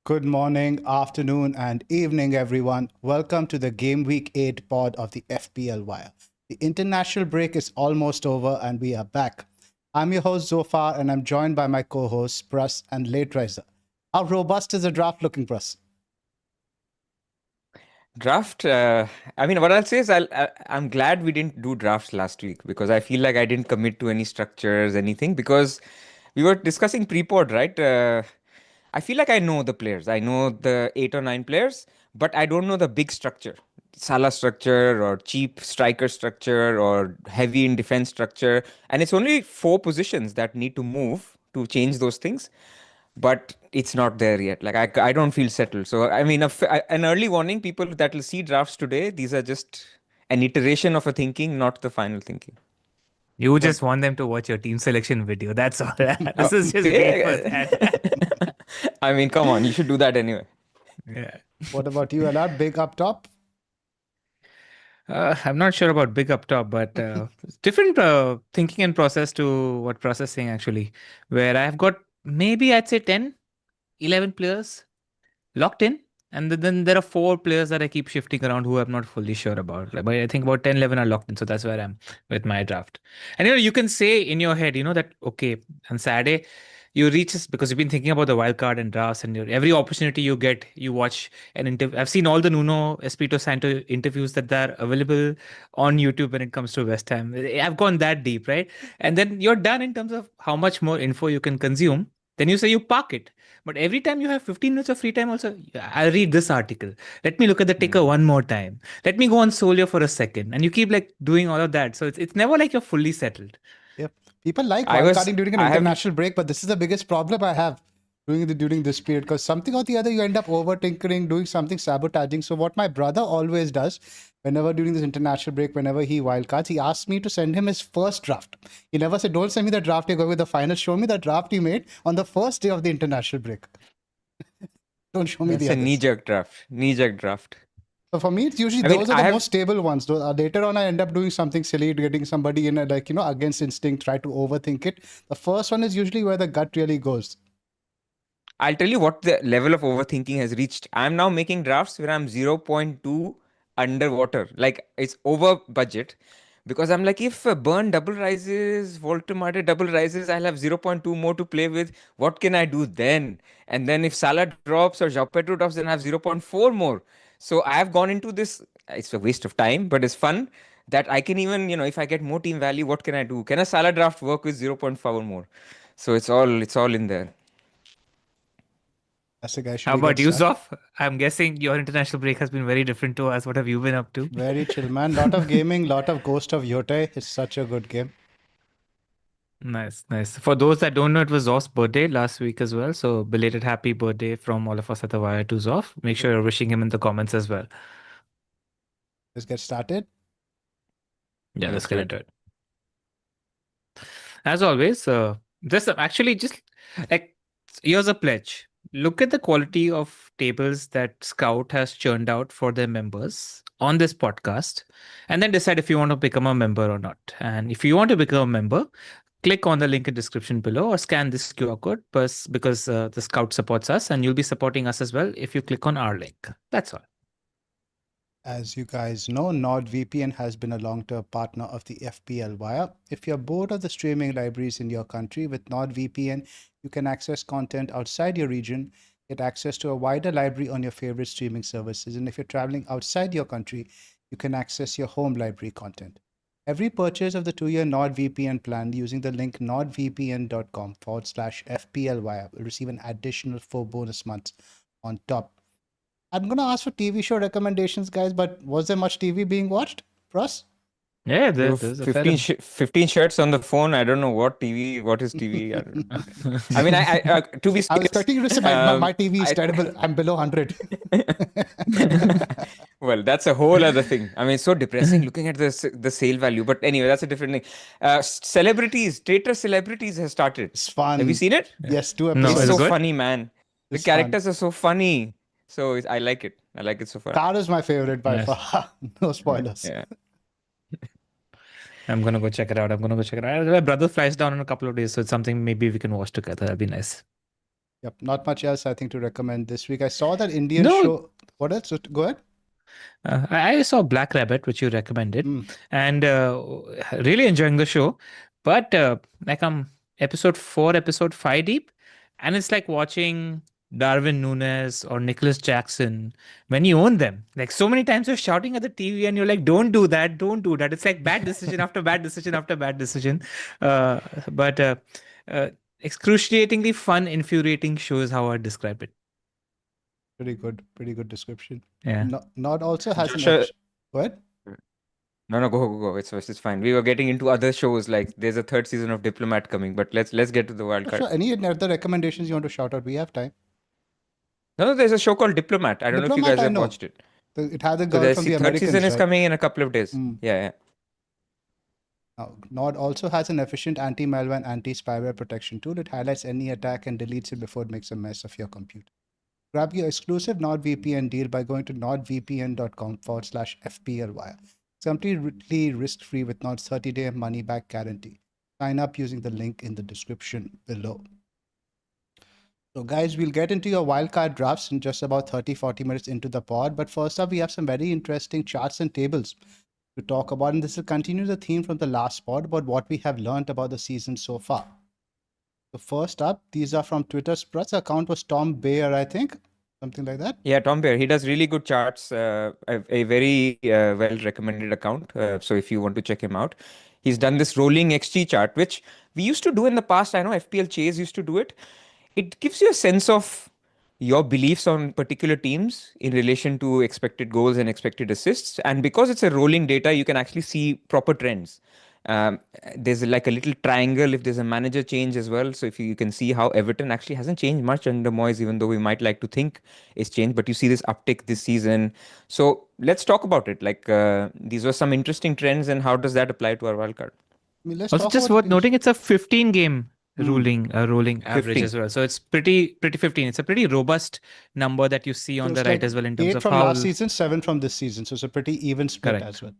Good morning, afternoon, and evening, everyone. Welcome to the Game Week 8 pod of the FPL Wire. The international break is almost over, and we are back. I'm your host, Zoph, and I'm joined by my co-hosts, Pras and Late Riser. How robust is the draft looking, Pras? Draft, what I'll say is I'm glad we didn't do drafts last week because I feel like I didn't commit to any structures, anything, because we were discussing pre-pod, right? I feel like I know the players. I know the 8 or 9 players, but I don't know the big structure. Salah structure or cheap striker structure or heavy in defense structure. And it's only 4 positions that need to move to change those things, but it's not there yet. Like I don't feel settled. So I mean, an early warning: people that will see drafts today, these are just an iteration of a thinking, not the final thinking. You What, just want them to watch your team selection video. That's all. Uh, This is just wait for that. I mean, come on, you should do that anyway. Yeah. what about you, Alad? Big up top? I'm not sure about big up top, but it's different thinking and process to what processing actually, where I've got maybe I'd say 10, 11 players locked in. And then there are 4 players that I keep shifting around who I'm not fully sure about. Like, but I think about 10, 11 are locked in. So that's where I'm with my draft. And you can say in your head, that, okay, on Saturday, you reach this because you've been thinking about the wildcard and drafts, and every opportunity you get, you watch an interview. I've seen all the Nuno Espirito Santo interviews that are available on YouTube when it comes to West Ham. I've gone that deep, right? And then you're done in terms of how much more info you can consume. Then you say you park it. But every time you have 15 minutes of free time, also, I'll read this article. Let me look at the ticker one more time. Let me go on Solio for a second. And you keep like doing all of that. So it's never like you're fully settled. Yep. People like I was- wildcarding during an I have- international break, but this is the biggest problem I have during this period, because something or the other you end up over tinkering, doing something sabotaging. So what my brother always does, whenever during this international break, whenever he wildcards, he asks me to send him his first draft. He never said, "Don't send me the draft you're going with the final. Show me the draft you made on the first day of the international break. Don't show me That's the a others." knee-jerk draft. Knee-jerk draft. So for me, it's usually I mean, those are I the have- most stable ones. Later on, I end up doing something silly, getting somebody in, against instinct, try to overthink it. The first one is usually where the gut really goes. I'll tell you what the level of overthinking has reached. I'm now making drafts where I'm 0.2 underwater. Like it's over budget. Because I'm like, if Burn double rises, Voldemort double rises, I'll have 0.2 more to play with. What can I do then? And then if Salah drops or João Pedro drops, then I have 0.4 more. So I have gone into this. It's a waste of time, but it's fun that I can even, if I get more team value, what can I do? Can a Salah draft work with 0.4 more? So it's all in there. That's the guy should How be about get you, sacked. Zoph? I'm guessing your international break has been very different to us. What have you been up to? Very chill, man. Lot of gaming, lot of Ghost of Yote. It's such a good game. Nice, nice. For those that don't know, it was Zoph's birthday last week as well. So belated happy birthday from all of us at the Wire to Zoph. Make sure you're wishing him in the comments as well. Let's get started. Yeah, let's Let's get do it. into it. As always, just like here's a pledge. Look at the quality of tables that Scout has churned out for their members on this podcast, and then decide if you want to become a member or not. And if you want to become a member, click on the link in description below or scan this QR code because the Scout supports us, and you'll be supporting us as well if you click on our link. That's all. As you guys know, NordVPN has been a long-term partner of the FPL Wire. If you're bored of the streaming libraries in your country, with NordVPN, you can access content outside your region, get access to a wider library on your favorite streaming services. And if you're traveling outside your country, you can access your home library content. Every purchase of the 2-year NordVPN plan using the link nordvpn.com/FPL Wire will receive an additional 4 bonus months on top. I'm going to ask for TV show recommendations, guys, but was there much TV being watched for us? Yeah, There were there's a fair 15 shirts on the phone. I don't know what is TV. I don't know. I mean, to be I was serious, expecting you to say my TV is terrible. I'm below 100. well, that's a whole other thing. I mean, it's so depressing looking at the sale value. But anyway, that's a different thing. Traitor Celebrities has started. It's fun. Have you seen it? Yes, 2 No, It's episodes. is it so good? funny, man. The It's fun. characters are so funny. So I like it. I like it so far. Car is my favorite by Nice. far. No spoilers. Yeah. I'm gonna go check it out. My brother flies down in a couple of days, so it's something maybe we can watch together. That'd be nice. Yep, not much else I think to recommend this week. I saw that Indian No, show. What else? Go ahead. I saw Black Rabbit, which you recommended, Hmm. and really enjoying the show. But like I'm episode 4, episode 5 deep, and it's like watching Darwin Nunes or Nicholas Jackson when you own them. Like so many times you're shouting at the TV and you're like, "Don't do that! Don't do that!" It's like bad decision after bad decision after bad decision. Uh, but uh, excruciatingly fun, infuriating show is how I describe it. Pretty good description. Yeah. Nod also has an Joshua, Go ahead. no, go. It's fine. We were getting into other shows like there's a third season of Diplomat coming, but let's get to the wild card. Sure. Any other recommendations you want to shout out? We have time. No, there's a show called Diplomat. I don't know if you Diplomat, guys I have know. watched it. It had the So girl the from the third season Americans, is right? coming in a couple of days. Mm. Yeah. Now, Nod also has an efficient anti-malware and anti-spyware protection tool. It highlights any attack and deletes it before it makes a mess of your computer. Grab your exclusive NordVPN deal by going to nordvpn.com/FPL Wire. It's completely risk-free with Nord's 30-day money-back guarantee. Sign up using the link in the description below. So guys, we'll get into your wildcard drafts in just about 30-40 minutes into the pod. But first up, we have some very interesting charts and tables to talk about. And this will continue the theme from the last pod about what we have learned about the season so far. So first up, these are from Twitter's Pras account was Tom Bayer, I think. Something like that. Yeah, Tom Bear. He does really good charts. A very well recommended account. So if you want to check him out, he's done this rolling XG chart, which we used to do in the past. I know FPL Chase used to do it. It gives you a sense of your beliefs on particular teams in relation to expected goals and expected assists. And because it's a rolling data, you can actually see proper trends. There's like a little triangle if there's a manager change as well. So if you can see how Everton actually hasn't changed much under Moyes, even though we might like to think it's changed, but you see this uptick this season. So let's talk about it. Like these were some interesting trends, and how does that apply to our wildcard? I mean, let's Also, talk just about worth these. noting, it's a 15 game Hmm. rolling average 15. as well. So it's pretty 15. It's a pretty robust number that you see on So the it's right like as well in terms 8 of from how. last season, 7 from this season. So it's a pretty even split Correct. as well.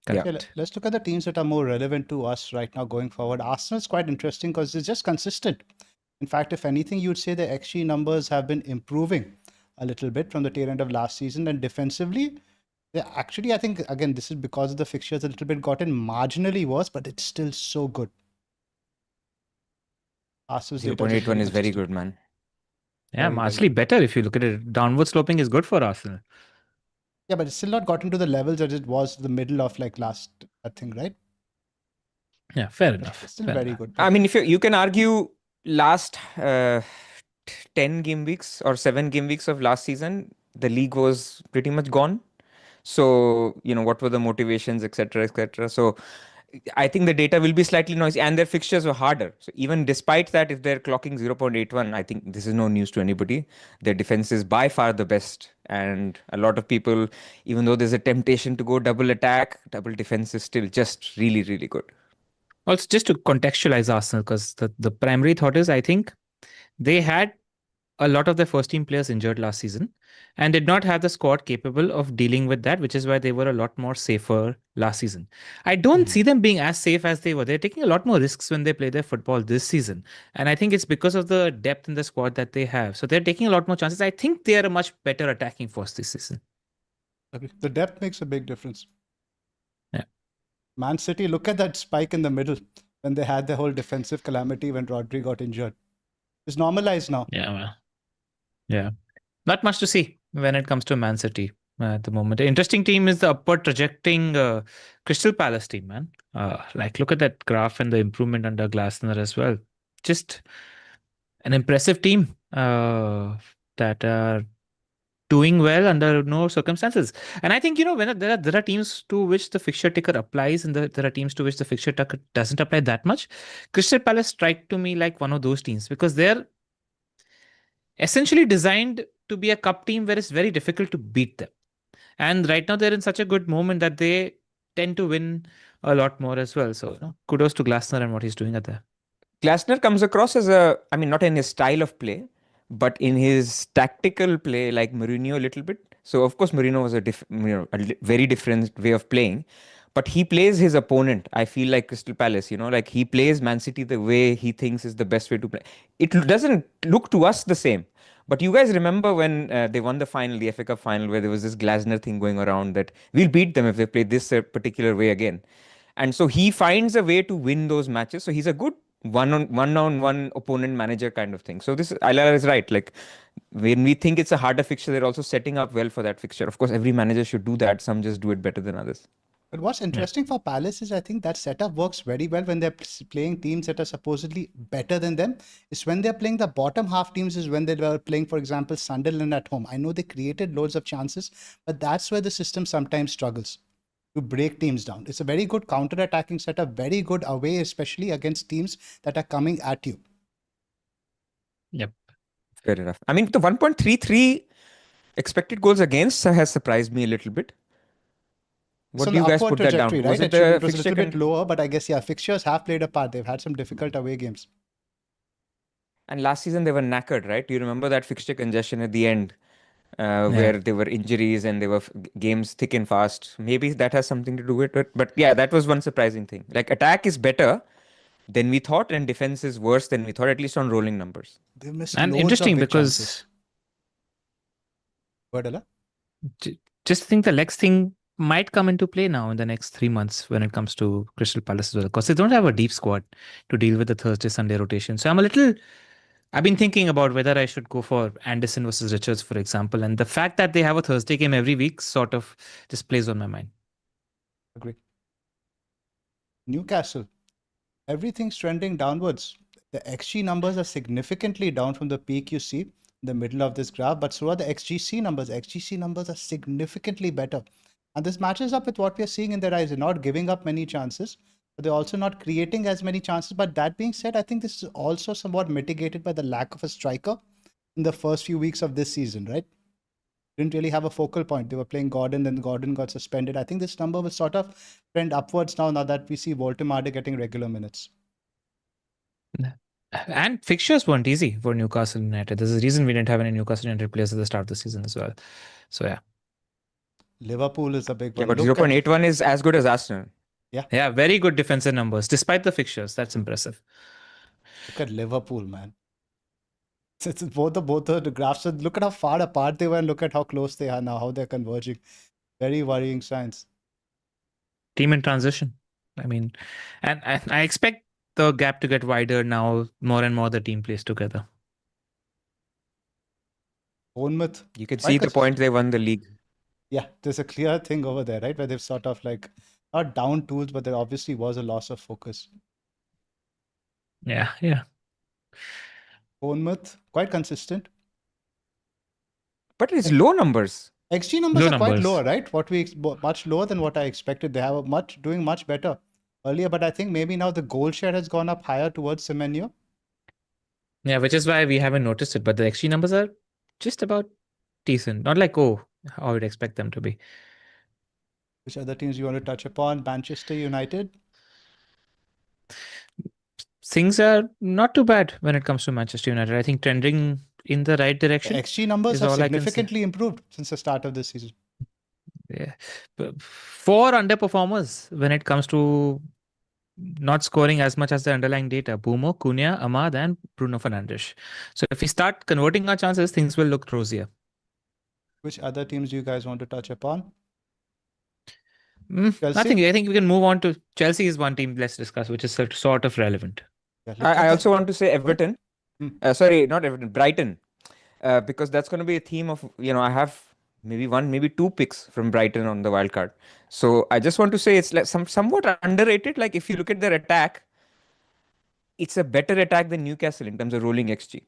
Yeah. Correct. Let's look at the teams that are more relevant to us right now going forward. Arsenal is quite interesting because it's just consistent. In fact, if anything, you'd say the XG numbers have been improving a little bit from the tail end of last season. And defensively, they actually, I think, again, this is because of the fixtures a little bit gotten marginally worse, but it's still so good. Arsenal's data is 0.81 is very consistent. good, man. Yeah, Very, very marginally better if you look at it. Downward sloping is good for Arsenal. Yeah, but it's still not gotten to the levels that it was the middle of like last, I think, right? Yeah, fair But enough. it's still Fair very enough. good. I mean, if you can argue last 10 game weeks or 7 game weeks of last season, the league was pretty much gone. So, what were the motivations, etc., etc. So, I think the data will be slightly noisy and their fixtures were harder. So, even despite that, if they're clocking 0.81, I think this is no news to anybody. Their defense is by far the best. And a lot of people, even though there's a temptation to go double attack, double defense is still just really, really good. Also, just to contextualize Arsenal, because the primary thought is I think they had a lot of their first team players injured last season and did not have the squad capable of dealing with that, which is why they were a lot more safer last season. I don't see them being as safe as they were. They're taking a lot more risks when they play their football this season. And I think it's because of the depth in the squad that they have. So they're taking a lot more chances. I think they are a much better attacking force this season. The depth makes a big difference. Yeah. Man City, look at that spike in the middle when they had the whole defensive calamity when Rodri got injured. It's normalized now. Yeah, well, yeah. Not much to see when it comes to Man City at the moment. The interesting team is the upward trajecting Crystal Palace team, man. Like, look at that graph and the improvement under Glasner as well. Just an impressive team that are doing well under no circumstances. And I think, when there are teams to which the fixture ticker applies and there are teams to which the fixture ticker doesn't apply that much. Crystal Palace strike to me like one of those teams because they're essentially designed to be a cup team where it's very difficult to beat them. And right now they're in such a good moment that they tend to win a lot more as well. So kudos to Glasner and what he's doing at there. Glasner comes across as not in his style of play, but in his tactical play, like Mourinho a little bit. So of course Mourinho was a very different way of playing, but he plays his opponent. I feel like Crystal Palace, like he plays Man City the way he thinks is the best way to play. It doesn't look to us the same. But you guys remember when they won the final, the FA Cup final, where there was this Glasner thing going around that we'll beat them if they play this particular way again. And so he finds a way to win those matches. So he's a good one-on-one opponent manager kind of thing. So this Ayala is right. Like when we think it's a harder fixture, they're also setting up well for that fixture. Of course, every manager should do that. Some just do it better than others. But what's interesting for Palace is I think that setup works very well when they're playing teams that are supposedly better than them. It's when they're playing the bottom half teams is when they were playing, for example, Sunderland at home. I know they created loads of chances, but that's where the system sometimes struggles to break teams down. It's a very good counter-attacking setup, very good away, especially against teams that are coming at you. Yep. Fair enough. I mean, the 1.33 expected goals against has surprised me a little bit. What do you guys put that down? Right? Was it It was a little bit lower, but I guess, yeah, fixtures have played a part. They've had some difficult away games. And last season they were knackered, right? Do you remember that fixture congestion at the end where there were injuries and there were games thick and fast? Maybe that has something to do with it. But yeah, that was one surprising thing. Like attack is better than we thought and defense is worse than we thought, at least on rolling numbers. They missed And loads interesting of big because chances. Wordala? just think the Lex thing might come into play now in the next 3 months when it comes to Crystal Palace as well, because they don't have a deep squad to deal with the Thursday, Sunday rotation. So I've been thinking about whether I should go for Anderson versus Richards, for example. And the fact that they have a Thursday game every week sort of just plays on my mind. Agree. Newcastle. Everything's trending downwards. The XG numbers are significantly down from the peak you see in the middle of this graph, but so are the XGC numbers. XGC numbers are significantly better. And this matches up with what we are seeing in their eyes. They're not giving up many chances, but they're also not creating as many chances. But that being said, I think this is also somewhat mitigated by the lack of a striker in the first few weeks of this season, right? Didn't really have a focal point. They were playing Gordon, then Gordon got suspended. I think this number will sort of trend upwards now that we see Voltemade getting regular minutes. And fixtures weren't easy for Newcastle United. There's a reason we didn't have any Newcastle United players at the start of the season as well. So yeah. Liverpool is a big one. Yeah, but 0.81 is as good as Arsenal. Yeah, very good defensive numbers despite the fixtures. That's impressive. Look at Liverpool, man. It's both the graphs. Look at how far apart they were and look at how close they are now, how they're converging. Very worrying signs. Team in transition. I mean, and I expect the gap to get wider now. More and more the team plays together. Bournemouth. You can see the point they won the league. Yeah, there's a clear thing over there, right? Where they've sort of like not down tools, but there obviously was a loss of focus. Yeah. Bournemouth, quite consistent. But it's low numbers. XG numbers are quite lower, right? Much lower than what I expected. They have doing much better earlier, but I think maybe now the goal share has gone up higher towards Semenyo. Yeah, which is why we haven't noticed it. But the XG numbers are just about decent. Not like, how I would expect them to be. Which other teams you want to touch upon? Manchester United? Things are not too bad when it comes to Manchester United. I think trending in the right direction. The XG numbers have significantly improved since the start of this season. Yeah. 4 underperformers when it comes to not scoring as much as the underlying data. Bumo, Cunha, Ahmad and Bruno Fernandes. So if we start converting our chances, things will look rosier. Which other teams do you guys want to touch upon? Nothing. I think we can move on to Chelsea is one team let's discuss, which is sort of relevant. Yeah, I also want to say Everton. Sorry, not Everton, Brighton. Because that's going to be a theme of, I have maybe 2 picks from Brighton on the wildcard. So I just want to say it's like somewhat underrated. Like if you look at their attack, it's a better attack than Newcastle in terms of rolling XG.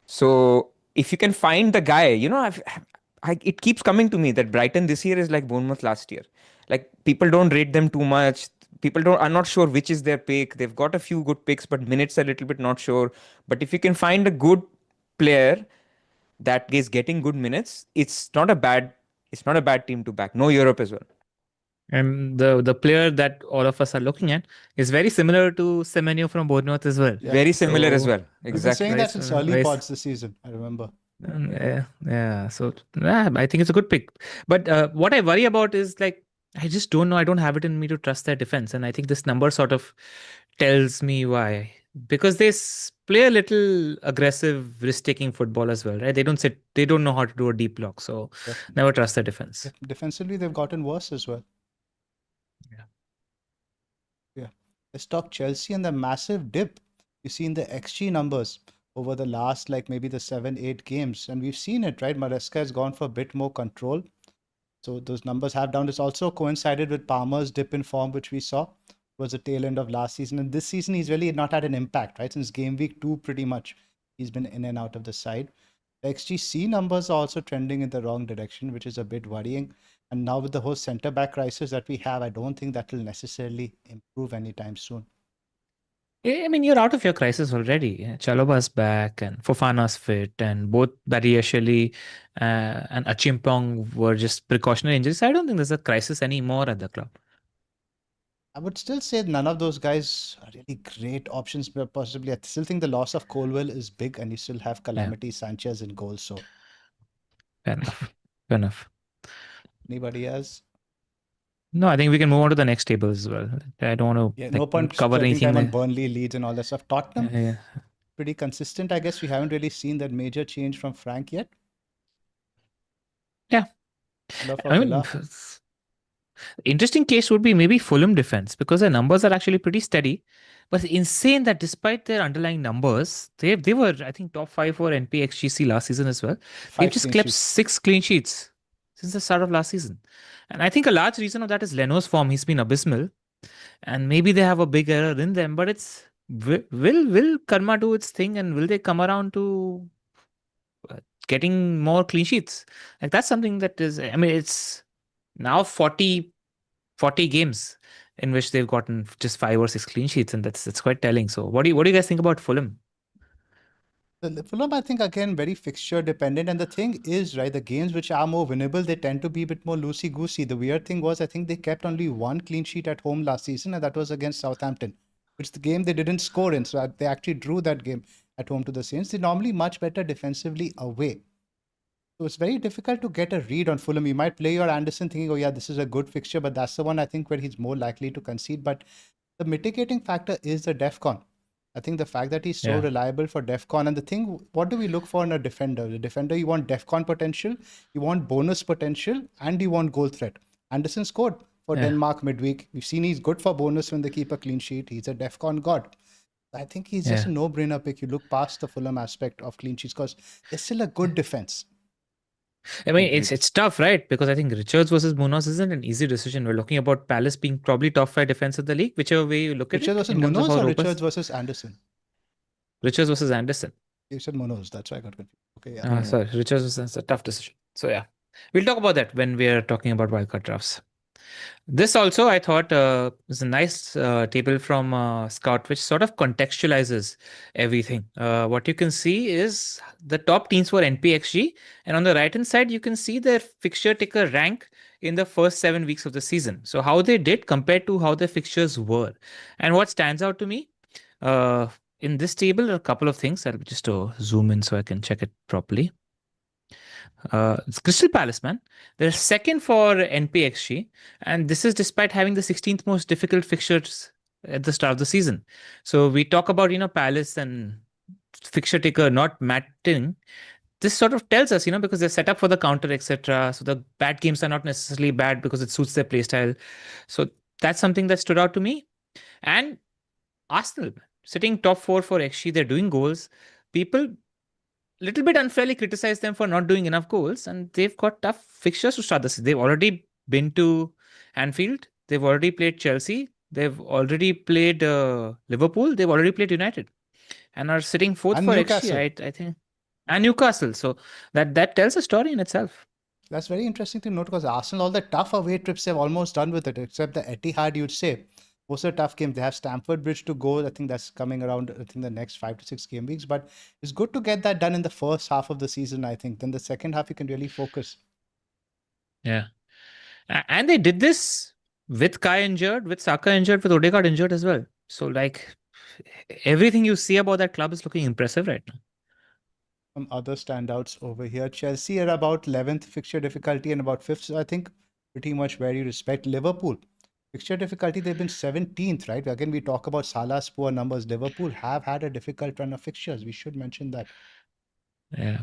So if you can find the guy, it keeps coming to me that Brighton this year is like Bournemouth last year. Like people don't rate them too much. People are not sure which is their pick. They've got a few good picks, but minutes are a little bit not sure. But if you can find a good player that is getting good minutes, it's not a bad team to back. No Europe as well. And the player that all of us are looking at is very similar to Semenyo from Bournemouth as well. Yeah. Very similar as well. Exactly. We've been saying that since early pods this season, I remember. Yeah. So I think it's a good pick. But what I worry about is like I just don't know. I don't have it in me to trust their defense. And I think this number sort of tells me why. Because play a little aggressive, risk taking football as well, right? They don't know how to do a deep block. So Yep. never trust their defense. Defensively, they've gotten worse as well. Yeah. Yeah. Let's talk Chelsea and the massive dip you see in the XG numbers over the last, like maybe the 7, 8 games. And we've seen it, right? Maresca has gone for a bit more control. So those numbers have down. It's also coincided with Palmer's dip in form, which we saw was the tail end of last season. And this season, he's really not had an impact, right? Since game week 2, pretty much, he's been in and out of the side. The XGC numbers are also trending in the wrong direction, which is a bit worrying. And now with the whole centre back crisis that we have, I don't think that will necessarily improve anytime soon. I mean, you're out of your crisis already. Chaloba's back and Fofana's fit, and both Badiashile and Achimpong were just precautionary injuries. I don't think there's a crisis anymore at the club. I would still say none of those guys are really great options, but possibly I still think the loss of Colwell is big, and you still have Calamity Sanchez in goal. So, fair enough. Fair enough. Anybody else? No, I think we can move on to the next table as well. I don't want to No point cover spending anything time on there. Burnley, Leeds, and all that stuff. Tottenham, Yeah. pretty consistent, I guess. We haven't really seen that major change from Frank yet. Yeah. I mean, interesting case would be maybe Fulham defense, because their numbers are actually pretty steady. But it's insane that despite their underlying numbers, they were, I think, top 5 for NPXGC last season as well. They've just kept 6 clean sheets since the start of last season. And I think a large reason of that is Leno's form. He's been abysmal. And maybe they have a big error in them, but it's will karma do its thing, and will they come around to getting more clean sheets? Like, that's something that is, I mean, it's now 40 games in which they've gotten just 5 or 6 clean sheets, and that's quite telling. So what do you guys think about Fulham? Fulham, I think, again, very fixture dependent. And the thing is, right, the games which are more winnable, they tend to be a bit more loosey-goosey. The weird thing was, I think they kept only 1 clean sheet at home last season, and that was against Southampton, which is the game they didn't score in. So they actually drew that game at home to the Saints. They're normally much better defensively away. So it's very difficult to get a read on Fulham. You might play your Anderson thinking, oh yeah, this is a good fixture, but that's the one I think where he's more likely to concede. But the mitigating factor is the DEFCON. I think the fact that he's so reliable for DEFCON, and the thing, what do we look for in a defender? The defender, you want DEFCON potential, you want bonus potential, and you want goal threat. Anderson scored for Denmark midweek. We've seen he's good for bonus when they keep a clean sheet. He's a DEFCON god. I think he's just a no-brainer pick. You look past the Fulham aspect of clean sheets because there's still a good defense. I mean, it's tough, right? Because I think Richards versus Munoz isn't an easy decision. We're looking about Palace being probably top 5 defense of the league, whichever way you look at Richards it. versus Munoz or Richards versus Anderson? Richards versus Anderson. You said Munoz, that's why I got confused. Okay, yeah. Sorry, Richards versus a tough decision. So yeah, we'll talk about that when we're talking about wildcard drafts. This also, I thought, is a nice table from Scout, which sort of contextualizes everything. What you can see is the top teams for NPXG, and on the right-hand side, you can see their fixture ticker rank in the first 7 weeks of the season. So how they did compared to how their fixtures were. And what stands out to me in this table are a couple of things. I'll just zoom in so I can check it properly. It's Crystal Palace, man. They're second for NPXG, and this is despite having the 16th most difficult fixtures at the start of the season. So we talk about, Palace and fixture ticker not matching. This sort of tells us, because they're set up for the counter, etc. So the bad games are not necessarily bad because it suits their playstyle. So that's something that stood out to me. And Arsenal, sitting top 4 for XG, they're doing goals. People little bit unfairly criticize them for not doing enough goals, and they've got tough fixtures to start the season. They've already been to Anfield. They've already played Chelsea. They've already played Liverpool. They've already played United, and are sitting 4th and for Newcastle. XG, I think, and Newcastle. So that tells a story in itself. That's very interesting to note because Arsenal, all the tough away trips, they've almost done with it, except the Etihad, you'd say. Most of the tough games, they have Stamford Bridge to go. I think that's coming around, I think, the next 5 to 6 game weeks. But it's good to get that done in the first half of the season, I think. Then the second half, you can really focus. Yeah. And they did this with Kai injured, with Saka injured, with Odegaard injured as well. So, like, everything you see about that club is looking impressive right now. Some other standouts over here. Chelsea are about 11th fixture difficulty and about 5th. So I think pretty much where you respect Liverpool. Fixture difficulty, they've been 17th, right? Again, we talk about Salah's poor numbers. Liverpool have had a difficult run of fixtures. We should mention that. Yeah.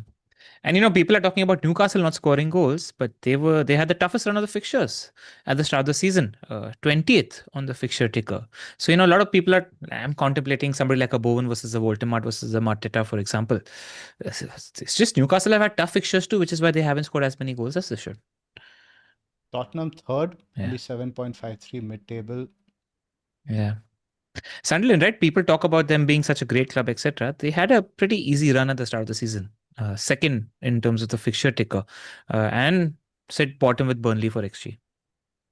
And people are talking about Newcastle not scoring goals, but they had the toughest run of the fixtures at the start of the season, 20th on the fixture ticker. So a lot of people I'm contemplating somebody like a Bowen versus a Voldemort versus a Mateta, for example. It's just Newcastle have had tough fixtures too, which is why they haven't scored as many goals as they should. Tottenham third, Yeah. only 7.53 mid-table. Yeah. Sunderland, right? People talk about them being such a great club, etc. They had a pretty easy run at the start of the season. Second in terms of the fixture ticker, and sit bottom with Burnley for XG.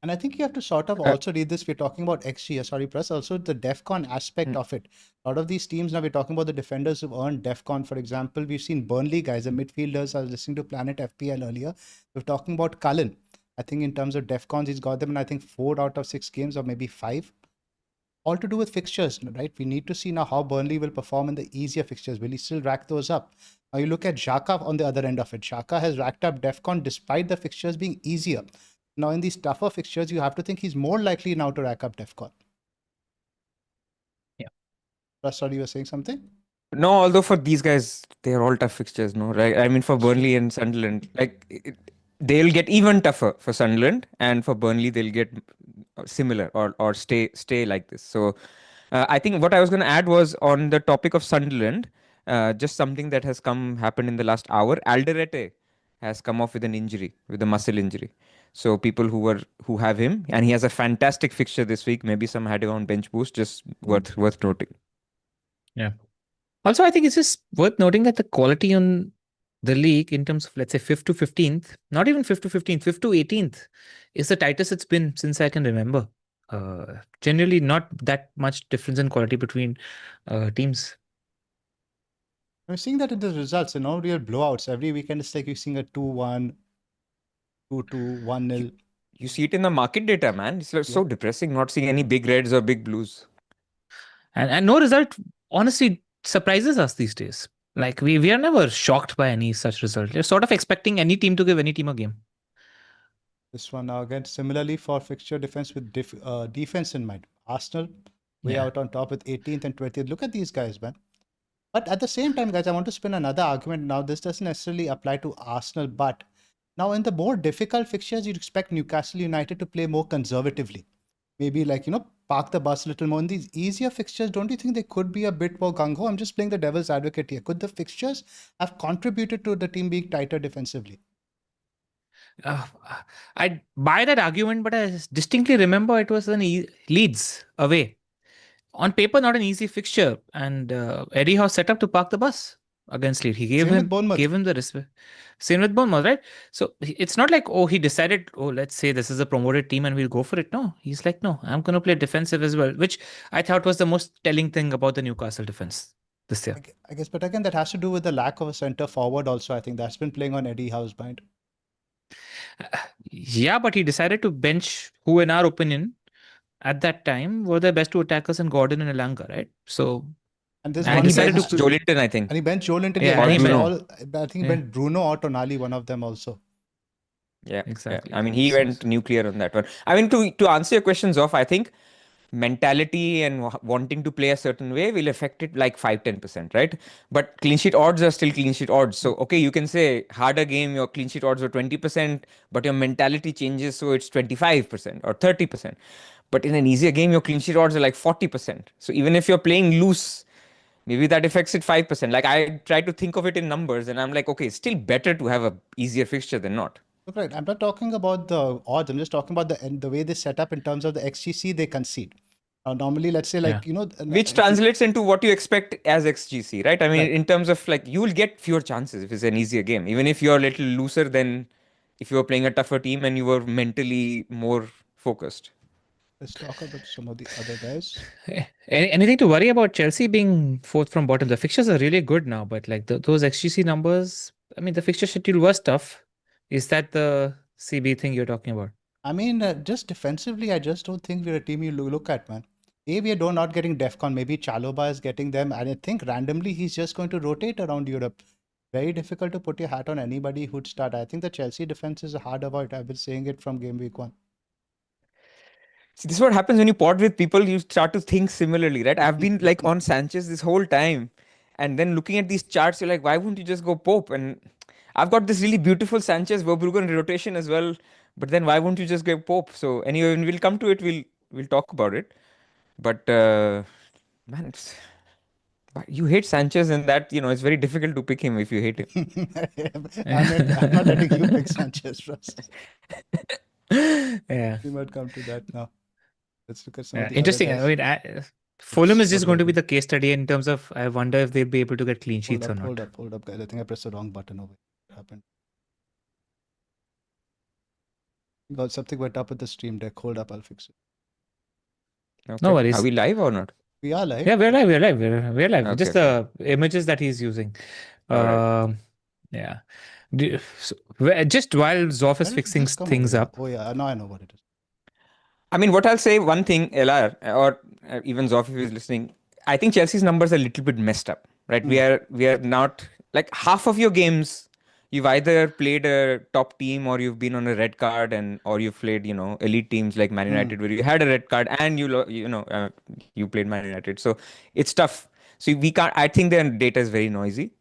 And I think you have to sort of also read this. We're talking about XG, sorry, Pras, also the DEFCON aspect of it. A lot of these teams now, we're talking about the defenders who've earned DEFCON. For example, we've seen Burnley guys, the midfielders. I was listening to Planet FPL earlier. We're talking about Cullen. I think in terms of DEFCONs, he's got them in, I think, 4 out of 6 games or maybe 5. All to do with fixtures, right? We need to see now how Burnley will perform in the easier fixtures. Will he still rack those up? Now you look at Xhaka on the other end of it. Xhaka has racked up DEFCON despite the fixtures being easier. Now, in these tougher fixtures, you have to think he's more likely now to rack up DEFCON. Yeah. Sorry, you were saying something? No, although for these guys, they're all tough fixtures, no? Right? I mean, for Burnley and Sunderland, they'll get even tougher for Sunderland, and for Burnley, they'll get similar or stay like this. So, I think what I was going to add was on the topic of Sunderland, just something that has happened in the last hour. Alderete has come off with an injury, with a muscle injury. So people who have him, and he has a fantastic fixture this week. Maybe some had him on bench boost, just worth noting. Yeah. Also, I think it's just worth noting that the quality on the league in terms of, let's say, 5th to 15th, not even 5th to 15th, 5th to 18th, is the tightest it's been since I can remember. Generally, not that much difference in quality between teams. We're seeing that in the results, no real blowouts. Every weekend, it's like you're seeing a 2-1, 2-2, 1-0. You see it in the market data, man. It's so depressing not seeing any big reds or big blues. And no result, honestly, surprises us these days. Like, we are never shocked by any such result. We're sort of expecting any team to give any team a game. This one now again, similarly for fixture defense with defense in mind. Arsenal way out on top with 18th and 20th. Look at these guys, man. But at the same time, guys, I want to spin another argument. Now, this doesn't necessarily apply to Arsenal, but now in the more difficult fixtures, you'd expect Newcastle United to play more conservatively. Maybe park the bus a little more. In these easier fixtures, don't you think they could be a bit more gung-ho? I'm just playing the devil's advocate here. Could the fixtures have contributed to the team being tighter defensively? I buy that argument, but I distinctly remember it was an Leeds away. On paper, not an easy fixture. And Eddie Howe set up to park the bus against Leeds. He gave him the respect. Same with Bournemouth, right? So it's not like, he decided, let's say this is a promoted team and we'll go for it. No, he's like, no, I'm going to play defensive as well, which I thought was the most telling thing about the Newcastle defense this year. I guess, but again, that has to do with the lack of a centre forward also. I think that's been playing on Eddie Howe's mind. Yeah, but he decided to bench who, in our opinion, at that time were the best two attackers in Gordon and Elanga, right? So, and he benched Joelinton, I think. And he benched Joelinton. Yeah, I think he benched Bruno or Tonali, one of them also. Yeah, exactly. Yeah. I mean, he went nuclear on that one. I mean, to answer your questions off, I think mentality and wanting to play a certain way will affect it like 5-10%, right? But clean sheet odds are still clean sheet odds. So, okay, you can say harder game, your clean sheet odds are 20%, but your mentality changes, so it's 25% or 30%. But in an easier game, your clean sheet odds are like 40%. So even if you're playing loose, maybe that affects it 5%. Like, I try to think of it in numbers and I'm like, okay, it's still better to have a easier fixture than not. Right. I'm not talking about the odds. I'm just talking about the way they set up in terms of the XGC they concede. Normally, let's say which translates into what you expect as XGC, right? I mean, in terms of you will get fewer chances if it's an easier game, even if you're a little looser than if you were playing a tougher team and you were mentally more focused. Let's talk about some of the other guys. Anything to worry about Chelsea being fourth from bottom? The fixtures are really good now, but those XGC numbers, I mean, the fixture schedule was tough. Is that the CB thing you're talking about? I mean, just defensively, I just don't think we're a team you look at, man. We are not getting DEFCON. Maybe Chalobah is getting them. And I think randomly he's just going to rotate around Europe. very difficult to put your hat on anybody who'd start. I think the Chelsea defense is a hard avoid. I've been saying it from game week 1. See, this is what happens when you pod with people, you start to think similarly, right? I've been like on Sanchez this whole time. And then looking at these charts, you're like, why wouldn't you just go Pope? And I've got this really beautiful Sanchez Verbruggen rotation as well. But then why wouldn't you just go Pope? So anyway, when we'll come to it, we'll talk about it. But man, but you hate Sanchez, and that, it's very difficult to pick him if you hate him. I'm not letting you pick Sanchez, Pras. Yeah. We might come to that now. Let's look at some of the Interesting. other guys. I mean, Fulham is What just do going I to be do? the case study in terms of, I wonder if they'll be able to get clean sheets or not. Hold up, guys. I think I pressed the wrong button over. What happened? Got something went up with the stream deck. Hold up, I'll fix it. Okay. No worries. Are we live or not? We are live. Yeah, we're live. We're live. Okay, Just the images that he's using. All right. Yeah. Just while Zoph is Where did fixing this come things over? up. Oh yeah, now I know what it is. I mean, what I'll say, one thing, LR, or even Zoph, if he's listening, I think Chelsea's numbers are a little bit messed up, right? We are not, like, half of your games, you've either played a top team or you've been on a red card, or you've played, elite teams like Man United where you had a red card and you played Man United. So it's tough. So we can't. I think their data is very noisy.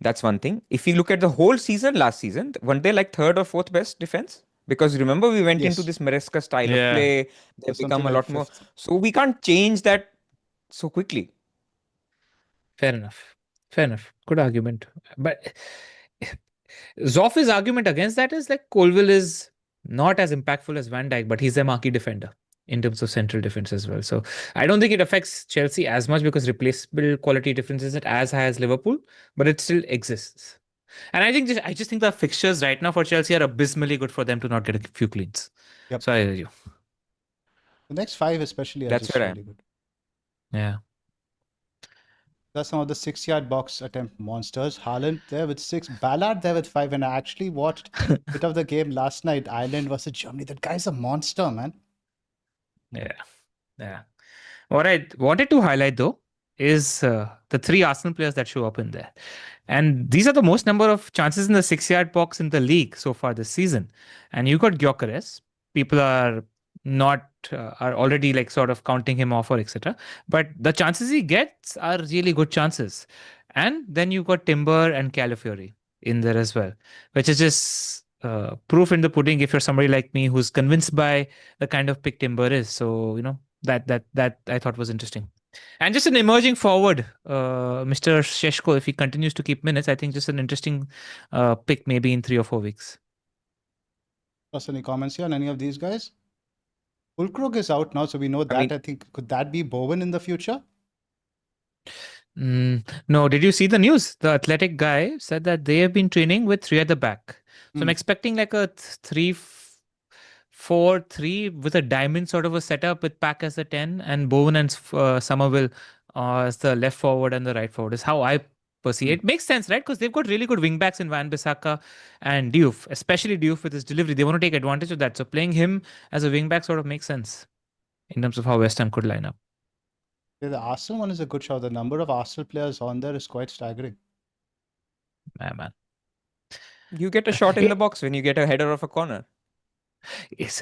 That's one thing. If you look at the whole season, last season, weren't they like third or fourth best defense? Because remember, we went into Yes. this Maresca style Yeah. of play. They've Or something become a like lot more. fifth. So we can't change that so quickly. Fair enough. Good argument. But Zoff's argument against that is like Colville is not as impactful as Van Dijk, but he's a marquee defender in terms of central defense as well. So I don't think it affects Chelsea as much because replaceable quality difference isn't as high as Liverpool, but it still exists. And I just think the fixtures right now for Chelsea are abysmally good for them to not get a few cleans. Yep. So I hear you. The next 5 especially are That's just where I really am. good. Yeah. That's some of the 6-yard box attempt monsters. Haaland there with 6, Ballard there with 5, and I actually watched a bit of the game last night, Ireland versus Germany. That guy's a monster, man. Yeah. What I wanted to highlight though is the 3 Arsenal players that show up in there. And these are the most number of chances in the 6-yard box in the league so far this season. And you got Gyökeres. People are not are already like sort of counting him off or etc. But the chances he gets are really good chances. And then you got Timber and Calafiori in there as well, which is just proof in the pudding if you're somebody like me who's convinced by the kind of pick Timber is. So, that I thought was interesting. And just an emerging forward, Mr. Sheshko, if he continues to keep minutes, I think just an interesting pick maybe in 3 or 4 weeks. Plus, any comments here on any of these guys? Fulkrug is out now, so we know that. I think, could that be Bowen in the future? No, did you see the news? The Athletic guy said that they have been training with 3 at the back. So I'm expecting like a 3-4-3 with a diamond sort of a setup with Pack as a 10 and Bowen and Somerville as the left forward and the right forward is how I perceive it. Makes sense, right? Because they've got really good wing backs in Van Bissaka and Diouf, especially Diouf with his delivery. They want to take advantage of that. So playing him as a wing back sort of makes sense in terms of how West Ham could line up. Yeah, the Arsenal one is a good show. The number of Arsenal players on there is quite staggering. Man. You get a shot in the box when you get a header of a corner.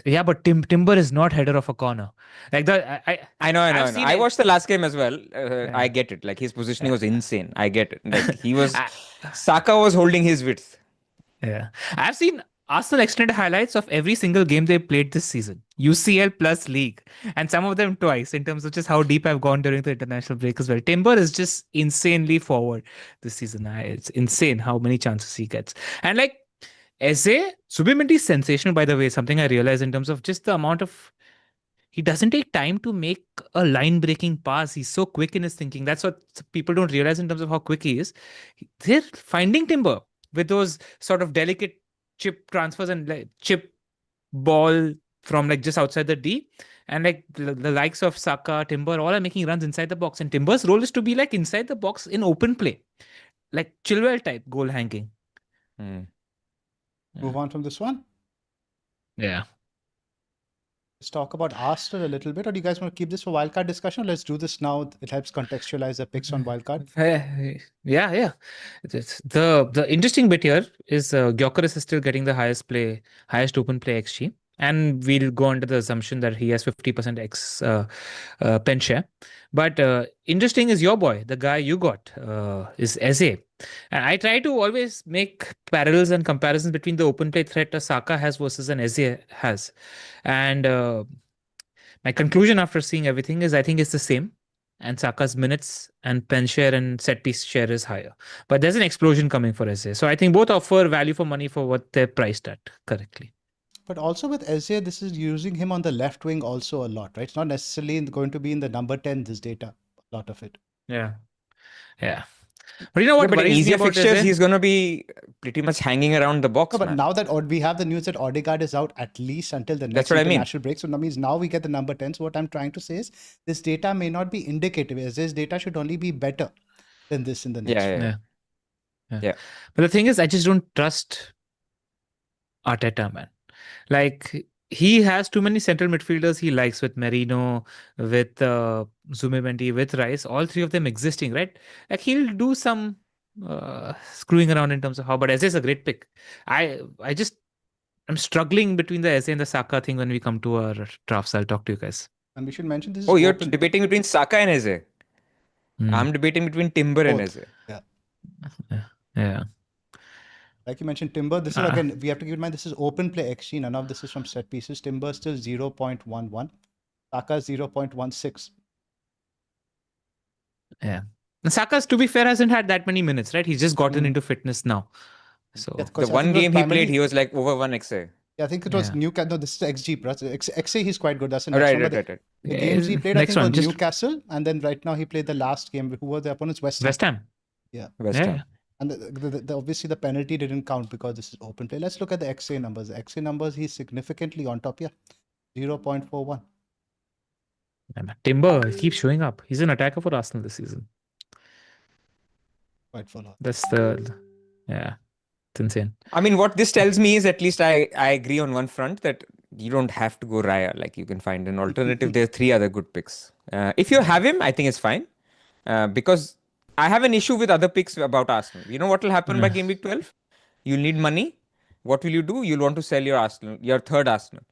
Yeah, but Timber is not header of a corner. Like that, I know. I watched the last game as well. I get it. Like his positioning was insane. I get it. Like he was, Saka was holding his width. Yeah, I've seen Arsenal extended highlights of every single game they played this season, UCL plus league, and some of them twice in terms of just how deep I've gone during the international break as well. Timber is just insanely forward this season. It's insane how many chances he gets. And like Eze, Subimendi is sensational, by the way, something I realized in terms of just the amount of, he doesn't take time to make a line-breaking pass. He's so quick in his thinking. That's what people don't realize in terms of how quick he is. They're finding Timber with those sort of delicate chip transfers and like chip ball from like just outside the D. And like the likes of Saka, Timber, all are making runs inside the box. And Timber's role is to be like inside the box in open play. Like Chilwell type goal hanging. Move on from this one. Yeah. Let's talk about Arsenal a little bit, or do you guys want to keep this for wildcard discussion? Let's do this now. It helps contextualize the picks on wildcard. Yeah. The interesting bit here is Gyökeres is still getting the highest open play XG, and we'll go under the assumption that he has 50% X pen share. But interesting is your boy, the guy you got, is Eze. And I try to always make parallels and comparisons between the open play threat a Saka has versus an Eze has. And my conclusion after seeing everything is I think it's the same. And Saka's minutes and pen share and set piece share is higher. But there's an explosion coming for Eze. So I think both offer value for money for what they're priced at correctly. But also with Eze, this is using him on the left wing also a lot, right? It's not necessarily going to be in the number 10, this data, a lot of it. Yeah. But you know what? But in worries me easier about fixtures, Eze? he's going to be pretty much hanging around the box. No, but man. now that we have the news that Odegaard is out at least until the next That's what I mean. international break. So that means now we get the number 10. So what I'm trying to say is this data may not be indicative. Eze's data should only be better than this in the next Yeah. But the thing is, I just don't trust Arteta, man. Like, he has too many central midfielders he likes with Merino, with Zubimendi, with Rice, all three of them existing, right? Like, he'll do some screwing around in terms of how, but Eze is a great pick. I'm struggling between the Eze and the Saka thing when we come to our drafts. I'll talk to you guys. And we should mention this is You're open. debating between Saka and Eze. I'm debating between Timber and Both. Eze. Yeah. Like you mentioned, Timber, this is again, we have to keep in mind, this is open play XG. None of this is from set pieces. Timber still 0.11. Saka 0.16. Yeah. And Saka's, to be fair, hasn't had that many minutes, right? He's just gotten into fitness now. So Yeah, of The course, I one think it was game he played, primarily- he was like over 1 XA. Yeah, I think it was Yeah. Newcastle. No, this is XG. XA, he's quite good. That's the next one. Right. But right. The games he played, I Next think, one, was just Newcastle. And then right now he played the last game. Who were the opponents? West Ham. West Ham. West Ham. And obviously the penalty didn't count because this is open play. Let's look at the XA numbers. The XA numbers, he's significantly on top here. 0.41. Timber, he keeps showing up. He's an attacker for Arsenal this season. Quite full on. It's insane. I mean, what this tells me is at least I agree on one front that you don't have to go Raya. Like, you can find an alternative. There are 3 other good picks. If you have him, I think it's fine. Because I have an issue with other picks about Arsenal. You know what will happen by Game Week 12? You'll need money. What will you do? You'll want to sell your third Arsenal.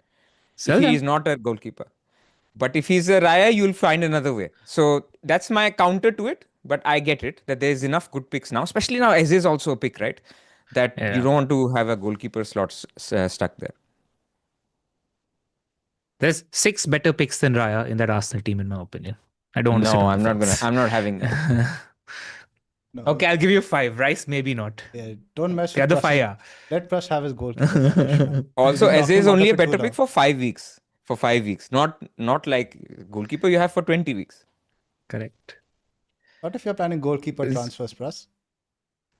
If he is not a goalkeeper. But if he's a Raya, you'll find another way. So that's my counter to it. But I get it that there's enough good picks now, especially now Eze is also a pick, right? That you don't want to have a goalkeeper slot stuck there. There's 6 better picks than Raya in that Arsenal team, in my opinion. I don't want to sit on the fence. I'm not having that. No, Okay, I'll give you 5. Rice, maybe not. Yeah, don't mess The with other Pras. 5, yeah. Let Pras have his goalkeeper. Also, Knock Eze him is out only of a it too better long. pick for 5 weeks. For 5 weeks. Not like goalkeeper you have for 20 weeks. Correct. What if you're planning goalkeeper Is- transfers, Pras?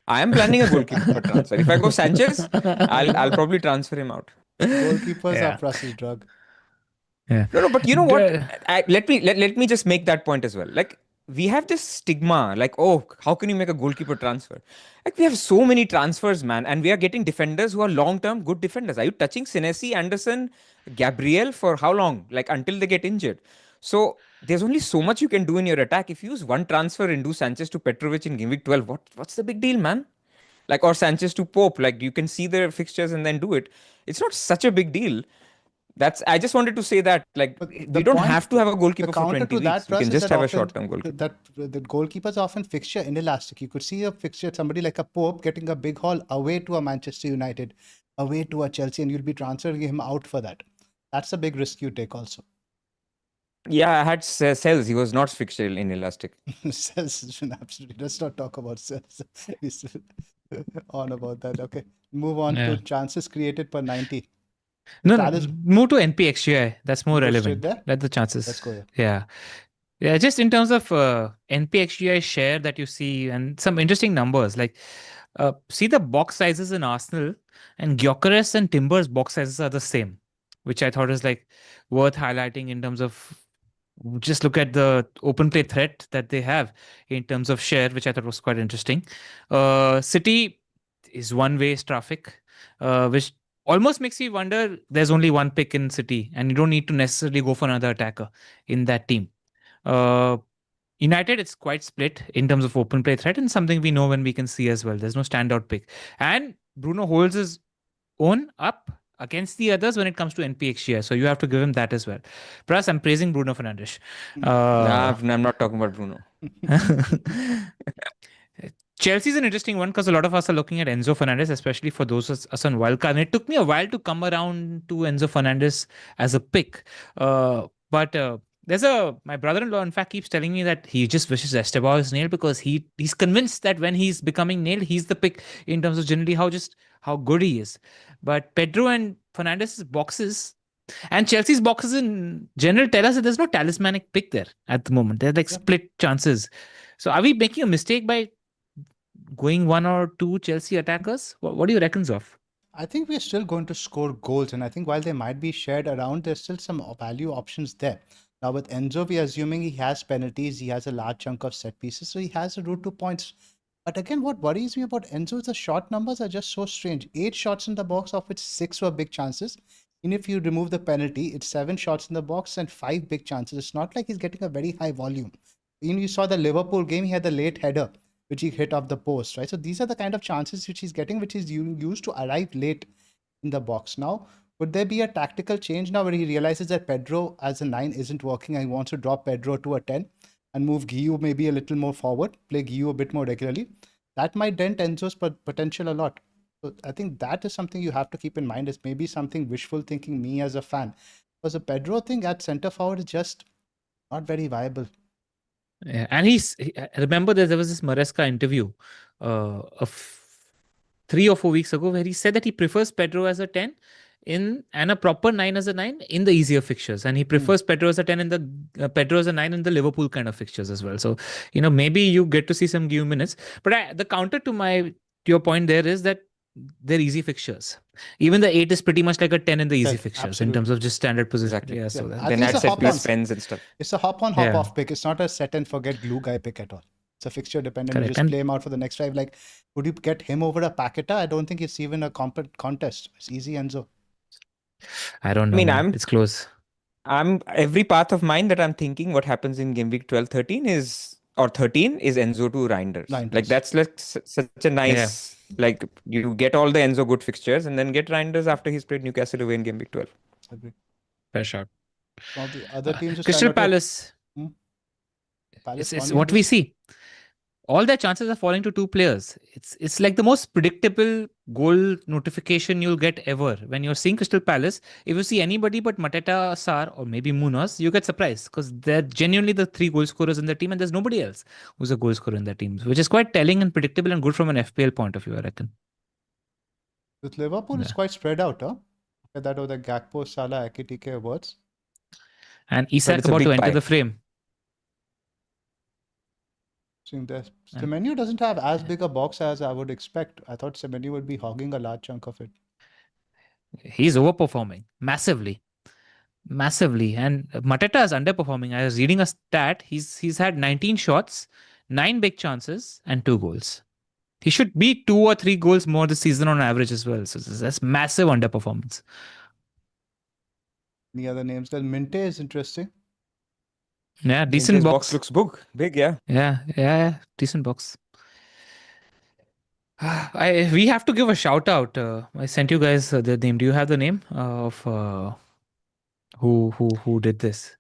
I am planning a goalkeeper transfer. If I go Sanchez, I'll probably transfer him out. Goalkeepers Yeah. are Pras's drug. No, but you know what? The- Let me just make that point as well. Like, we have this stigma, like, oh, how can you make a goalkeeper transfer? Like, we have so many transfers, man, and we are getting defenders who are long-term good defenders. Are you touching Senesi, Anderson, Gabriel for how long? Like, until they get injured. So there's only so much you can do in your attack. If you use one transfer and do Sanchez to Petrovic in Game Week 12, what's the big deal, man? Like, or Sanchez to Pope, like, you can see their fixtures and then do it. It's not such a big deal. I just wanted to say that, like, But we the don't point- have to have a goalkeeper The for counter 20 to that, weeks. We Pras, can is just that have a often short-term goalkeeper. that the goalkeepers are often fixture inelastic. You could see a fixture, somebody like a Pope getting a big haul away to a Manchester United, away to a Chelsea, and you'll be transferring him out for that. That's a big risk you take also. Yeah, I had Cells. He was not fixture inelastic. Absolutely. Let's not talk about sales. We're still on about that. Okay. Move on Yeah. to chances created per 90. No, That is- move to NPXGI. That's more Go straight relevant. there? Let the chances. Let's go, Yeah, just in terms of NPXGI share that you see and some interesting numbers, like see the box sizes in Arsenal, and Gyökeres and Timber's box sizes are the same, which I thought is like worth highlighting in terms of just look at the open play threat that they have in terms of share, which I thought was quite interesting. City is one-way traffic, which almost makes me wonder there's only one pick in City and you don't need to necessarily go for another attacker in that team. Uh, United, it's quite split in terms of open play threat and something we know when we can see as well. There's no standout pick. And Bruno holds his own up against the others when it comes to NPX share. So you have to give him that as well. Plus, I'm praising Bruno Fernandes. Nah, I'm not talking about Bruno. Chelsea's an interesting one because a lot of us are looking at Enzo Fernandez, especially for those of us on Wildcard. And it took me a while to come around to Enzo Fernandez as a pick. But there's my brother-in-law, in fact, keeps telling me that he just wishes Esteban is nailed because he's convinced that when he's becoming nailed, he's the pick in terms of generally how good he is. But Pedro and Fernandez's boxes and Chelsea's boxes in general tell us that there's no talismanic pick there at the moment. They're like split chances. So are we making a mistake by going one or two Chelsea attackers? What do you reckon, Zoph? I think we're still going to score goals, and I think while they might be shared around, there's still some value options there. Now with Enzo, we're assuming he has penalties, he has a large chunk of set pieces, so he has a route to points. But again, what worries me about Enzo is the shot numbers are just so strange. 8 shots in the box, of which 6 were big chances. And if you remove the penalty, it's 7 shots in the box and 5 big chances. It's not like he's getting a very high volume. You saw the Liverpool game, he had the late header, which he hit off the post, right? So these are the kind of chances which he's getting, which is used to arrive late in the box. Now, would there be a tactical change now where he realizes that Pedro as a 9 isn't working and he wants to drop Pedro to a 10 and move Guiu maybe a little more forward, play Guiu a bit more regularly? That might dent Enzo's potential a lot. So I think that is something you have to keep in mind. Is maybe something wishful thinking me as a fan. Because the Pedro thing at centre forward is just not very viable. Yeah, and I remember there was this Maresca interview of 3 or 4 weeks ago where he said that he prefers Pedro as a 10 and a proper 9 as a 9 in the easier fixtures, and he prefers Pedro as a 10 in the Pedro as a 9 in the Liverpool kind of fixtures as well. So maybe you get to see some Guiu minutes, but the counter to your point there is that they're easy fixtures. Even the 8 is pretty much like a 10 in the easy fixtures in terms of just standard position. Exactly. Yeah, so then add set piece spends and stuff. It's a hop on, hop off pick. It's not a set and forget glue guy pick at all. It's a fixture dependent. Correct. You just play him out for the next 5. Like, would you get him over a Paqueta? I don't think it's even a contest. It's easy, Enzo. I don't know. I mean, it's close. Every path of mine that I'm thinking what happens in game week 12, 13 is Enzo to Reinders. Like that's like such a nice, like you get all the Enzo good fixtures and then get Reinders after he's played Newcastle away in game week 12. Agree. Fair shot. Some of the other teams Crystal Palace. It's what we see. All their chances are falling to 2 players. It's like the most predictable goal notification you'll get ever. When you're seeing Crystal Palace, if you see anybody but Mateta, Sarr, or maybe Munoz, you get surprised because they're genuinely the 3 goal scorers in the team and there's nobody else who's a goal scorer in the team, which is quite telling and predictable and good from an FPL point of view, I reckon. With Liverpool, it's quite spread out, huh? That was the Gakpo, Salah, Ekitike awards. And Isak about to enter the frame. Semenyo doesn't have as big a box as I would expect. I thought Semenyo would be hogging a large chunk of it. He's overperforming massively. And Mateta is underperforming. I was reading a stat. He's had 19 shots, 9 big chances, and 2 goals. He should be 2 or 3 goals more this season on average as well. So that's massive underperformance. Any other names? Well, Minte is interesting. Yeah, decent box looks big, yeah. Yeah, decent box. We have to give a shout out. I sent you guys the name. Do you have the name of who did this?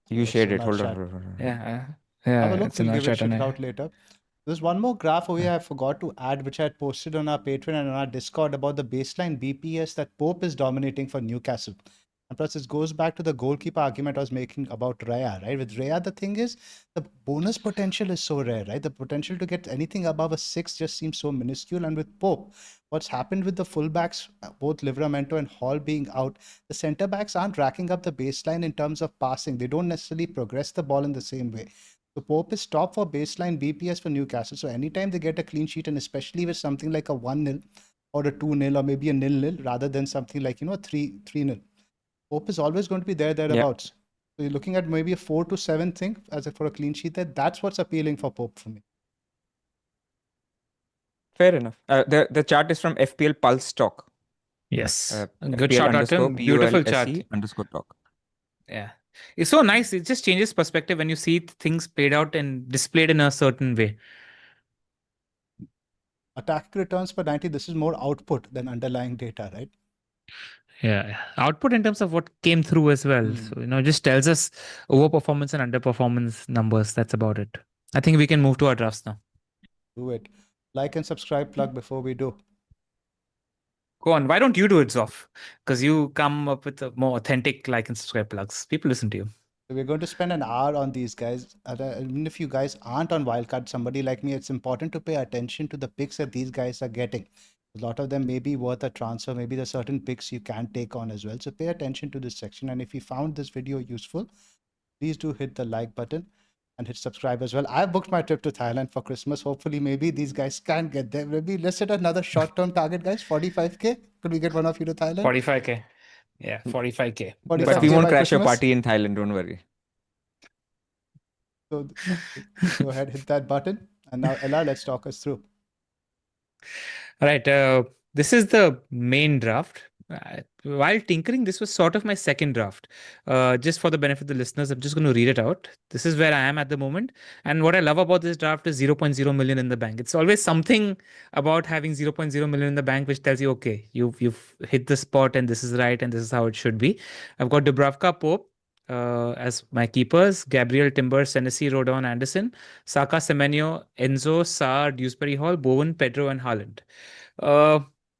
You shared it. Hold on. Yeah. Have a look. We'll give it out later. There's one more graph over here I forgot to add, which I had posted on our Patreon and on our Discord about the baseline BPS that Pope is dominating for Newcastle. And plus, this goes back to the goalkeeper argument I was making about Raya, right? With Raya, the thing is, the bonus potential is so rare, right? The potential to get anything above a 6 just seems so minuscule. And with Pope, what's happened with the fullbacks, both Livramento and Hall being out, the centre backs aren't racking up the baseline in terms of passing. They don't necessarily progress the ball in the same way. So Pope is top for baseline BPS for Newcastle. So anytime they get a clean sheet, and especially with something like a 1-0 or a 2-0 or maybe a 0-0 rather than something like, a 3-0. Pope is always going to be thereabouts. Yeah. So you're looking at maybe a 4 to 7 thing for a clean sheet there. That's what's appealing for Pope for me. Fair enough. The chart is from FPL Pulse Stock. Yes. Good FPL shout out to underscore him. Beautiful chart. PULSE underscore talk. Yeah. It's so nice. It just changes perspective when you see things played out and displayed in a certain way. Attack returns per 90, this is more output than underlying data, right? Yeah. Output in terms of what came through as well. So, just tells us overperformance and underperformance numbers. That's about it. I think we can move to our drafts now. Do it. Like and subscribe plug before we do. Go on. Why don't you do it, Zoph? Because you come up with a more authentic like and subscribe plugs. People listen to you. So we're going to spend an hour on these guys. Even if you guys aren't on Wildcard, somebody like me, it's important to pay attention to the picks that these guys are getting. A lot of them may be worth a transfer. Maybe there's certain picks you can take on as well. So pay attention to this section. And if you found this video useful, please do hit the like button and hit subscribe as well. I've booked my trip to Thailand for Christmas. Hopefully, maybe these guys can get there. Maybe let's set another short-term target, guys. 45K. Could we get one of you to Thailand? 45K. Yeah, 45K. But 45K we won't by crash your Christmas. party in Thailand, don't worry. So go ahead, hit that button. And now, Ella, let's talk us through. All right. This is the main draft. While tinkering, this was sort of my second draft. Just for the benefit of the listeners, I'm just going to read it out. This is where I am at the moment. And what I love about this draft is 0.0 million in the bank. It's always something about having 0.0 million in the bank which tells you, okay, you've hit the spot and this is right and this is how it should be. I've got Dubravka, Pope as my keepers, Gabriel, Timber, Senesi, Rodon, Anderson, Saka, Semenyo, Enzo, Sarr, Dewsbury Hall, Bowen, Pedro, and Haaland.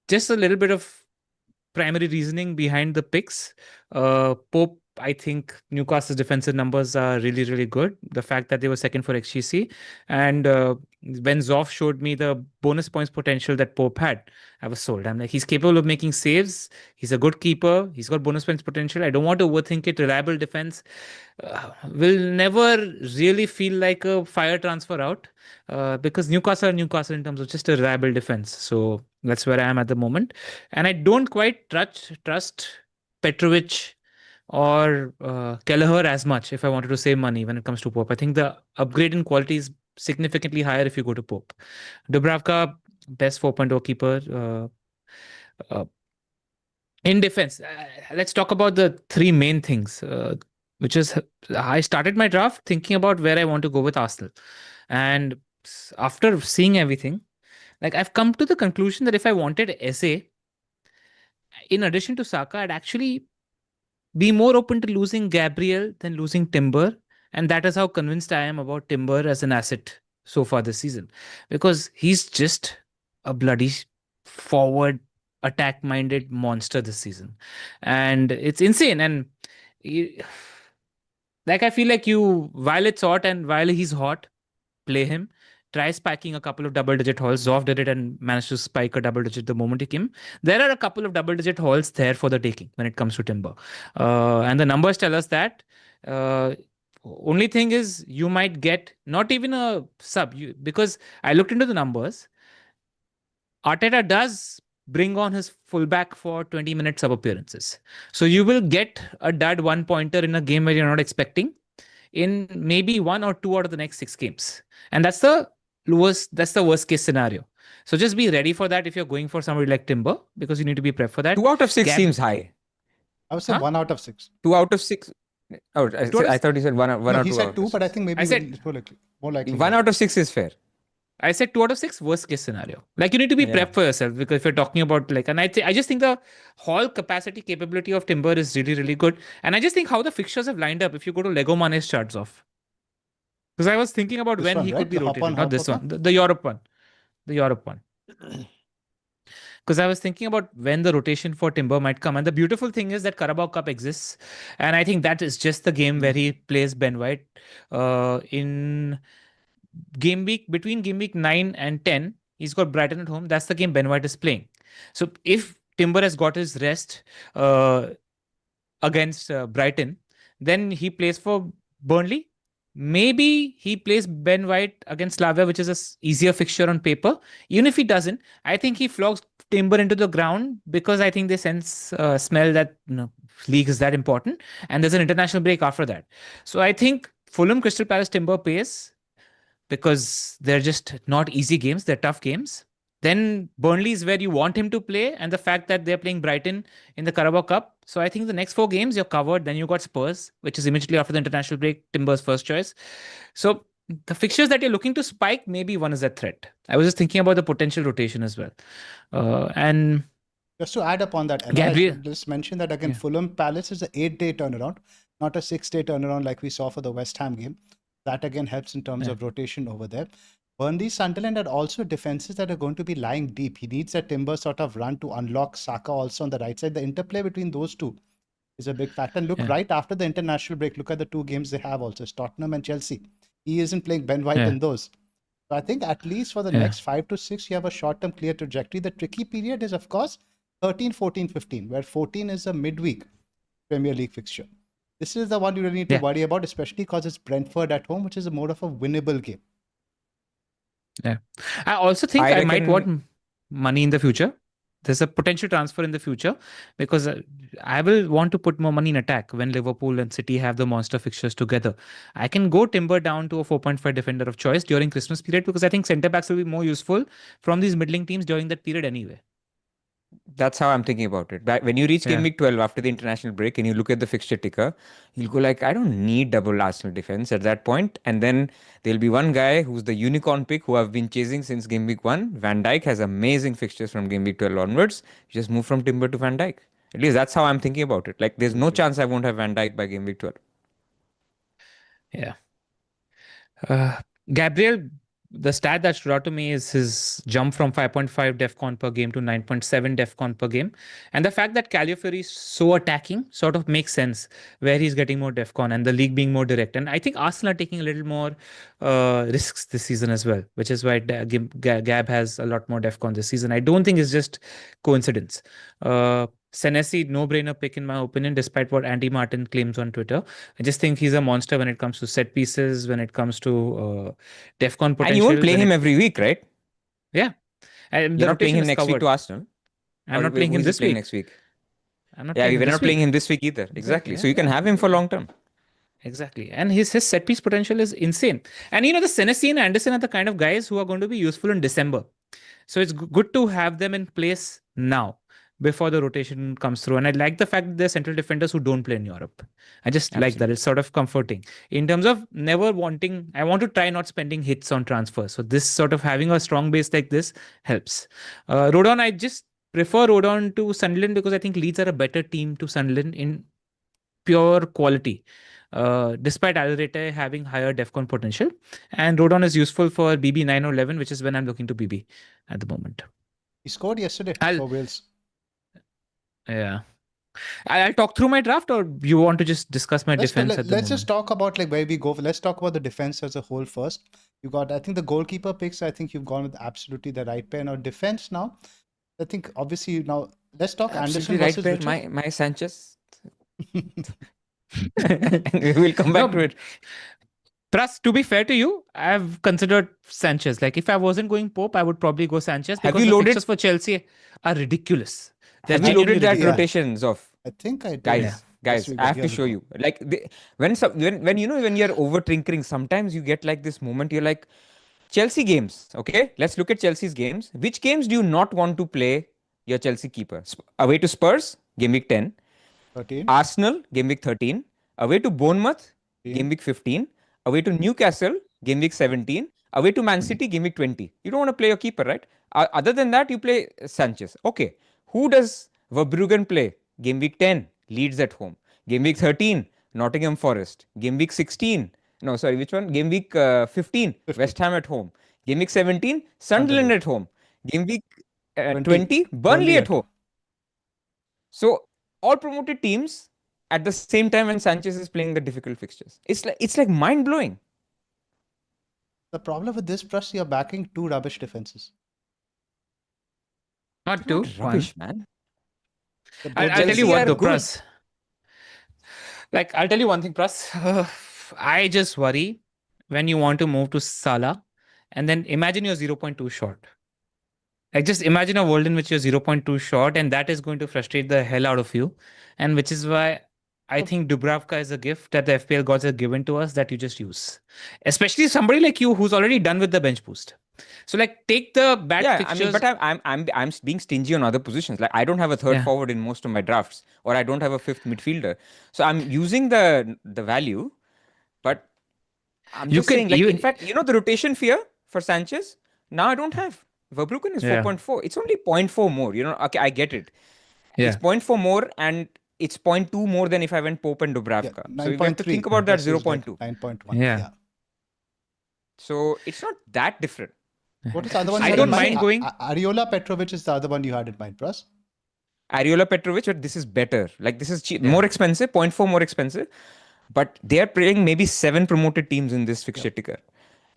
Just a little bit of primary reasoning behind the picks. Pope, I think Newcastle's defensive numbers are really, really good. The fact that they were second for XGC. And when Zoph showed me the bonus points potential that Pope had, I was sold. I'm like, he's capable of making saves. He's a good keeper. He's got bonus points potential. I don't want to overthink it. Reliable defense. Will never really feel like a fire transfer out because Newcastle are Newcastle in terms of just a reliable defense. So that's where I am at the moment. And I don't quite trust Petrovic or Kelleher as much if I wanted to save money when it comes to Pope. I think the upgrade in quality is significantly higher if you go to Pope. Dubravka, best 4.0 keeper. In defense, let's talk about the three main things, which is I started my draft thinking about where I want to go with Arsenal. And after seeing everything, like I've come to the conclusion that if I wanted SA, in addition to Saka, I'd actually be more open to losing Gabriel than losing Timber. And that is how convinced I am about Timber as an asset so far this season. Because he's just a bloody forward attack-minded monster this season. And it's insane. And like I feel like while it's hot and while he's hot, play him. Try spiking a couple of double-digit hauls. Zoph did it and managed to spike a double-digit the moment he came. There are a couple of double-digit hauls there for the taking when it comes to Timber. And the numbers tell us that. Only thing is you might get not even a sub. Because I looked into the numbers. Arteta does bring on his fullback for 20-minute sub appearances. So you will get a dud one-pointer in a game where you're not expecting in maybe 1 or 2 out of the next 6 games. And that's the worst case scenario. So just be ready for that if you're going for somebody like Timber, because you need to be prepped for that. 2 out of 6 seems high. I would say 1 out of 6. 2 out of 6. Oh, I thought he said 1 No, or he 2 said out 2, of but I 6. think maybe I said- more likely. 1 out of 6 is fair. I said 2 out of 6, worst case scenario. Like you need to be Yeah. prepped for yourself, because if you're talking about like, and I just think the haul capacity capability of Timber is really, really good. And I just think how the fixtures have lined up if you go to LegoMane's charts off. Because I was thinking about This when one, he right? could be The hop rotated, on, not hop this off one, the Europe one. The Europe one. Because I was thinking about when the rotation for Timber might come. And the beautiful thing is that Carabao Cup exists. And I think that is just the game where he plays Ben White. In between game week 9 and 10, he's got Brighton at home. That's the game Ben White is playing. So if Timber has got his rest against Brighton, then he plays for Burnley. Maybe he plays Ben White against Slavia, which is an easier fixture on paper. Even if he doesn't, I think he flogs Timber into the ground because I think they smell that league is that important. And there's an international break after that. So I think Fulham, Crystal Palace, Timber pays because they're just not easy games. They're tough games. Then Burnley is where you want him to play, and the fact that they're playing Brighton in the Carabao Cup. So I think the next 4 games you're covered. Then you got Spurs, which is immediately after the international break, Timber's first choice. So the fixtures that you're looking to spike, maybe one is a threat. I was just thinking about the potential rotation as well. And Just to add up on that, Gabriel, just mention that again, yeah. Fulham Palace is an 8-day turnaround, not a 6-day turnaround like we saw for the West Ham game. That again helps in terms Yeah. of rotation over there. Burnley, Sunderland are also defenses that are going to be lying deep. He needs a Timber sort of run to unlock Saka also on the right side. The interplay between those two is a big factor. And look, Yeah. right after the international break, look at the 2 games they have also. It's Tottenham and Chelsea. He isn't playing Ben White Yeah. in those. So I think at least for the Yeah. next 5 to 6, you have a short-term clear trajectory. The tricky period is, of course, 13, 14, 15, where 14 is a midweek Premier League fixture. This is the one you really need to Yeah. worry about, especially because it's Brentford at home, which is more of a winnable game. Yeah. I also think I I might reckon- want money in the future. There's a potential transfer in the future because I will want to put more money in attack when Liverpool and City have the monster fixtures together. I can go Timber down to a 4.5 defender of choice during Christmas period because I think centre backs will be more useful from these middling teams during that period anyway. That's how I'm thinking about it. When you reach Yeah. Game Week 12 after the international break and you look at the fixture ticker, you'll go like, I don't need double Arsenal defense at that point. And then there'll be one guy who's the unicorn pick who I've been chasing since Game Week 1. Van Dijk has amazing fixtures from Game Week 12 onwards. You just move from Timber to Van Dijk. At least that's how I'm thinking about it. Like, there's no chance I won't have Van Dijk by Game Week 12. Yeah. Gabriel, the stat that stood out to me is his jump from 5.5 DEFCON per game to 9.7 DEFCON per game. And the fact that Calafiori is so attacking sort of makes sense where he's getting more DEFCON and the league being more direct. And I think Arsenal are taking a little more risks this season as well, which is why Gab has a lot more DEFCON this season. I don't think it's just coincidence. Senesi, no-brainer pick in my opinion, despite what Andy Martin claims on Twitter. I just think he's a monster when it comes to set pieces, when it comes to DEFCON potential. And you won't play him every week, right? Yeah. And You're the not playing him rotation is next week covered. to Arsenal. I'm Or not playing who him is he this playing week. next week. I'm not Yeah, playing him we're this not playing week. him this week either. Exactly. So yeah, you can have him for long term. Exactly. And his set piece potential is insane. And the Senesi and Anderson are the kind of guys who are going to be useful in December. So it's good to have them in place now before the rotation comes through. And I like the fact that they're central defenders who don't play in Europe. I just like that. It's sort of comforting in terms of never wanting, I want to try not spending hits on transfers. So this sort of having a strong base like this helps. Rodon, I just prefer Rodon to Sunderland because I think Leeds are a better team to Sunderland in pure quality. Despite Alderete having higher DEFCON potential. And Rodon is useful for BB 9 or 11, which is when I'm looking to BB at the moment. He scored yesterday for Wales. Yeah. I'll talk through my draft, or you want to just discuss my defense at the moment? Let's just talk about like where we go. Let's talk about the defense as a whole first. You got, I think the goalkeeper picks, I think you've gone with absolutely the right pair. Now defense now, I think obviously now let's talk Anderson versus right Richard. my Sanchez. We'll come back to it. Pras, to be fair to you, I've considered Sanchez. Like if I wasn't going Pope, I would probably go Sanchez Have because you the loaded- fixtures for Chelsea are ridiculous. They're Have you genuinely loaded that ridiculous. rotation, Zoph? I think I did. Guys, Yes, guys, we I have got to here show we you. Like when you're over tinkering, sometimes you get like this moment. You're like, Chelsea games. Okay, let's look at Chelsea's games. Which games do you not want to play your Chelsea keeper? Away to Spurs, game week 10. 13. Arsenal, game week 13. Away to Bournemouth, 15. game week 15. Away to Newcastle, game week 17. Away to Man City, game week 20. You don't want to play your keeper, right? Other than that, you play Sanchez. Okay. Who does Verbruggen play? Game week 10, Leeds at home. Game week 13, Nottingham Forest. Game week 16, no, sorry, which one? Game week 15, West Ham at home. Game week 17, Sunderland at home. Game week 20, Burnley at home. So all promoted teams at the same time when Sanchez is playing the difficult fixtures. It's like mind blowing. The problem with this, Pras, you're backing 2 rubbish defenses. Not two. Rubbish, man. I'll tell Chelsea you what are though, good. Pras. Like, I'll tell you one thing, Pras. I just worry when you want to move to Salah and then imagine you're 0.2 short. Like, just imagine a world in which you're 0.2 short and that is going to frustrate the hell out of you. And which is why I think Dubravka is a gift that the FPL gods have given to us that you just use. Especially somebody like you who's already done with the bench boost. So like take the bad Yeah, I mean, fixtures. but I'm being stingy on other positions. Like I don't have a third Yeah. forward in most of my drafts, or I don't have a fifth midfielder. So I'm using the value, but I'm You just can saying, like, in you fact, the rotation fear for Sanchez, now I don't have. Verbruggen is yeah. 4.4. It's only zero point 0.4 more. Okay, I get it. It's Yeah. 0.4 more, and it's zero point 0.2 more than if I went Pope and Yeah, Dubravka. So we have to think 9.3 about that versus like 0.2. 9.1. Yeah. Yeah. So it's not that different. What is the other one you I had So in don't mind? mind going. Ariola Petrovic is the other one you had in mind, Pras. Ariola Petrovic, but this is better. Like this is cheap, Yeah. more expensive, zero point 0.4 more expensive. But they are playing maybe 7 promoted teams in this Yeah. fixture ticker.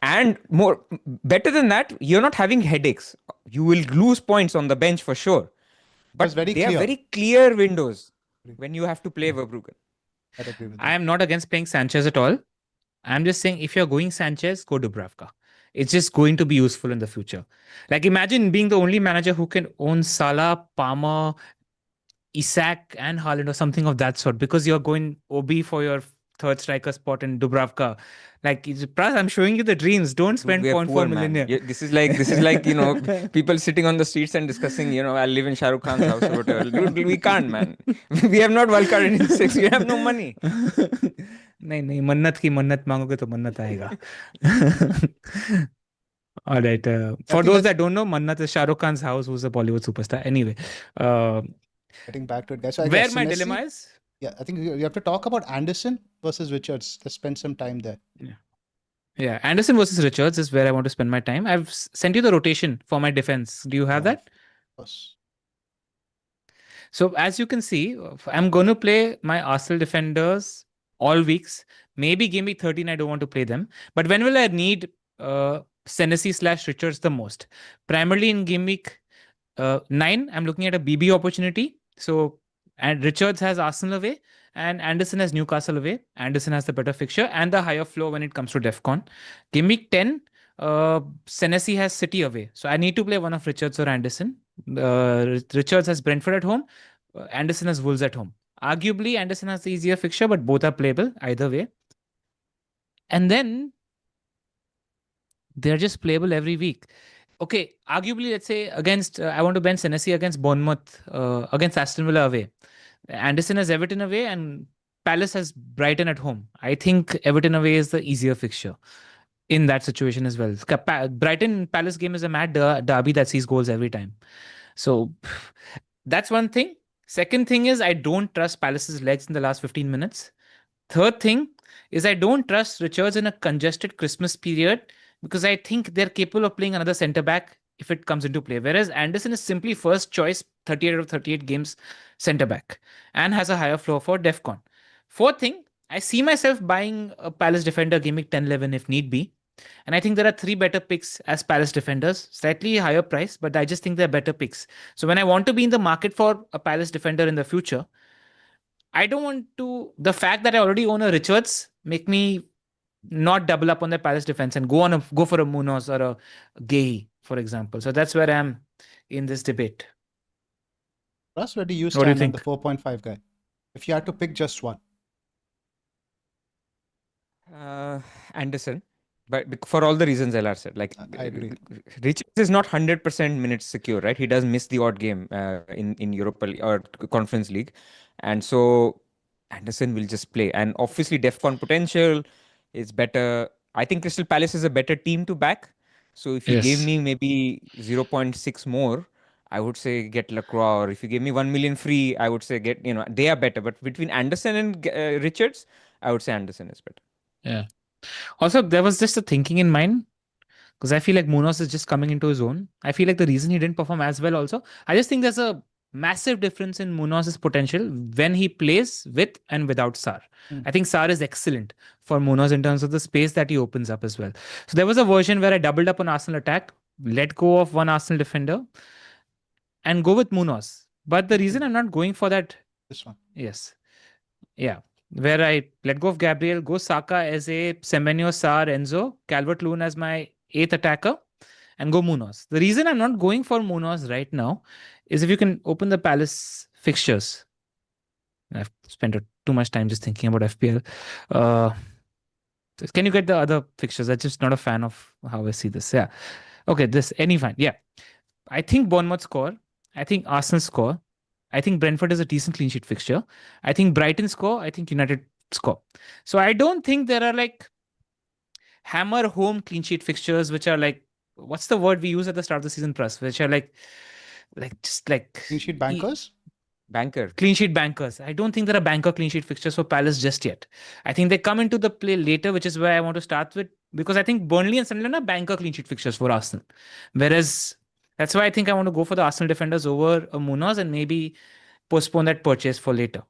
And more better than that, you're not having headaches. You will lose points on the bench for sure. It was But very they are clear. very clear windows Agree. when you have to play Yeah. Verbruggen. I'd agree with I that. am not against playing Sanchez at all. I'm just saying if you're going Sanchez, go Dubravka. It's just going to be useful in the future. Like imagine being the only manager who can own Salah, Palmer, Isak, and Haaland or something of that sort because you're going OB for your third striker spot in Dubravka. Like Pras, I'm showing you the dreams. Don't Dude, spend we are zero point 0.4 poor, million man. here. Yeah, this is like people sitting on the streets and discussing, I'll live in Shah Rukh Khan's house or whatever. Dude, we can't, man. We have not wildcarded in six. We have no money. नहीं नहीं मन्नत की मन्नत मांगोगे तो मन्नत आएगा. All right. I For think those let's that don't know, Mannat is Shah Rukh Khan's house, who's a Bollywood superstar. Anyway, uh, getting back to it, guys. So I where guess my Senesi, dilemma is. yeah, I think you have to talk about Anderson versus Richards. Let's spend some time there. Yeah, Anderson versus Richards is where I want to spend my time. I've sent you the rotation for my defense. Do you have that? Of course. So as you can see, I'm going to play my Arsenal defenders all weeks. Maybe game week 13, I don't want to play them. But when will I need Senesi/Richards the most? Primarily in game week 9, I'm looking at a BB opportunity. So, and Richards has Arsenal away, and Anderson has Newcastle away. Anderson has the better fixture and the higher floor when it comes to DEFCON. Game week 10, Senesi has City away. So I need to play one of Richards or Anderson. Richards has Brentford at home. Anderson has Wolves at home. Arguably, Anderson has the easier fixture, but both are playable either way. And then they're just playable every week. Okay, arguably, let's say against, I want to bench Senesi against Bournemouth, against Aston Villa away. Anderson has Everton away and Palace has Brighton at home. I think Everton away is the easier fixture in that situation as well. Brighton Palace game is a mad derby that sees goals every time. So that's one thing. Second thing is I don't trust Palace's legs in the last 15 minutes. Third thing is I don't trust Richards in a congested Christmas period because I think they're capable of playing another centre back if it comes into play. Whereas Anderson is simply first choice 38 out of 38 games centre back and has a higher floor for DEFCON. Fourth thing, I see myself buying a Palace defender game week 10-11 if need be. And I think there are 3 better picks as Palace defenders, slightly higher price, but I just think they're better picks. So when I want to be in the market for a Palace defender in the future, I don't want to. The fact that I already own a Richards make me not double up on the Palace defense and go for a Munoz or a Gay, for example. So that's where I am in this debate. Pras, where do you What do you stand on the think? 4.5 guy? If you had to pick just one. Anderson. But for all the reasons LR said, like I agree. Richards is not 100% minutes secure, right? He does miss the odd game in Europa or Conference League, and so Anderson will just play. And obviously, DEFCON potential is better. I think Crystal Palace is a better team to back. So if you gave Yes. me maybe 0.6 more, I would say get Lacroix. Or if you gave me 1 million free, I would say they are better. But between Anderson and Richards, I would say Anderson is better. Yeah. Also, there was just a thinking in mind because I feel like Munoz is just coming into his own. I feel like the reason he didn't perform as well also, I just think there's a massive difference in Munoz's potential when he plays with and without Sar. I think Sar is excellent for Munoz in terms of the space that he opens up as well. So there was a version where I doubled up on Arsenal attack, let go of one Arsenal defender, and go with Munoz. But the reason I'm not going for that, This one. yes, yeah, where I let go of Gabriel, go Saka as a Semenyo, Sar, Enzo, Calvert-Lewin as my 8th attacker, and go Munoz. The reason I'm not going for Munoz right now is if you can open the Palace fixtures. I've spent too much time just thinking about FPL. Can you get the other fixtures? I'm just not a fan of how I see this. Yeah. Okay, any fine. Yeah. I think Bournemouth score. I think Arsenal score. I think Brentford is a decent clean sheet fixture. I think Brighton score. I think United score. So I don't think there are like hammer home clean sheet fixtures which are like, what's the word we use at the start of the season, Pras, which are like just like Clean sheet bankers? Banker. clean sheet bankers. I don't think there are banker clean sheet fixtures for Palace just yet. I think they come into the play later, which is where I want to start with, because I think Burnley and Sunderland are banker clean sheet fixtures for Arsenal. Whereas that's why I think I want to go for the Arsenal defenders over Munoz and maybe postpone that purchase for later.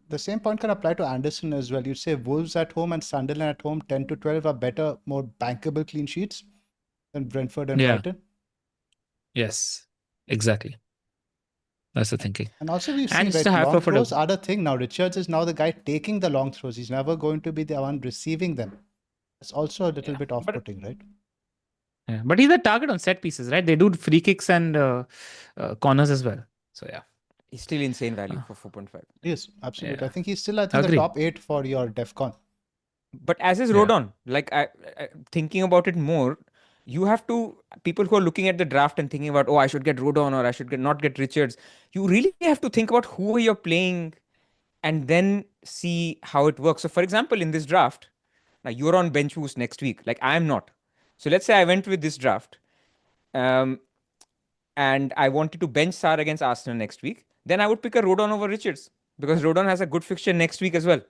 The same point can apply to Anderson as well. You'd say Wolves at home and Sunderland at home, 10 to 12 are better, more bankable clean sheets than Brentford and Brighton. Yes, exactly. That's the thinking. And also we've And seen, it's a right, high long profit throws of- are the thing now. Richards is now the guy taking the long throws. He's never going to be the one receiving them. That's also a little bit off-putting, right? Yeah, but he's a target on set pieces, right? They do free kicks and corners as well. So yeah. He's still insane value for 4.5. Yes, absolutely. Yeah. I think he's still, I think, Agree. the top 8 for your DEFCON. But as is Yeah. Rodon, like I thinking about it more, you have to, people who are looking at the draft and thinking about, oh, I should get Rodon or I should not get Richards. You really have to think about who you're playing and then see how it works. So for example, in this draft, now you're on bench boost next week, like I'm not. So let's say I went with this draft and I wanted to bench Sar against Arsenal next week, then I would pick a Rodon over Richards because Rodon has a good fixture next week as well.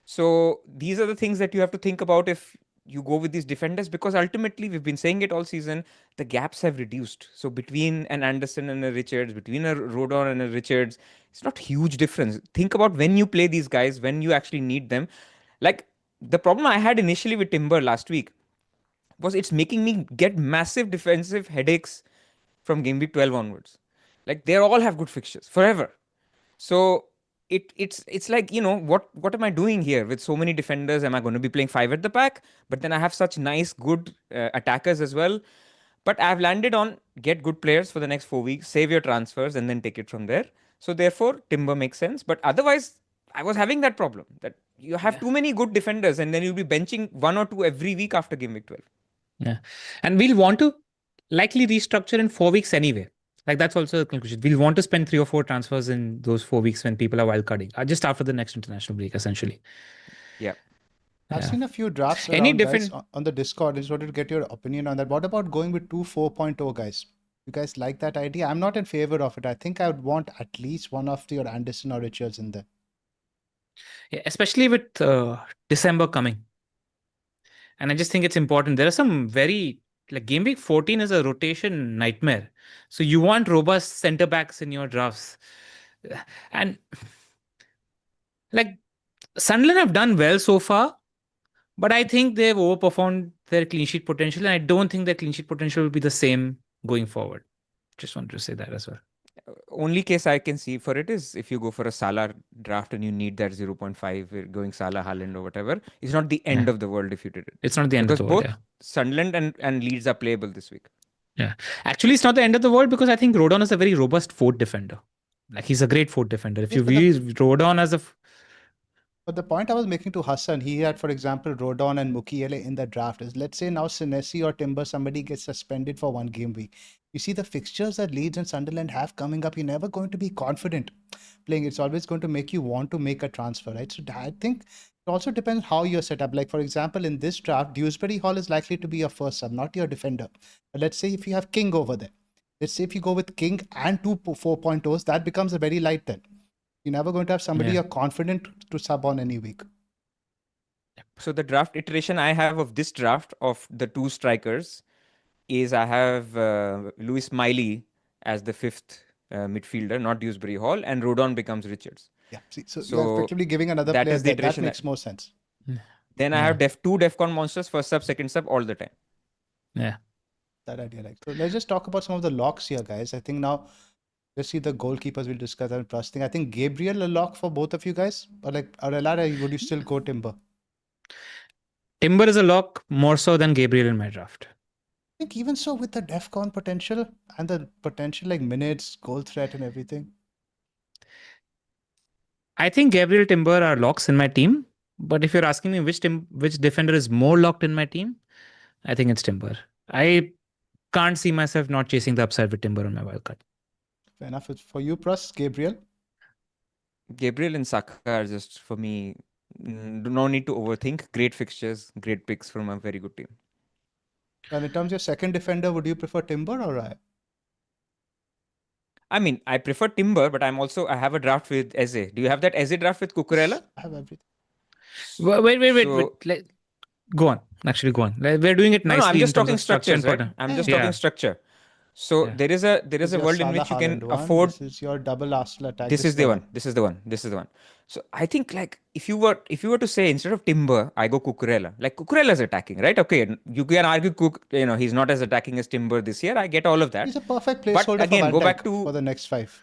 So these are the things that you have to think about if you go with these defenders, because ultimately we've been saying it all season, the gaps have reduced. So between an Anderson and a Richards, between a Rodon and a Richards, it's not huge difference. Think about when you play these guys, when you actually need them. Like the problem I had initially with Timber last week was it's making me get massive defensive headaches from game week 12 onwards. Like they all have good fixtures forever. So it's like, you know, what am I doing here with so many defenders? Am I going to be playing 5 at the back? But then I have such nice good attackers as well. But I've landed on get good players for the next 4 weeks, save your transfers and then take it from there. So therefore Timber makes sense. But otherwise I was having that problem that you have too many good defenders and then you'll be benching 1 or 2 every week after game week 12. Yeah. And we'll want to likely restructure in 4 weeks anyway. Like that's also the conclusion. We'll want to spend 3 or 4 transfers in those 4 weeks when people are wildcarding, just after the next international break, essentially. Yeah. I've seen a few drafts Any around, different- guys, on the Discord. I just wanted to get your opinion on that. What about going with 2 4.0 guys? You guys like that idea? I'm not in favor of it. I think I would want at least one of your Anderson or Richards in there. Yeah, especially with December coming. And I just think it's important. There are some very, like game week 14 is a rotation nightmare. So you want robust center backs in your drafts. And like Sunderland have done well so far, but I think they've overperformed their clean sheet potential. And I don't think their clean sheet potential will be the same going forward. Just wanted to say that as well. Only case I can see for it is if you go for a Salah draft and you need that 0.5, going Salah, Haaland or whatever. It's not the end of the world if you did it. It's not the end Because of the world. both Sunderland and Leeds are playable this week. Yeah. Actually, it's not the end of the world because I think Rodon is a very robust fourth defender. Like he's a great fourth defender. If Yes, you but the- use Rodon as a But the point I was making to Hassan, he had, for example, Rodon and Mukiele in the draft is, let's say now Senesi or Timber, somebody gets suspended for 1 game week. You see the fixtures that Leeds and Sunderland have coming up, you're never going to be confident playing. It's always going to make you want to make a transfer, right? So I think it also depends how you're set up. Like, for example, in this draft, Dewsbury Hall is likely to be your first sub, not your defender. But let's say if you have King over there, let's say if you go with King and 2 4.0s, that becomes a very light then. You're never going to have somebody you're confident to sub on any week. So the draft iteration I have of this draft of the 2 strikers is I have Lewis Miley as the 5th midfielder, not Dewsbury Hall, and Rodon becomes Richards. Yeah. See, so So you're effectively giving another that player is the that iteration makes more sense. Then I have 2 DEFCON monsters, first sub, second sub all the time. Yeah. That idea, like. So let's just talk about some of the locks here, guys. I think now let's see the goalkeepers. We'll discuss that plus thing. I think Gabriel a lock for both of you guys, or like Arelara, would you still go Timber? Timber is a lock more so than Gabriel in my draft. I think even so with the DEFCON potential and the potential like minutes, goal threat, and everything. I think Gabriel Timber are locks in my team. But if you're asking me which defender is more locked in my team, I think it's Timber. I can't see myself not chasing the upside with Timber on my wildcard. Fair enough. It's for you, Pras, Gabriel. Gabriel and Saka are just for me. No need to overthink. Great fixtures, great picks from a very good team. And in terms of your second defender, would you prefer Timber or Raya? I mean, I prefer Timber, but I have a draft with Eze. Do you have that Eze draft with Cucurella? I have everything. Wait. Go on. Actually, go on. We're doing it nicely. No, I'm just in terms talking of structure and structures, right? pattern. I'm just Yeah. talking structure. So Yeah. there is a This is your world in Salah which you can Haaland one. afford. This is your double Arsenal attack. This is the one. This is the one. This is the one. So I think like if you were to say instead of Timber, I go Cucurella. Like Cucurella is attacking, right? Okay, you can argue he's not as attacking as Timber this year. I get all of that. He's a perfect But placeholder again, for go Van back Dijk to for the next 5.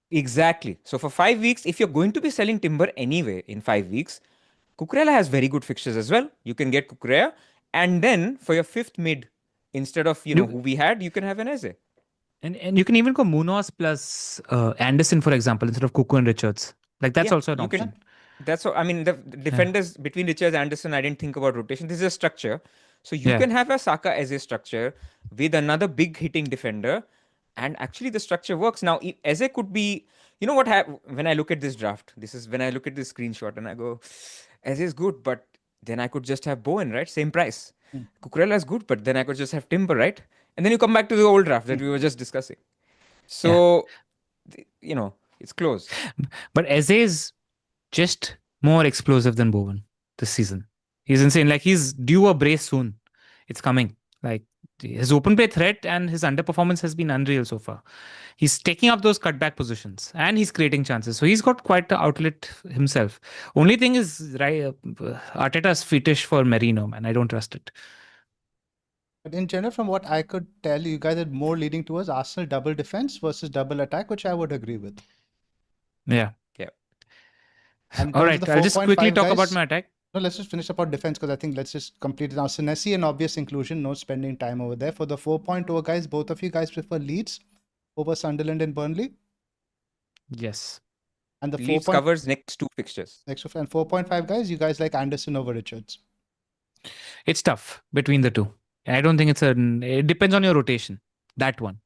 exactly. So for 5 weeks, if you're going to be selling Timber anyway in 5 weeks, Cucurella has very good fixtures as well. You can get Cucurella, and then for your fifth mid, instead of who we had, you can have an Eze. And you can even go Munoz plus Anderson, for example, instead of Cuckoo and Richards. Like that's also an option. That's what I mean. The defenders between Richards and Anderson, I didn't think about rotation. This is a structure. So you can have a Saka as a structure with another big hitting defender, and actually the structure works. Now, Eze could be, when I look at this draft, this is when I look at this screenshot and I go, Eze is good, but then I could just have Bowen, right? Same price. Cucurella is good, but then I could just have Timber, right? And then you come back to the old draft that we were just discussing. So, it's close. But Eze is just more explosive than Bowen this season. He's insane. Like he's due a brace soon. It's coming. Like his open play threat and his underperformance has been unreal so far. He's taking up those cutback positions and he's creating chances. So he's got quite the outlet himself. Only thing is, right, Arteta's fetish for Merino, man. I don't trust it. But in general, from what I could tell, you guys are more leading towards Arsenal double defense versus double attack, which I would agree with. Yeah. And all right, I'll just quickly talk about my attack. No, let's just finish about defense because I think let's just complete it now. Senesi, an obvious inclusion, no spending time over there. For the 4.0 guys, both of you guys prefer Leeds over Sunderland and Burnley? Yes. And the Leeds covers next 2 fixtures. And 4.5 guys, you guys like Anderson over Richards? It's tough between the two. I don't think it depends on your rotation. That one.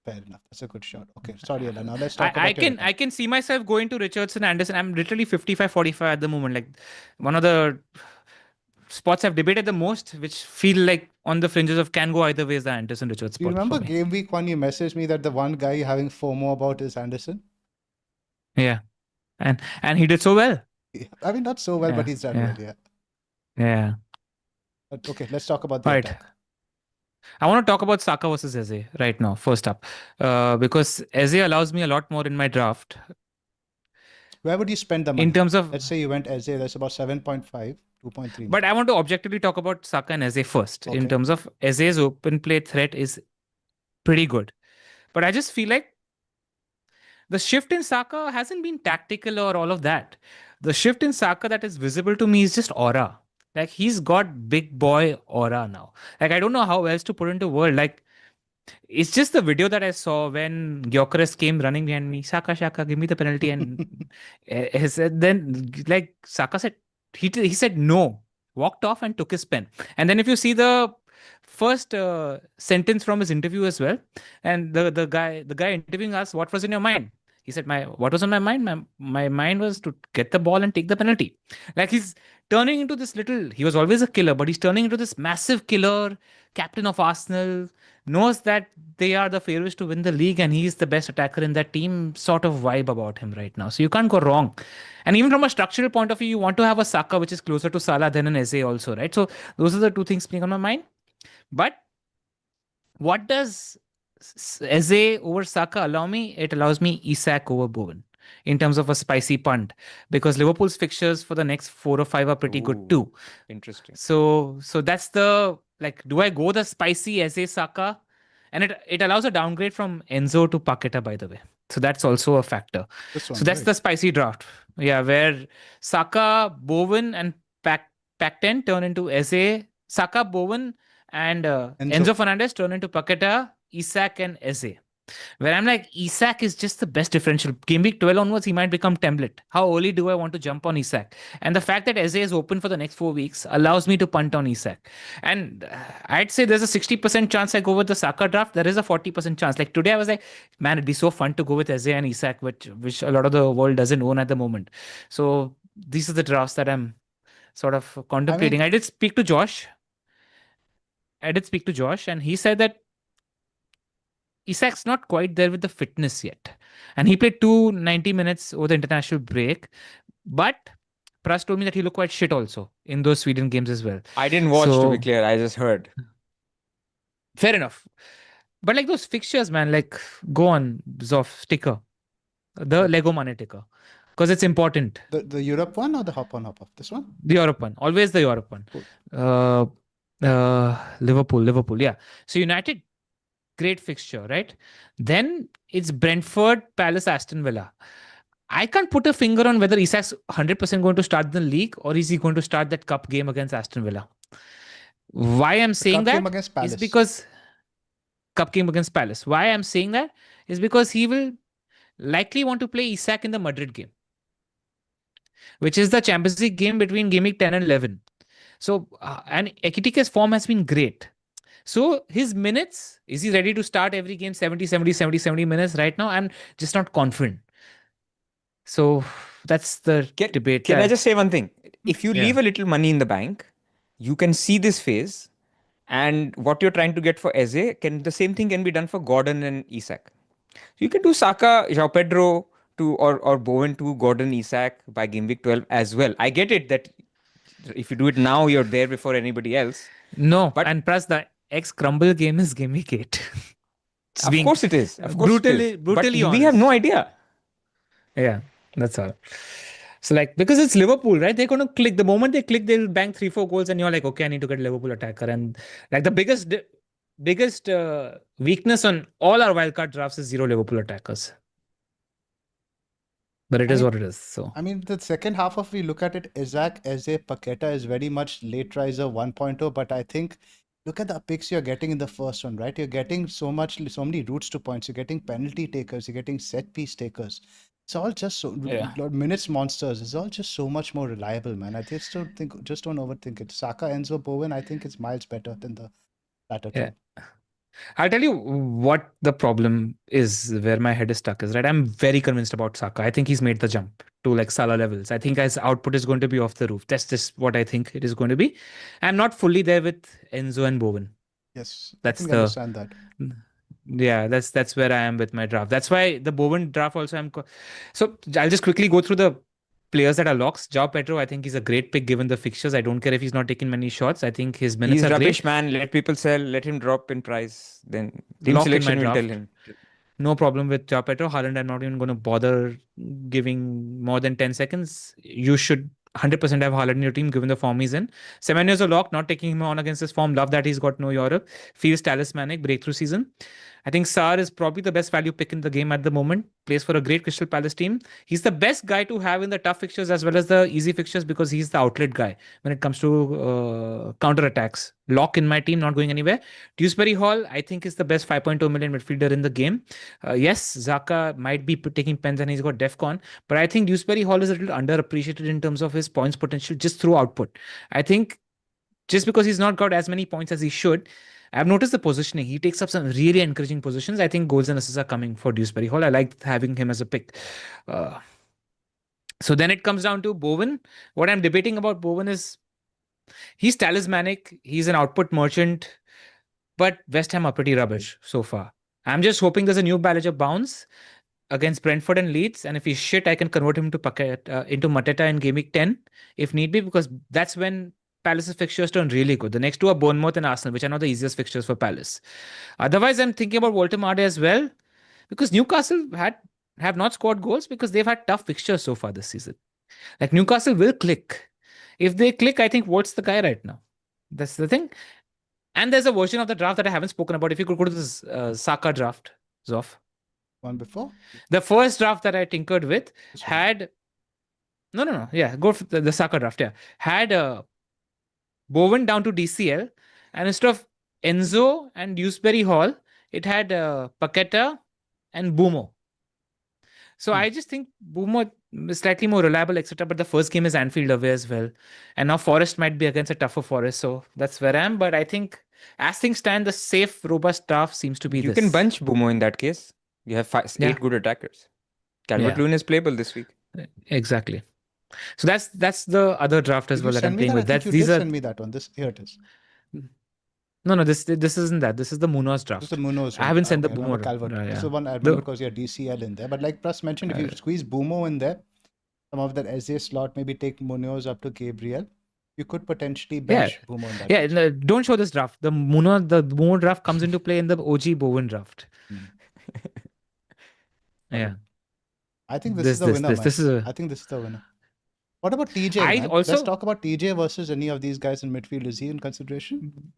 Fair enough. That's a good shot. Okay, sorry, Ella. Now let's talk about I can see myself going to Richardson, Anderson. I'm literally 55-45 at the moment. Like one of the spots I've debated the most, which feel like on the fringes of can go either way, is the Anderson Richards spot. You remember game week 1 you messaged me that the one guy you're having FOMO about is Anderson? Yeah. And he did so well. I mean, not so well, but he's done well, yeah. Yeah. But okay, let's talk about the attack. I want to talk about Saka versus Eze right now, first up. Because Eze allows me a lot more in my draft. Where would you spend the money? In terms of... Let's say you went Eze, that's about 7.5, 2.3. But I want to objectively talk about Saka and Eze first. Okay. In terms of Eze's open play threat is pretty good. But I just feel like the shift in Saka hasn't been tactical or all of that. The shift in Saka that is visible to me is just aura. Like he's got big boy aura now. Like I don't know how else to put into word. Like it's just the video that I saw when Gyökeres came running behind me. Saka, give me the penalty. And he said, then like Saka said, he said no, walked off and took his pen. And then if you see the first sentence from his interview as well, and the guy interviewing us, what was in your mind? He said, what was on my mind? My mind was to get the ball and take the penalty. Like he's turning into this he was always a killer, but he's turning into this massive killer, captain of Arsenal, knows that they are the favorites to win the league and he's the best attacker in that team sort of vibe about him right now. So you can't go wrong. And even from a structural point of view, you want to have a Saka which is closer to Salah than an Eze also, right? So those are the two things playing on my mind. But what does Eze over Saka allow me? It allows me Isak over Bowen in terms of a spicy punt, because Liverpool's fixtures for the next 4 or 5 are pretty good too. Interesting. So that's the, like, do I go the spicy Eze Saka? And it allows a downgrade from Enzo to Paqueta, by the way. So that's also a factor. So that's the spicy draft. Yeah, where Saka, Bowen and Pac-10 turn into Eze, Saka, Bowen and Enzo Fernandez turn into Paqueta, Isak and Eze. where I'm like, Isak is just the best differential. Game week 12 onwards, he might become template. How early do I want to jump on Isak? And the fact that Eze is open for the next 4 weeks allows me to punt on Isak. And I'd say there's a 60% chance I go with the Saka draft. There is a 40% chance. Like today, I was like, man, it'd be so fun to go with Eze and Isak, which a lot of the world doesn't own at the moment. So these are the drafts that I'm sort of contemplating. mean, I did speak to Josh. And he said that Isak's not quite there with the fitness yet. And he played 290 minutes over the international break. But Pras told me that he looked quite shit also in those Sweden games as well. I didn't watch, to be clear. I just heard. Fair enough. But like those fixtures, man, like go on, Zoph, sticker. The LegoMane ticker. Because it's important. the Europe one or the hop on hop off? This one? The Europe one. Always the Europe one. Cool. Liverpool. Yeah. So United, great fixture, right? Then it's Brentford, Palace, Aston Villa. I can't put a finger on whether Isak's 100% going to start the league or is he going to start that cup game against Aston Villa. Why I'm saying Cup game that against is Palace. because cup game against Palace. Why I'm saying that is because he will likely want to play Isak in the Madrid game, which is the Champions League game between Gameweek 10 and 11. So, and Ekitike's form has been great. So his minutes, is he ready to start every game 70 minutes right now? I'm just not confident. So that's the debate. Can I just say one thing? If you Yeah. leave a little money in the bank, you can see this phase, and what you're trying to get for Eze, the same thing can be done for Gordon and Isak. You can do Saka, João Pedro or Bowen to Gordon, Isak by game week 12 as well. I get it that if you do it now, you're there before anybody else. No, But- and plus the Crumble game is Game Week 8. Of course it is. Of course brutally, it is. brutally But we have honest. no idea. Yeah, that's all. So like, because it's Liverpool, right? They're going to click. The moment they click, they'll bang 3-4 goals and you're like, okay, I need to get a Liverpool attacker. And like the biggest weakness on all our wildcard drafts is 0 Liverpool attackers. But it is what it is. So I mean, the second half of we look at it, Isak, Eze, Paqueta is very much late riser 1.0, but I think look at the picks you're getting in the first one, right? You're getting so many routes to points. You're getting penalty takers. You're getting set piece takers. It's all just minutes monsters. It's all just so much more reliable, man. I just don't overthink it. Saka, Enzo, Bowen, I think it's miles better than the latter two. Yeah. I'll tell you what the problem is, where my head is stuck is, right? I'm very convinced about Saka. I think he's made the jump to like Salah levels. I think his output is going to be off the roof. That's just what I think it is going to be. I'm not fully there with Enzo and Bowen. Yes, That's I can understand that. Yeah, that's where I am with my draft. That's why the Bowen draft also so I'll just quickly go through the players that are locks. João Pedro, I think he's a great pick given the fixtures. I don't care if he's not taking many shots. I think his minutes He's are rubbish, great. man. Let people sell. Let him drop in price. Then team Lock in selection my will tell draft. him. No problem with João Pedro. Haaland, I'm not even going to bother giving more than 10 seconds. You should 100% have Haaland in your team given the form he's in. Semenyo's a lock, not taking him on against his form. Love that he's got no Europe. Feels talismanic, breakthrough season. I think Sarr is probably the best value pick in the game at the moment. Plays for a great Crystal Palace team. He's the best guy to have in the tough fixtures as well as the easy fixtures because he's the outlet guy when it comes to counter attacks. Lock in my team, not going anywhere. Dewsbury Hall, I think, is the best 5.2 million midfielder in the game. Yes, Xhaka might be taking pens and he's got DEFCON, but I think Dewsbury Hall is a little underappreciated in terms of his points potential just through output. I think just because he's not got as many points as he should, I've noticed the positioning. He takes up some really encouraging positions. I think goals and assists are coming for Dewsbury Hall. I like having him as a pick. So then it comes down to Bowen. What I'm debating about Bowen is he's talismanic. He's an output merchant. But West Ham are pretty rubbish so far. I'm just hoping there's a new balance of bounce against Brentford and Leeds. And if he's shit, I can convert him to into Mateta in Game Week 10 if need be, because that's when Palace's fixtures turn really good. The next two are Bournemouth and Arsenal, which are not the easiest fixtures for Palace. Otherwise, I'm thinking about Walter Marde as well, because Newcastle have not scored goals because they've had tough fixtures so far this season. Like Newcastle will click. If they click, I think Walt's the guy right now. That's the thing. And there's a version of the draft that I haven't spoken about. If you could go to this Saka draft, Zoph. One before? The first draft that I tinkered with This one. had... No. Yeah, go for the Saka draft, yeah. Had... Bowen down to DCL, and instead of Enzo and Dewsbury Hall, it had Paqueta, and Boomo. So I just think Boomo is slightly more reliable, etc. But the first game is Anfield away as well. And now Forest might be against a tougher Forest. So that's where I am. But I think as things stand, the safe, robust draft seems to be You can this. bunch Bumo in that case. You have Yeah. 8 good attackers. Yeah. Calvert-Lewin is playable this week. Exactly. So that's the other draft as Did well you that I'm send me playing that? I with. think you These did are send me that one. Here it is. no, this isn't that. This is the Munoz draft. This is the Munoz I one. haven't sent Okay, the I remember Boomer. Calvert. This is Yeah. the one I remember because you had DCL in there. But like Pras mentioned, if you squeeze Boomo in there, some of that SA slot, maybe take Munoz up to Gabriel, you could potentially bench Boomo in that. Yeah, no, don't show this draft. The Boomer draft comes into play in the OG Bowen draft. Yeah. I think this is the winner, man. This is I think this is the winner. What about TJ, I man? also- Let's talk about TJ versus any of these guys in midfield. Is he in consideration?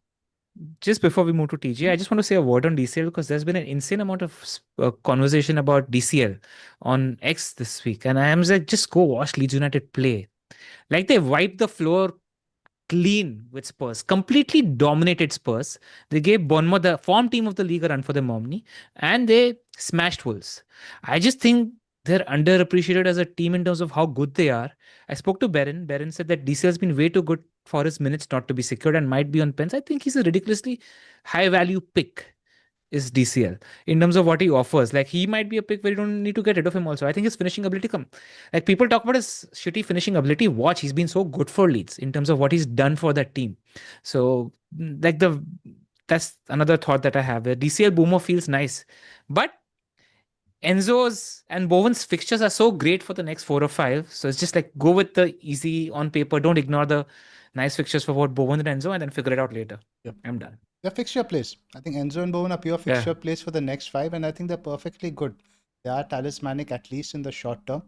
Just before we move to TJ, I just want to say a word on DCL because there's been an insane amount of conversation about DCL on X this week. And I am like, just go watch Leeds United play. Like they wiped the floor clean with Spurs, completely dominated Spurs. They gave Bournemouth, the form team of the league, a run for their money, and they smashed Wolves. I just think they're underappreciated as a team in terms of how good they are. I spoke to Berin. Berin said that DCL has been way too good for his minutes not to be secured and might be on pens. I think he's a ridiculously high value pick. Is DCL in terms of what he offers. Like he might be a pick where you don't need to get rid of him also. I think his finishing ability like people talk about his shitty finishing ability. Watch, he's been so good for Leeds in terms of what he's done for that team. So like that's another thought that I have. The DCL Boomer feels nice. But Enzo's and Bowen's fixtures are so great for the next 4 or 5. So it's just like go with the easy on paper. Don't ignore the nice fixtures for what Bowen and Enzo and then figure it out later. Yep. I'm done. They're fixture plays. I think Enzo and Bowen are pure fixture plays for the next 5, and I think they're perfectly good. They are talismanic, at least in the short term.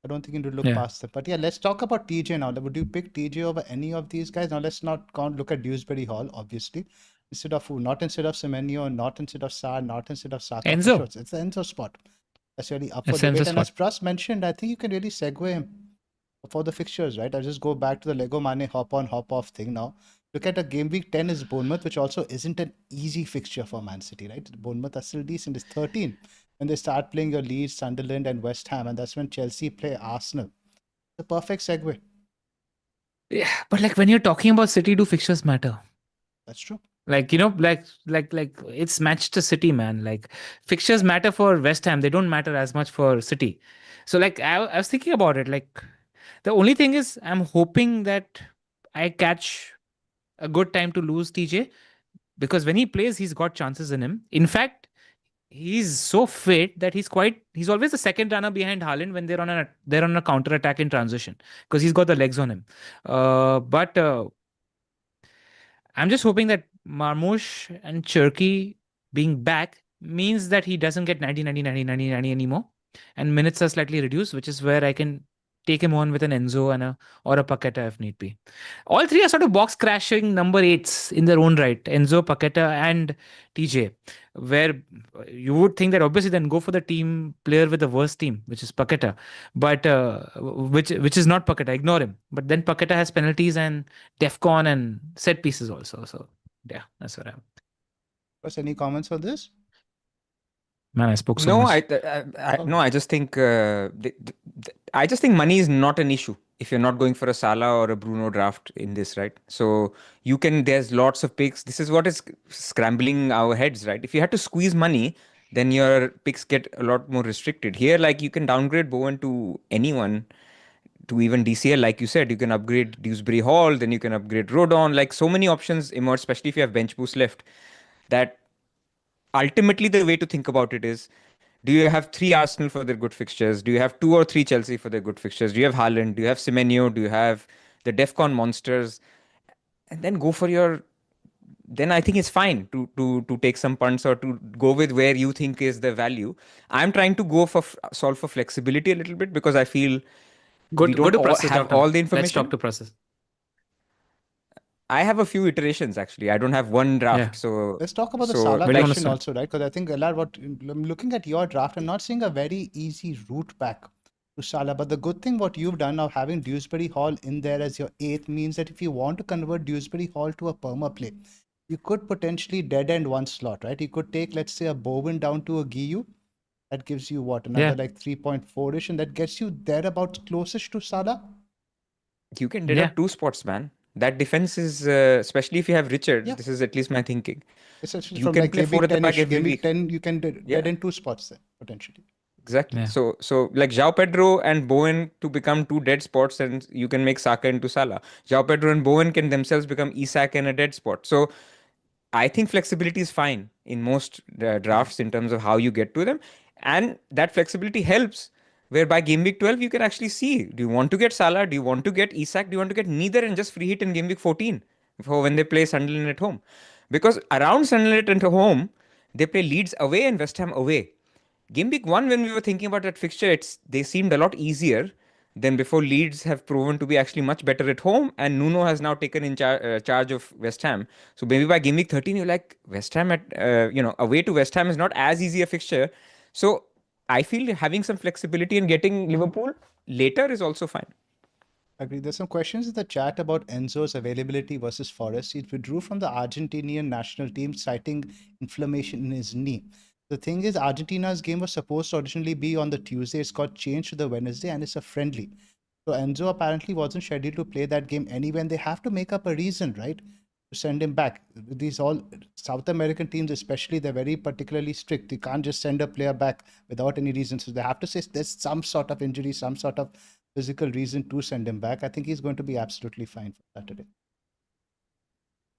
I don't think you need to look past them. But yeah, let's talk about TJ now. Would you pick TJ over any of these guys? Now let's not look at Dewsbury Hall, obviously. Not instead of Semenyo, not instead of Sarr, not instead of Saka. Enzo. Sure. It's the Enzo spot. That's really up for It's debate. Enzo's And spot. as Pras mentioned, I think you can really segue him for the fixtures, right? I'll just go back to the LegoMane hop on, hop off thing now. Look at a game week 10 is Bournemouth, which also isn't an easy fixture for Man City, right? Bournemouth are still decent. It's 13 when they start playing your Leeds, Sunderland, and West Ham, and that's when Chelsea play Arsenal. The perfect segue. Yeah, but like when you're talking about City, do fixtures matter? That's true. Like like it's Manchester City, man. Like fixtures matter for West Ham. They don't matter as much for City. So like I was thinking about it. Like the only thing is I'm hoping that I catch a good time to lose TJ because when he plays, he's got chances in him. In fact, he's so fit that he's always the second runner behind Haaland when they're on a counter attack in transition because he's got the legs on him. But I'm just hoping that Marmoush and Cherky being back means that he doesn't get 90 anymore and minutes are slightly reduced, which is where I can take him on with an Enzo and or a Paqueta if need be. All three are sort of box crashing number 8s in their own right, Enzo, Paqueta and TJ, where you would think that obviously then go for the team player with the worst team, which is Paqueta, but which is not Paqueta, ignore him. But then Paqueta has penalties and DEFCON and set pieces also. So yeah, that's what I'm. Any comments on this? Man, I spoke so No, much. I just think I just think money is not an issue if you're not going for a Salah or a Bruno draft in this, right? So there's lots of picks. This is what is scrambling our heads, right? If you had to squeeze money, then your picks get a lot more restricted. Here, like you can downgrade Bowen to anyone, to even DCL, like you said, you can upgrade Dewsbury Hall, then you can upgrade Rodon. Like so many options emerge, especially if you have bench boost left. That ultimately the way to think about it is, do you have 3 Arsenal for their good fixtures? Do you have 2 or 3 Chelsea for their good fixtures? Do you have Haaland? Do you have Semenyo? Do you have the DEFCON monsters? And then go for your... Then I think it's fine to take some punts or to go with where you think is the value. I'm trying to go for solve for flexibility a little bit because I feel we don't have all the information. Let's talk to process. I have a few iterations actually. I don't have one draft. So let's talk about the Salah question also, right? Because I think I'm looking at your draft and not seeing a very easy route back to Salah. But the good thing what you've done of having Dewsbury Hall in there as your 8th means that if you want to convert Dewsbury Hall to a perma play, you could potentially dead end one slot, right? You could take, let's say, a Bowen down to a Guiu, That gives you what, another Yeah. like 3.4-ish, and that gets you thereabouts closest to Salah. You can Yeah. deduct 2 spots, man. That defense is, especially if you have Richard, Yeah. this is at least my thinking. Essentially, You from can like play 4 Gameweek at the back 10-ish, every Gameweek week. 10, you can dead Yeah, in 2 spots then, potentially. exactly. Yeah. So like João Pedro and Bowen to become 2 dead spots, and you can make Saka into Salah. João Pedro and Bowen can themselves become Isak and a dead spot. So I think flexibility is fine in most drafts in terms of how you get to them. And that flexibility helps, whereby game week 12, you can actually see, do you want to get Salah? Do you want to get Isak? Do you want to get neither and just free hit in game week 14 for when they play Sunderland at home? Because around Sunderland at home, they play Leeds away and West Ham away. Game week 1, when we were thinking about that fixture, they seemed a lot easier than before. Leeds have proven to be actually much better at home, and Nuno has now taken in charge of West Ham. So maybe by game week 13, you're like, West Ham at, away to West Ham is not as easy a fixture. So I feel having some flexibility in getting Liverpool later is also fine. Agree. There's some questions in the chat about Enzo's availability versus Forest. He withdrew from the Argentinian national team, citing inflammation in his knee. The thing is, Argentina's game was supposed to originally be on the Tuesday. It's got changed to the Wednesday, and it's a friendly. So Enzo apparently wasn't scheduled to play that game anyway, and they have to make up a reason, right, to send him back. These all South American teams, especially, they're very particularly strict. They can't just send a player back without any reason. So they have to say there's some sort of injury, some sort of physical reason to send him back. I think he's going to be absolutely fine for Saturday.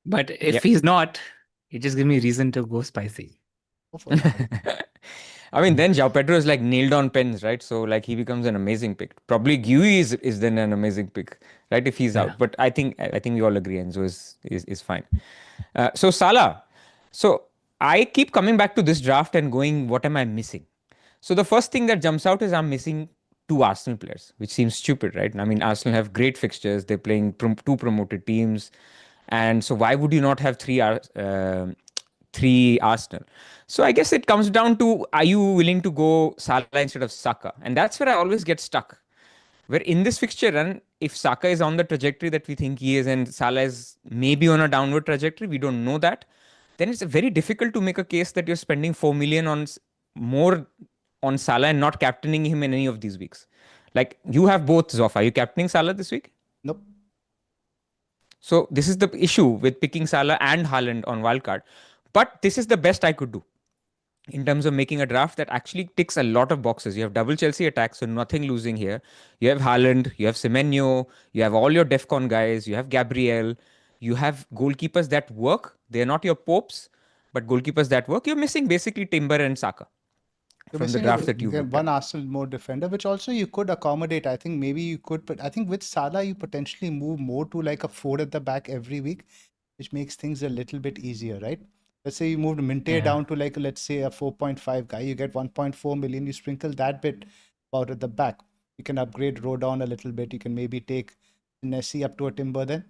But if Yep. he's not, it just gives me reason to go spicy. Go for it. I mean, then João Pedro is like nailed on pens, right? So like he becomes an amazing pick. Probably Gui is then an amazing pick, right? If he's Yeah. out. But I think we all agree Enzo is fine. So Salah. So I keep coming back to this draft and going, what am I missing? So the first thing that jumps out is I'm missing 2 Arsenal players, which seems stupid, right? I mean, Arsenal have great fixtures. They're playing 2 promoted teams. And so why would you not have three Arsenal? So I guess it comes down to, are you willing to go Salah instead of Saka? And that's where I always get stuck. Where in this fixture run, if Saka is on the trajectory that we think he is and Salah is maybe on a downward trajectory, we don't know that, then it's very difficult to make a case that you're spending 4 million on more on Salah and not captaining him in any of these weeks. Like you have both, Zoph. Are you captaining Salah this week? Nope. So this is the issue with picking Salah and Haaland on Wildcard. But this is the best I could do in terms of making a draft that actually ticks a lot of boxes. You have double Chelsea attack, so nothing losing here. You have Haaland, you have Semenyo, you have all your DEFCON guys, you have Gabriel, you have goalkeepers that work. They're not your popes, but goalkeepers that work. You're missing basically Timber and Saka from the draft that you've looked one at. Arsenal more defender, which also you could accommodate. I think maybe you could, but I think with Salah, you potentially move more to like a 4 at the back every week, which makes things a little bit easier, right? Let's say you moved Minte down to like, let's say a 4.5 guy, you get 1.4 million, you sprinkle that bit out at the back. You can upgrade Rodon a little bit. You can maybe take Nessie up to a Timber then.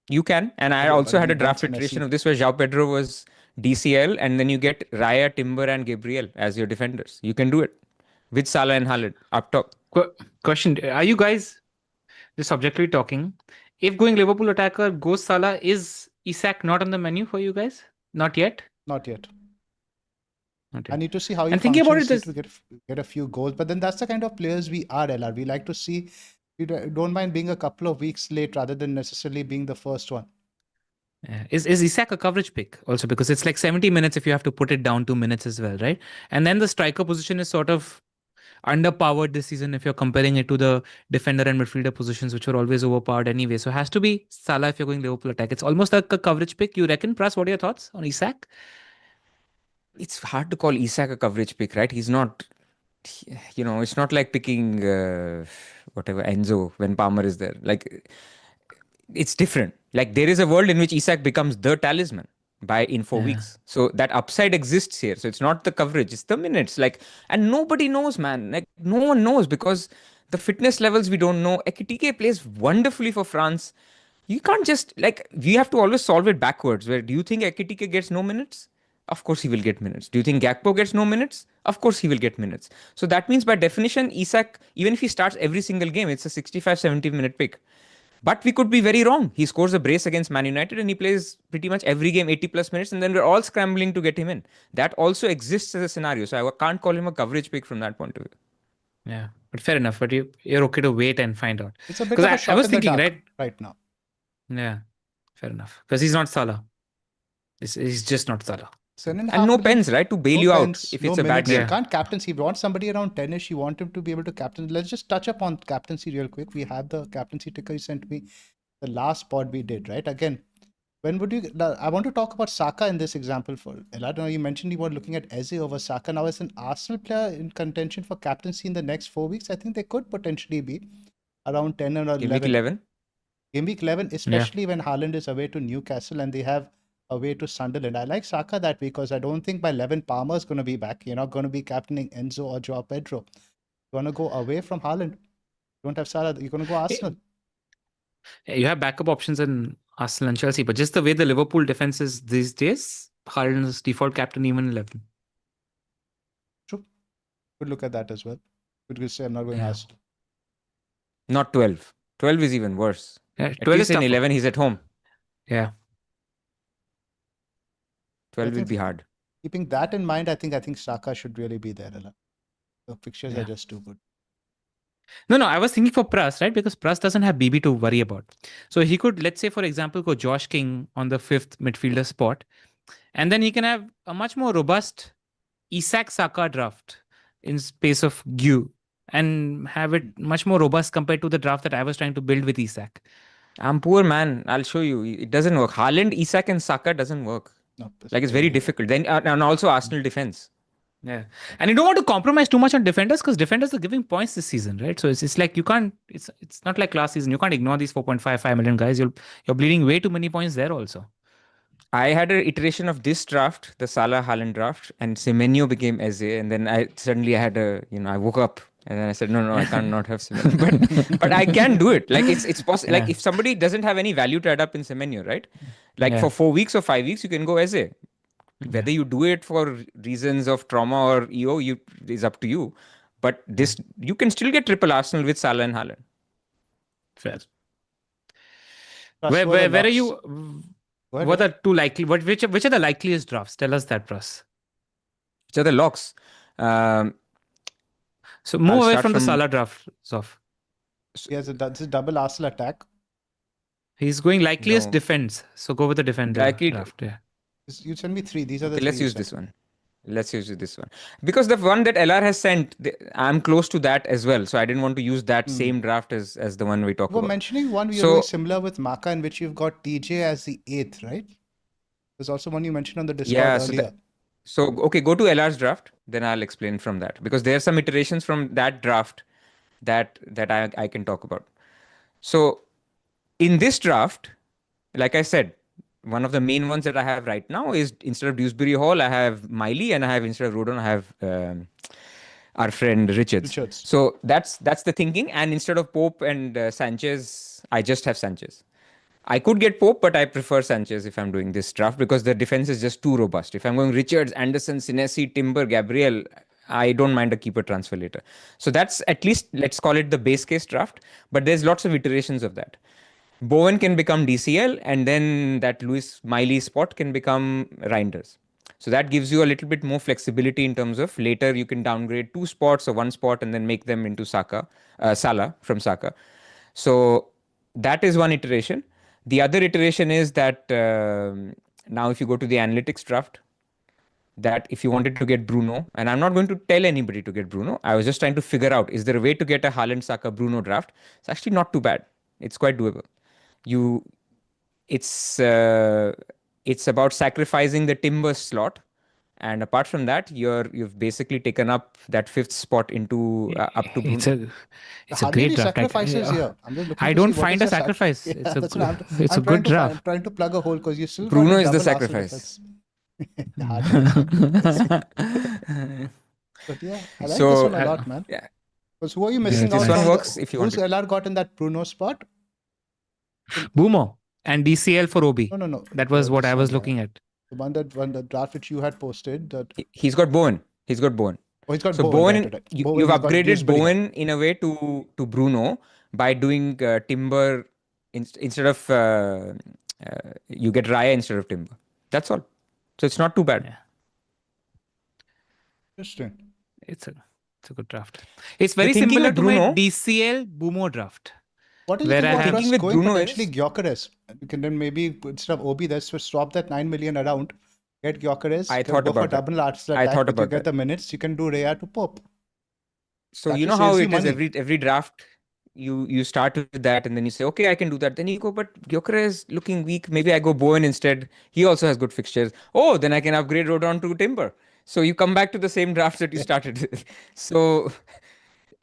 You can. And I Okay, also but had we a draft want iteration Messi. of this where João Pedro was DCL, and then you get Raya, Timber, and Gabriel as your defenders. You can do it with Salah and Haaland up top. Question: are you guys just subjectively talking? If going Liverpool attacker goes Salah, is Isak not on the menu for you guys? Not yet. Not yet. Not I yet. need to see how you And thinking about function, it, see to get a few goals. But then that's the kind of players we are, LR. We like to see, we don't mind being a couple of weeks late rather than necessarily being the first one. Is Isak a coverage pick also? Because it's like 70 minutes if you have to put it down 2 minutes as well, right? And then the striker position is sort of underpowered this season if you're comparing it to the defender and midfielder positions, which were always overpowered anyway. So it has to be Salah if you're going Liverpool attack. It's almost like a coverage pick. You reckon, Pras? What are your thoughts on Isak? It's hard to call Isak a coverage pick, right? He's not, it's not like picking whatever Enzo when Palmer is there. Like, it's different. Like, there is a world in which Isak becomes the talisman in 4 weeks. So that upside exists here. So it's not the coverage, it's the minutes. Like, and nobody knows, man. Like, no one knows because the fitness levels we don't know. Ekitike plays wonderfully for France. You can't just, like, we have to always solve it backwards. Where do you think Ekitike gets no minutes? Of course he will get minutes. Do you think Gakpo gets no minutes? Of course he will get minutes. So that means by definition, Isak, even if he starts every single game, it's a 65, 70 minute pick. But we could be very wrong. He scores a brace against Man United and he plays pretty much every game 80 plus minutes, and then we're all scrambling to get him in. That also exists as a scenario. So I can't call him a coverage pick from that point of view. Yeah, but fair enough. But you're okay to wait and find out. It's a bit 'Cause of a I shot was in the thinking, dark right now. Yeah, fair enough. Because he's not Salah. He's just not Salah. And no pens, right? To bail you out if it's a bad game. game. You can't captaincy. If you want somebody around 10ish, you want him to be able to captain. Let's just touch upon captaincy real quick. We have the captaincy ticker you sent me. The last pod we did, right? Again, when would you... I want to talk about Saka in this example. I don't know, you mentioned you were looking at Eze over Saka. Now, as an Arsenal player in contention for captaincy in the next 4 weeks, I think they could potentially be around 10 or 11. Gameweek 11? Gameweek 11, especially when Haaland is away to Newcastle and they have away to Sunderland. I like Saka that week because I don't think by 11 Palmer is going to be back. You're not going to be captaining Enzo or Joao Pedro. You want to go away from Haaland. You don't have Salah. You're going to go Arsenal. You have backup options in Arsenal and Chelsea, but just the way the Liverpool defense is these days, Haaland is default captain even 11. True. Could look at that as well. Could say I'm not going Arsenal. Not 12. 12 is even worse. Yeah, At 12 least is in tougher. 11 he's at home. Yeah. 12 will be hard. Keeping that in mind, I think Saka should really be there. The fixtures are just too good. No, I was thinking for Pras, right? Because Pras doesn't have BB to worry about. So he could, let's say, for example, go Josh King on the 5th midfielder spot. And then he can have a much more robust Isak Saka draft in space of Gu and have it much more robust compared to the draft that I was trying to build with Isak. I'm poor, man. I'll show you. It doesn't work. Haaland, Isak and Saka doesn't work. No, Like, it's very difficult. Then and also Arsenal defense. Yeah. And you don't want to compromise too much on defenders because defenders are giving points this season, right? So it's like you can't, it's not like last season. You can't ignore these 4.55 million guys. You're bleeding way too many points there also. I had an iteration of this draft, the Salah Haaland draft, and Semenyo became Eze, and then I had I woke up and then I said, no, I can't not have Semenyo. But I can do it. Like it's possible. Like if somebody doesn't have any value to add up in Semenyo, right? Like for 4 weeks or 5 weeks, you can go Eze. Whether you do it for reasons of trauma or EO, is up to you. But this you can still get triple Arsenal with Salah and Haaland. Fair. Where are you? What are two likely? Which are the likeliest drafts? Tell us that, Pras. Which are the locks? So move away from the Salah draft, Zoph. Yes, that's a double Arsenal attack. He's going likeliest defense. So go with the defender draft. Yeah. You send me 3. These are the 3. Let's use this one. Let's use this one. Because the one that LR has sent, I'm close to that as well. So I didn't want to use that same draft as the one we talk about. We're mentioning one we are doing similar with Maka, in which you've got TJ as the 8th, right? There's also one you mentioned on the Discord earlier. So okay, go to LR's draft. Then I'll explain from that. Because there are some iterations from that draft that I can talk about. So in this draft, like I said, one of the main ones that I have right now is instead of Dewsbury Hall, I have Miley, and I have instead of Rodon, I have our friend Richards. So that's the thinking. And instead of Pope and Sanchez, I just have Sanchez. I could get Pope, but I prefer Sanchez if I'm doing this draft because the defense is just too robust. If I'm going Richards, Anderson, Sinesi, Timber, Gabriel, I don't mind a keeper transfer later. So that's at least, let's call it the base case draft. But there's lots of iterations of that. Bowen can become DCL, and then that Lewis Miley spot can become Reinders. So that gives you a little bit more flexibility in terms of later you can downgrade 2 spots or 1 spot and then make them into Salah from Saka. So that is one iteration. The other iteration is that now if you go to the analytics draft, that if you wanted to get Bruno, and I'm not going to tell anybody to get Bruno, I was just trying to figure out, is there a way to get a Haaland Saka Bruno draft? It's actually not too bad. It's quite doable. It's about sacrificing the Timber slot, and apart from that, you've basically taken up that 5th spot into up to Bruno. It's a great draft. Sacrifices here. I don't find a sacrifice. It's a good draft. I'm trying to plug a hole because you still Bruno is the sacrifice. But yeah, I like this one a lot, man. Yeah. Because who are you missing out on? This one works if you want. Who's LR got in that Bruno spot? Boomo and DCL for Obi. No. That was what I was looking at. The draft which you had posted. He's got Bowen. Oh, he's got Bowen. So Bowen, right. You've upgraded Bowen in a way to Bruno by doing Timber instead of you get Raya instead of Timber. That's all. So it's not too bad. Yeah, Interesting. it's a good draft. It's The very thinking similar with to my Bruno, DCL Boomo draft, What do you where think I the about have. thinking Pras with going Bruno potentially is Gyökeres? You can then maybe instead of Obi, let's just swap that 9 million around. Get Gyökeres, I thought go for about that. double Arsenal I attack. thought If you about get that. the minutes, you can do Raya to Pope. So That you know just how saves you it is money. every draft. You start with that and then you say, okay, I can do that. Then you go, but Gyökeres is looking weak. Maybe I go Bowen instead. He also has good fixtures. Oh, then I can upgrade Rodon to Timber. So you come back to the same drafts that you Yeah. started with. So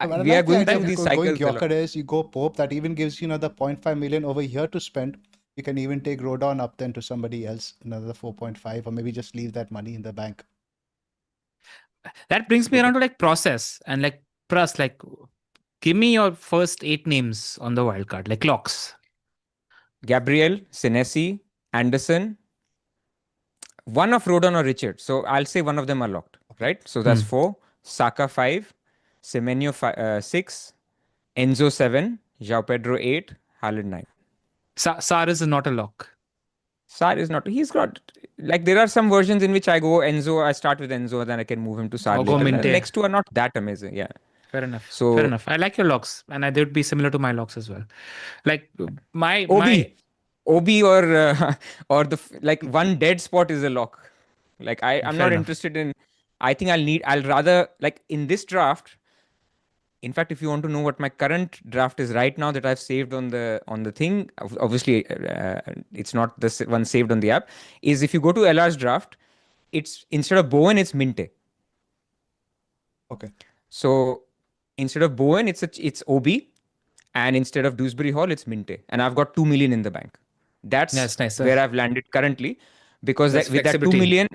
But I we are like the going idea through of these going cycles a lot. Gyökeres, you go Pope, that even gives you another 0.5 million over here to spend. You can even take Rodon up then to somebody else, another 4.5, or maybe just leave that money in the bank. That brings me Look around at to like process and like Pras, like give me your first 8 names on the wildcard, like locks. Gabriel, Senesi, Anderson, one of Rodon or Richard. So I'll say one of them are locked, Okay. right? So that's Hmm. 4. Saka 5, Semenyo 6, Enzo 7, João Pedro 8, Haaland 9. Saris is not a lock. Sar is not. He's got like there are some versions in which I go Enzo. I start with Enzo, then I can move him to Sar Or go later. The Minte. next two are not that amazing. Yeah. Fair enough. Fair So enough. I like your locks, and they would be similar to my locks as well. Like my OB or like one dead spot is a lock. Like I'm fair not enough. interested in. I think I'll rather like in this draft. In fact, if you want to know what my current draft is right now that I've saved on the thing, obviously it's not the one saved on the app. Is if you go to LR's draft, it's instead of Bowen, it's Minte. Okay. So instead of Bowen, it's OB, and instead of Dewsbury Hall, it's Minte, and I've got 2 million in the bank. Yeah, That's it's nice. where I've landed currently, because That's with that 2 flexibility. million,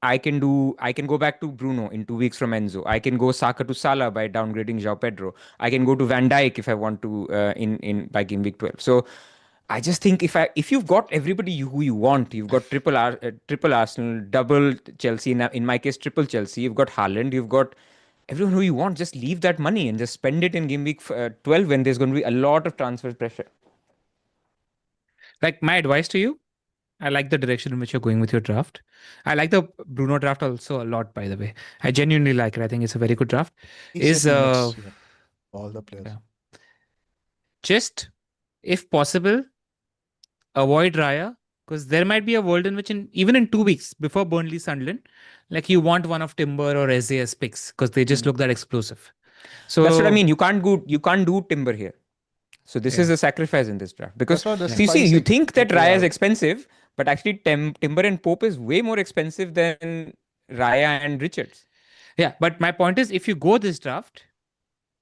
I can go back to Bruno in 2 weeks from Enzo. I can go Saka to Salah by downgrading João Pedro. I can go to Van Dijk if I want to in by game week 12. So I just think if you've got everybody who you want, you've got triple Arsenal, double Chelsea. In my case, triple Chelsea. You've got Haaland. You've got everyone who you want. Just leave that money and just spend it in game week 12 when there's going to be a lot of transfer pressure. Like my advice to you, I like the direction in which you're going with your draft. I like the Bruno draft also a lot, by the way. I genuinely like it. I think it's a very good draft. Decent minutes, yeah, all the players. Yeah. Just, if possible, avoid Raya, because there might be a world in which even in 2 weeks before Burnley Sunderland, like you want one of Timber or Eze as picks because they just look that explosive. So That's what I mean. You can't do Timber here. So this is a sacrifice in this draft, because That's what the you spicy think that triple Raya is out. expensive, but actually Timber and Pope is way more expensive than Raya and Richards. Yeah, but my point is, if you go this draft,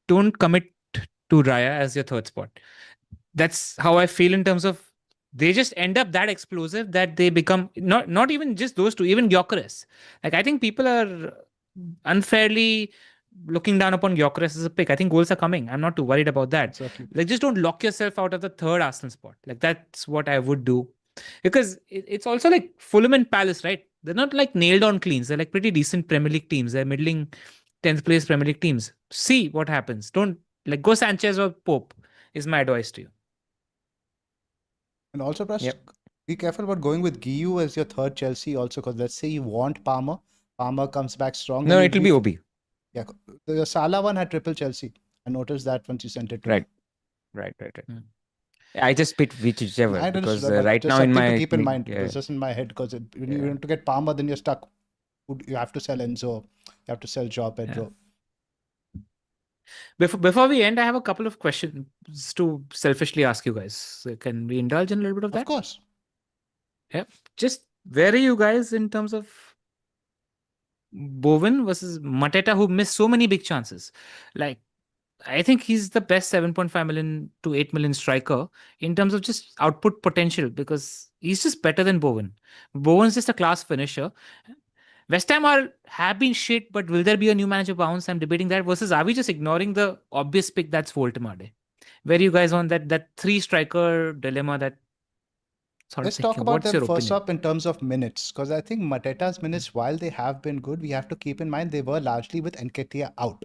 don't commit to Raya as your third spot. That's how I feel in terms of they just end up that explosive that they become not even just those two, even Gyökeres. Like I think people are unfairly looking down upon Gyökeres as a pick. I think goals are coming. I'm not too worried about that. Exactly. Like just don't lock yourself out of the third Arsenal spot. Like that's what I would do. Because it's also like Fulham and Palace, right? They're not like nailed on cleans. They're like pretty decent Premier League teams. They're middling 10th place Premier League teams. See what happens. Don't like go Sanchez or Pope is my advice to you. And also, Pras, be careful about going with Guiu as your third Chelsea also, because let's say you want Palmer. Palmer comes back strong. No, it'll be OB. Yeah, the Salah one had triple Chelsea. I noticed that once you sent it to me. Right. I just picked whichever, I because understood, right just now in something my to keep in mind. yeah. It's just in my head, because when you want to get Palmer, then you're stuck. You have to sell Enzo. You have to sell João Pedro. Before we end, I have a couple of questions to selfishly ask you guys. So can we indulge in a little bit of that? Of course. Yeah. Just where are you guys in terms of Bowen versus Mateta, who missed so many big chances? Like, I think he's the best 7.5 million to 8 million striker in terms of just output potential, because he's just better than Bowen. Bowen's just a class finisher. West Ham have been shit, but will there be a new manager bounce? I'm debating that. Versus, are we just ignoring the obvious pick that's Voltemade? Where are you guys on that three striker dilemma? That sort Let's of talk thinking. about What's them your first opinion? up in terms of minutes, because I think Mateta's minutes, while they have been good, we have to keep in mind they were largely with Nketiah out.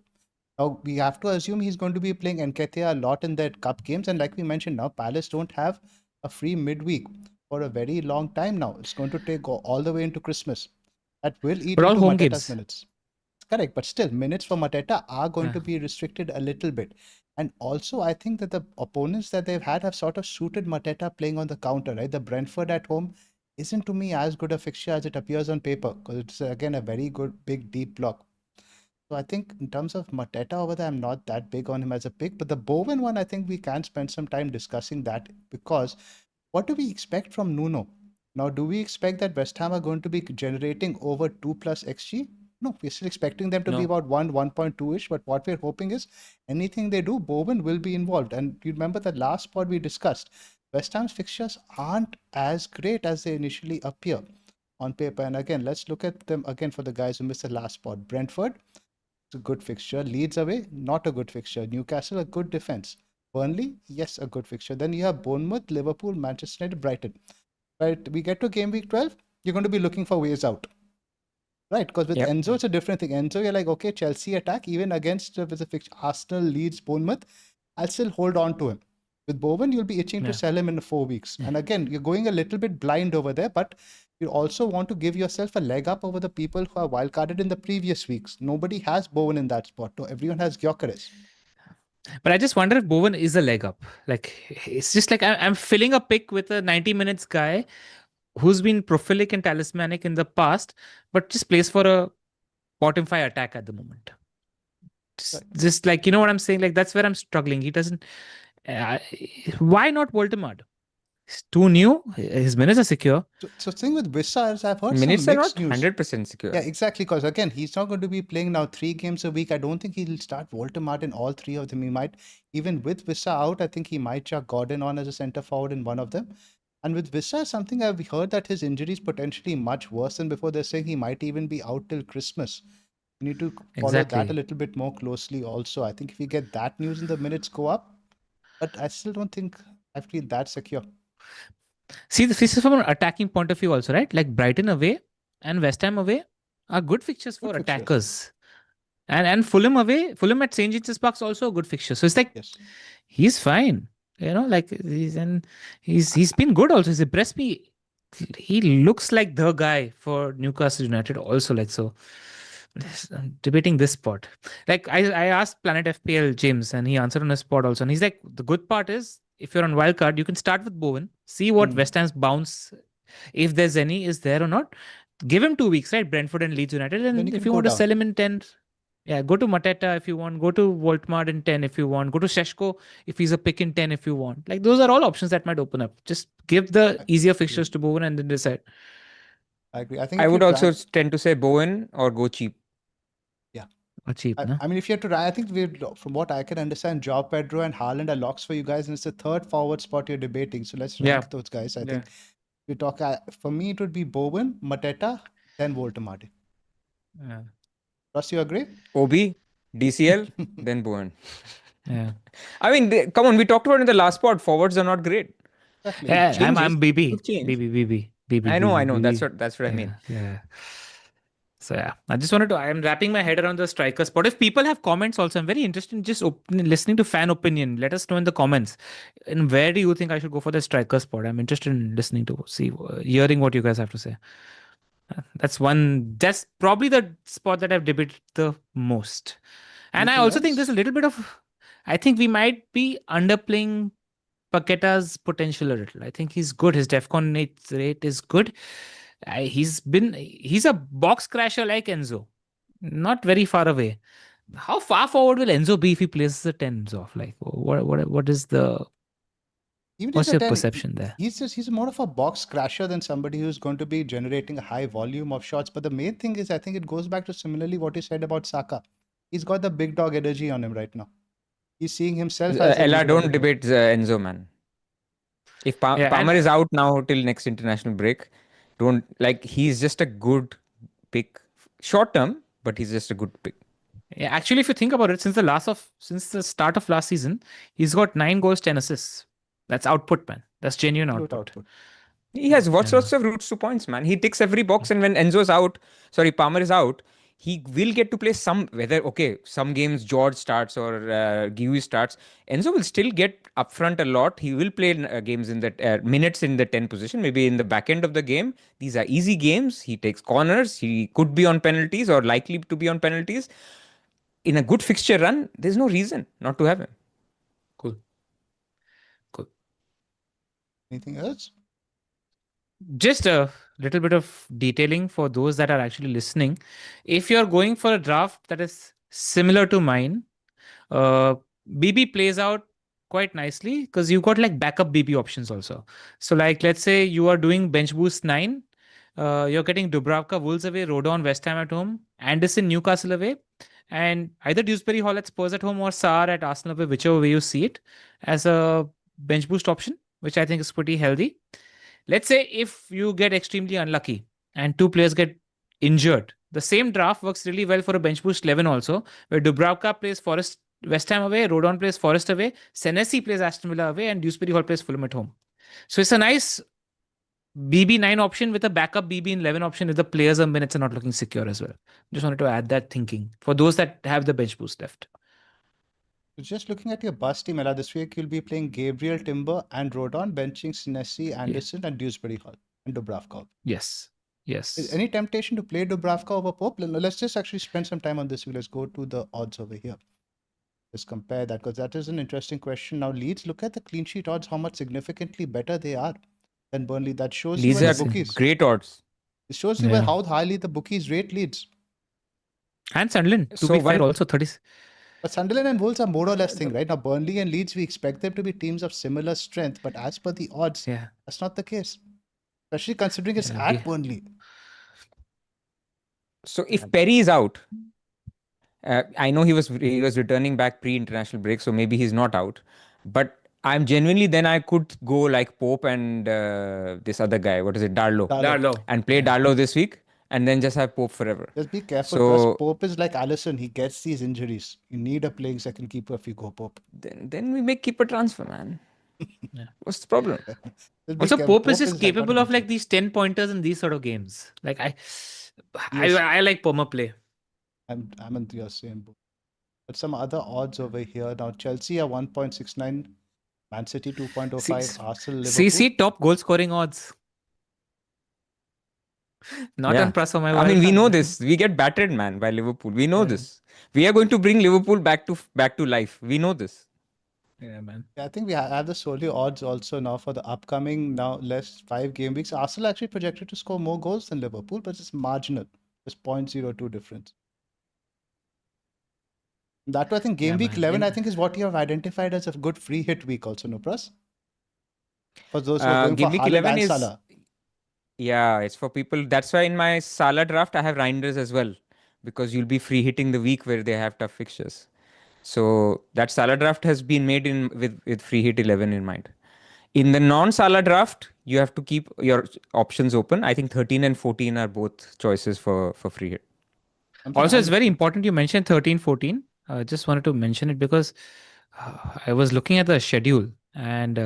Now, we have to assume he's going to be playing Nketiah a lot in their cup games. And like we mentioned now, Palace don't have a free midweek for a very long time now. It's going to take all the way into Christmas. That will eat But all into home Mateta's games. minutes. Correct, but still, minutes for Mateta are going Yeah. to be restricted a little bit. And also, I think that the opponents that they've had have sort of suited Mateta playing on the counter, right? The Brentford at home isn't to me as good a fixture as it appears on paper because it's again a very good, big, deep block. So I think in terms of Mateta over there, I'm not that big on him as a pick. But the Bowen one, I think we can spend some time discussing that because what do we expect from Nuno? Now, do we expect that West Ham are going to be generating over 2 plus XG? No, we're still expecting them to be No. about 1.2-ish. But what we're hoping is anything they do, Bowen will be involved. And you remember the last pod we discussed, West Ham's fixtures aren't as great as they initially appear on paper. And again, let's look at them again for the guys who missed the last pod. Brentford, it's a good fixture. Leeds away, not a good fixture. Newcastle, a good defense. Burnley, yes, a good fixture. Then you have Bournemouth, Liverpool, Manchester United, Brighton. Right, we get to game week 12, you're going to be looking for ways out. Right, because with Yep. Enzo, it's a different thing. Enzo, you're like, okay, Chelsea attack, even against with the fixture, Arsenal, Leeds, Bournemouth, I'll still hold on to him. With Bowen, you'll be itching to sell him in 4 weeks. And again, you're going a little bit blind over there, but you also want to give yourself a leg up over the people who are wildcarded in the previous weeks. Nobody has Bowen in that spot. No, everyone has Gyökeres. But I just wonder if Bowen is a leg up. Like, it's just like I'm filling a pick with a 90 minutes guy who's been prolific and talismanic in the past, but just plays for a bottom 5 attack at the moment. Just like, you know what I'm saying? Like, that's where I'm struggling. He doesn't. Why not Voldemort? He's too new. His minutes are secure. So thing with Wissa is I've heard Minutes some are mixed not news. 100% secure. Yeah, exactly. Because again, he's not going to be playing now 3 games a week. I don't think he'll start Voldemort in all 3 of them. He might, even with Wissa out, I think he might chuck Gordon on as a centre forward in one of them. And with Wissa, something I've heard that his injury is potentially much worse than before. They're saying he might even be out till Christmas. You need to follow that Exactly. a little bit more closely also. I think if we get that news and the minutes go up, but I still don't think I feel that secure. See, this is from an attacking point of view also, right? Like Brighton away and West Ham away are good fixtures for Good fixtures. attackers. And Fulham away, Fulham at St. James's Park is also a good fixture. So it's like, Yes. he's fine. You know, like he's been good also. He's impressed me. He looks like the guy for Newcastle United also. Like, so I'm debating this spot. Like I asked Planet FPL James and he answered on a spot also. And he's like, the good part is if you're on wildcard, you can start with Bowen, see what West Ham's bounce, if there's any, is there or not. Give him 2 weeks, right? Brentford and Leeds United. Then And you if can you go want to down. sell him in 10, yeah, go to Mateta if you want. Go to Voltmart in 10 if you want. Go to Sheshko if he's a pick in 10 if you want. Like, those are all options that might open up. Just give the easier fixtures to Bowen and then decide. I agree. I think I if would you also drag, tend to say Bowen or go cheap. Or cheap, no? I mean, if you have to, I think from what I can understand, Joao Pedro and Haaland are locks for you guys, and it's the third forward spot you're debating. So let's rank Yeah. those guys. I Yeah. think we talk. For me, it would be Bowen, Mateta, then Voldemort. Yeah. Plus, you agree? OB, DCL, then Bowen. Yeah. I mean, come on, we talked about in the last pod, forwards are not great. Exactly. Yeah, changes. I'm BB. Could change. BB. I know. BB. That's what I mean. Yeah. So yeah, I just wanted to. I'm wrapping my head around the striker spot. If people have comments, also, I'm very interested in just listening to fan opinion. Let us know in the comments. And where do you think I should go for the striker spot? I'm interested in listening to hearing what you guys have to say. That's probably the spot that I've debated the most. And I Anything also think else? there's a little bit of. I think we might be underplaying Paqueta's potential a little. I think he's good. His DEFCON rate is good. He's a box crasher like Enzo, not very far away. How far forward will Enzo be if he plays the 10 Zoph? Like, what is the Even what's as a your 10, perception there? he's more of a box crasher than somebody who's going to be generating a high volume of shots. But the main thing is, I think it goes back to similarly what you said about Saka. He's got the big dog energy on him right now. He's seeing himself as the Ella, leader of don't the group. debate Enzo, man. If Palmer is out now till next international break, he's just a good pick. Short term, but he's just a good pick. Yeah, actually, if you think about it, since the start of last season, he's got 9 goals, 10 assists. That's output, man. That's genuine output. He has lots of routes to points, man. He ticks every box, and when Palmer is out, he will get to play some, whether, okay, some games George starts or Giui starts. Enzo will still get upfront a lot. He will play games in the minutes in the 10 position, maybe in the back end of the game. These are easy games. He takes corners. He could be on penalties or likely to be on penalties. In a good fixture run, there's no reason not to have him. Cool. Anything else? Just a little bit of detailing for those that are actually listening. If you're going for a draft that is similar to mine, BB plays out quite nicely because you've got like backup BB options also. So, like, let's say you are doing bench boost 9, you're getting Dubravka, Wolves away, Rodon, West Ham at home, Anderson, Newcastle away, and either Dewsbury Hall at Spurs at home or Sarr at Arsenal away, whichever way you see it, as a bench boost option, which I think is pretty healthy. Let's say if you get extremely unlucky and 2 players get injured, the same draft works really well for a bench boost 11 also, where Dubravka plays Forest West Ham away, Rodon plays Forest away, Senesi plays Aston Villa away, and Dewsbury Hall plays Fulham at home. So it's a nice BB9 option with a backup BB11 option if the players and minutes are not looking secure as well. Just wanted to add that thinking for those that have the bench boost left. So just looking at your bus team, Ella, this week you'll be playing Gabriel, Timber, and Rodon, benching Senesi, Anderson, and Dewsbury Hall, and Dubravka. Yes. Is any temptation to play Dubravka over Pope? Let's just actually spend some time on this. Let's go to the odds over here. Let's compare that, because that is an interesting question. Now, Leeds, look at the clean sheet odds, how much significantly better they are than Burnley. That shows Leeds you are the bookies. great odds. It shows you how highly the bookies rate Leeds. And Sunderland, to So be fair, one- also 30. But Sunderland and Wolves are more or less thing, right? Now, Burnley and Leeds, we expect them to be teams of similar strength, but as per the odds, that's not the case. Especially considering it's at Burnley. So if Perry is out, I know he was returning back pre-international break, so maybe he's not out. But I'm genuinely, then I could go like Pope and this other guy, what is it, Darlow. And play Darlow this week, and then just have Pope forever. Just be careful, because Pope is like Alisson. He gets these injuries. You need a playing second keeper if you go Pope. Then we make keeper transfer, man. What's the problem? Also, Pope is just capable of like these 10 pointers in these sort of games. Like I like Poma play. I'm in your same boat. But some other odds over here. Now, Chelsea are 1.69, Man City 2.05, Arsenal, Liverpool. See, top goal scoring odds. Not on Pras for my I mean, we know this. We get battered, man, by Liverpool. We know this. We are going to bring Liverpool back to life. We know this. Yeah, man. I think we have the Solio odds also now for the upcoming less 5 game weeks. Arsenal actually projected to score more goals than Liverpool, but it's marginal. It's 0.02 difference. That I think game week 11, I think, is what you have identified as a good free hit week also, no, Pras? For those who are going game for week Haaland 11 and is Salah. Yeah, it's for people. That's why in my Salah draft, I have Reinders as well, because you'll be free hitting the week where they have tough fixtures. So that Salah draft has been made with free hit 11 in mind. In the non-Salah draft, you have to keep your options open. I think 13 and 14 are both choices for free hit. Also, it's very important you mentioned 13, 14. Just wanted to mention it because I was looking at the schedule, and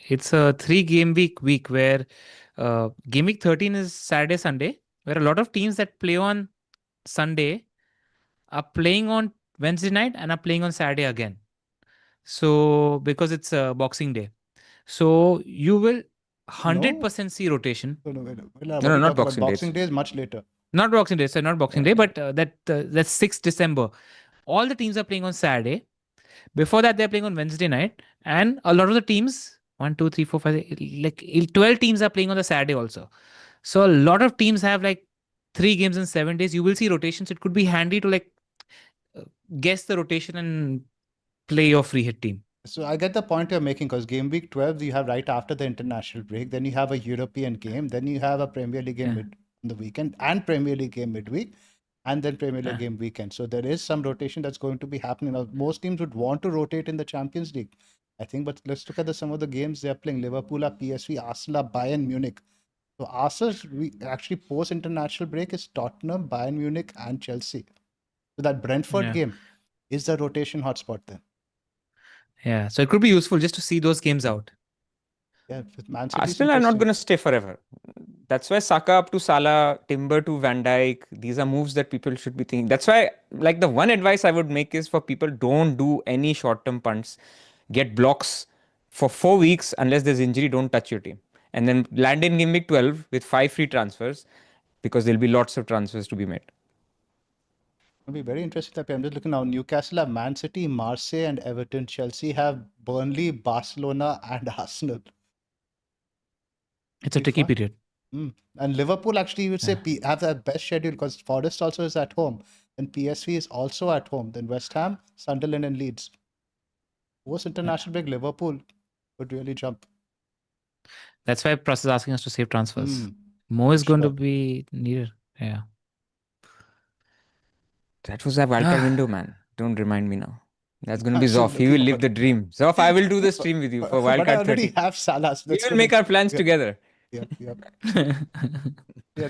it's a 3 game week where game week 13 is Saturday, Sunday, where a lot of teams that play on Sunday are playing on Wednesday night and are playing on Saturday again. So because it's Boxing Day, so you will 100% see rotation. No, not Boxing Day. Boxing Day is much later. Not Boxing Day, so not Boxing Day, but that's 6th December. All the teams are playing on Saturday. Before that, they're playing on Wednesday night. And a lot of the teams, 1, 2, 3, 4, 5, like 12 teams are playing on the Saturday also. So a lot of teams have like 3 games in 7 days. You will see rotations. It could be handy to like guess the rotation and play your free hit team. So I get the point you're making, because game week 12, you have right after the international break. Then you have a European game. Then you have a Premier League game on the weekend, and Premier League game midweek, and then Premier League game weekend. So there is some rotation that's going to be happening. Now, most teams would want to rotate in the Champions League, I think. But let's look at some of the games they're playing. Liverpool are PSV, Arsenal are Bayern Munich. So Arsenal's actually post-international break is Tottenham, Bayern Munich, and Chelsea. So that Brentford game is the rotation hotspot then. Yeah, so it could be useful just to see those games out. Yeah, with Man City. Arsenal are not going to stay forever. That's why Saka up to Salah, Timber to Van Dijk. These are moves that people should be thinking. That's why, like, the one advice I would make is for people, don't do any short-term punts. Get blocks for 4 weeks unless there's injury. Don't touch your team, and then land in Game Week 12 with 5 free transfers because there'll be lots of transfers to be made. It'll be very interesting. I'm just looking now. Newcastle have Man City, Marseille, and Everton. Chelsea have Burnley, Barcelona, and Arsenal. It's a Big tricky fun. period. And Liverpool actually, you would say, have the best schedule because Forest also is at home. Then PSV is also at home. Then West Ham, Sunderland, and Leeds. Post international break, Liverpool would really jump. That's why Pras is asking us to save transfers. Mo is going to Sure. be needed. Yeah. That was a wildcard window, man. Don't remind me now. That's going to be Zoph. He will looking live the dream. Zoph, I will do the stream with you for But I wildcard already 30. have Salah. So We that's will make our plans together. Yep. Yeah.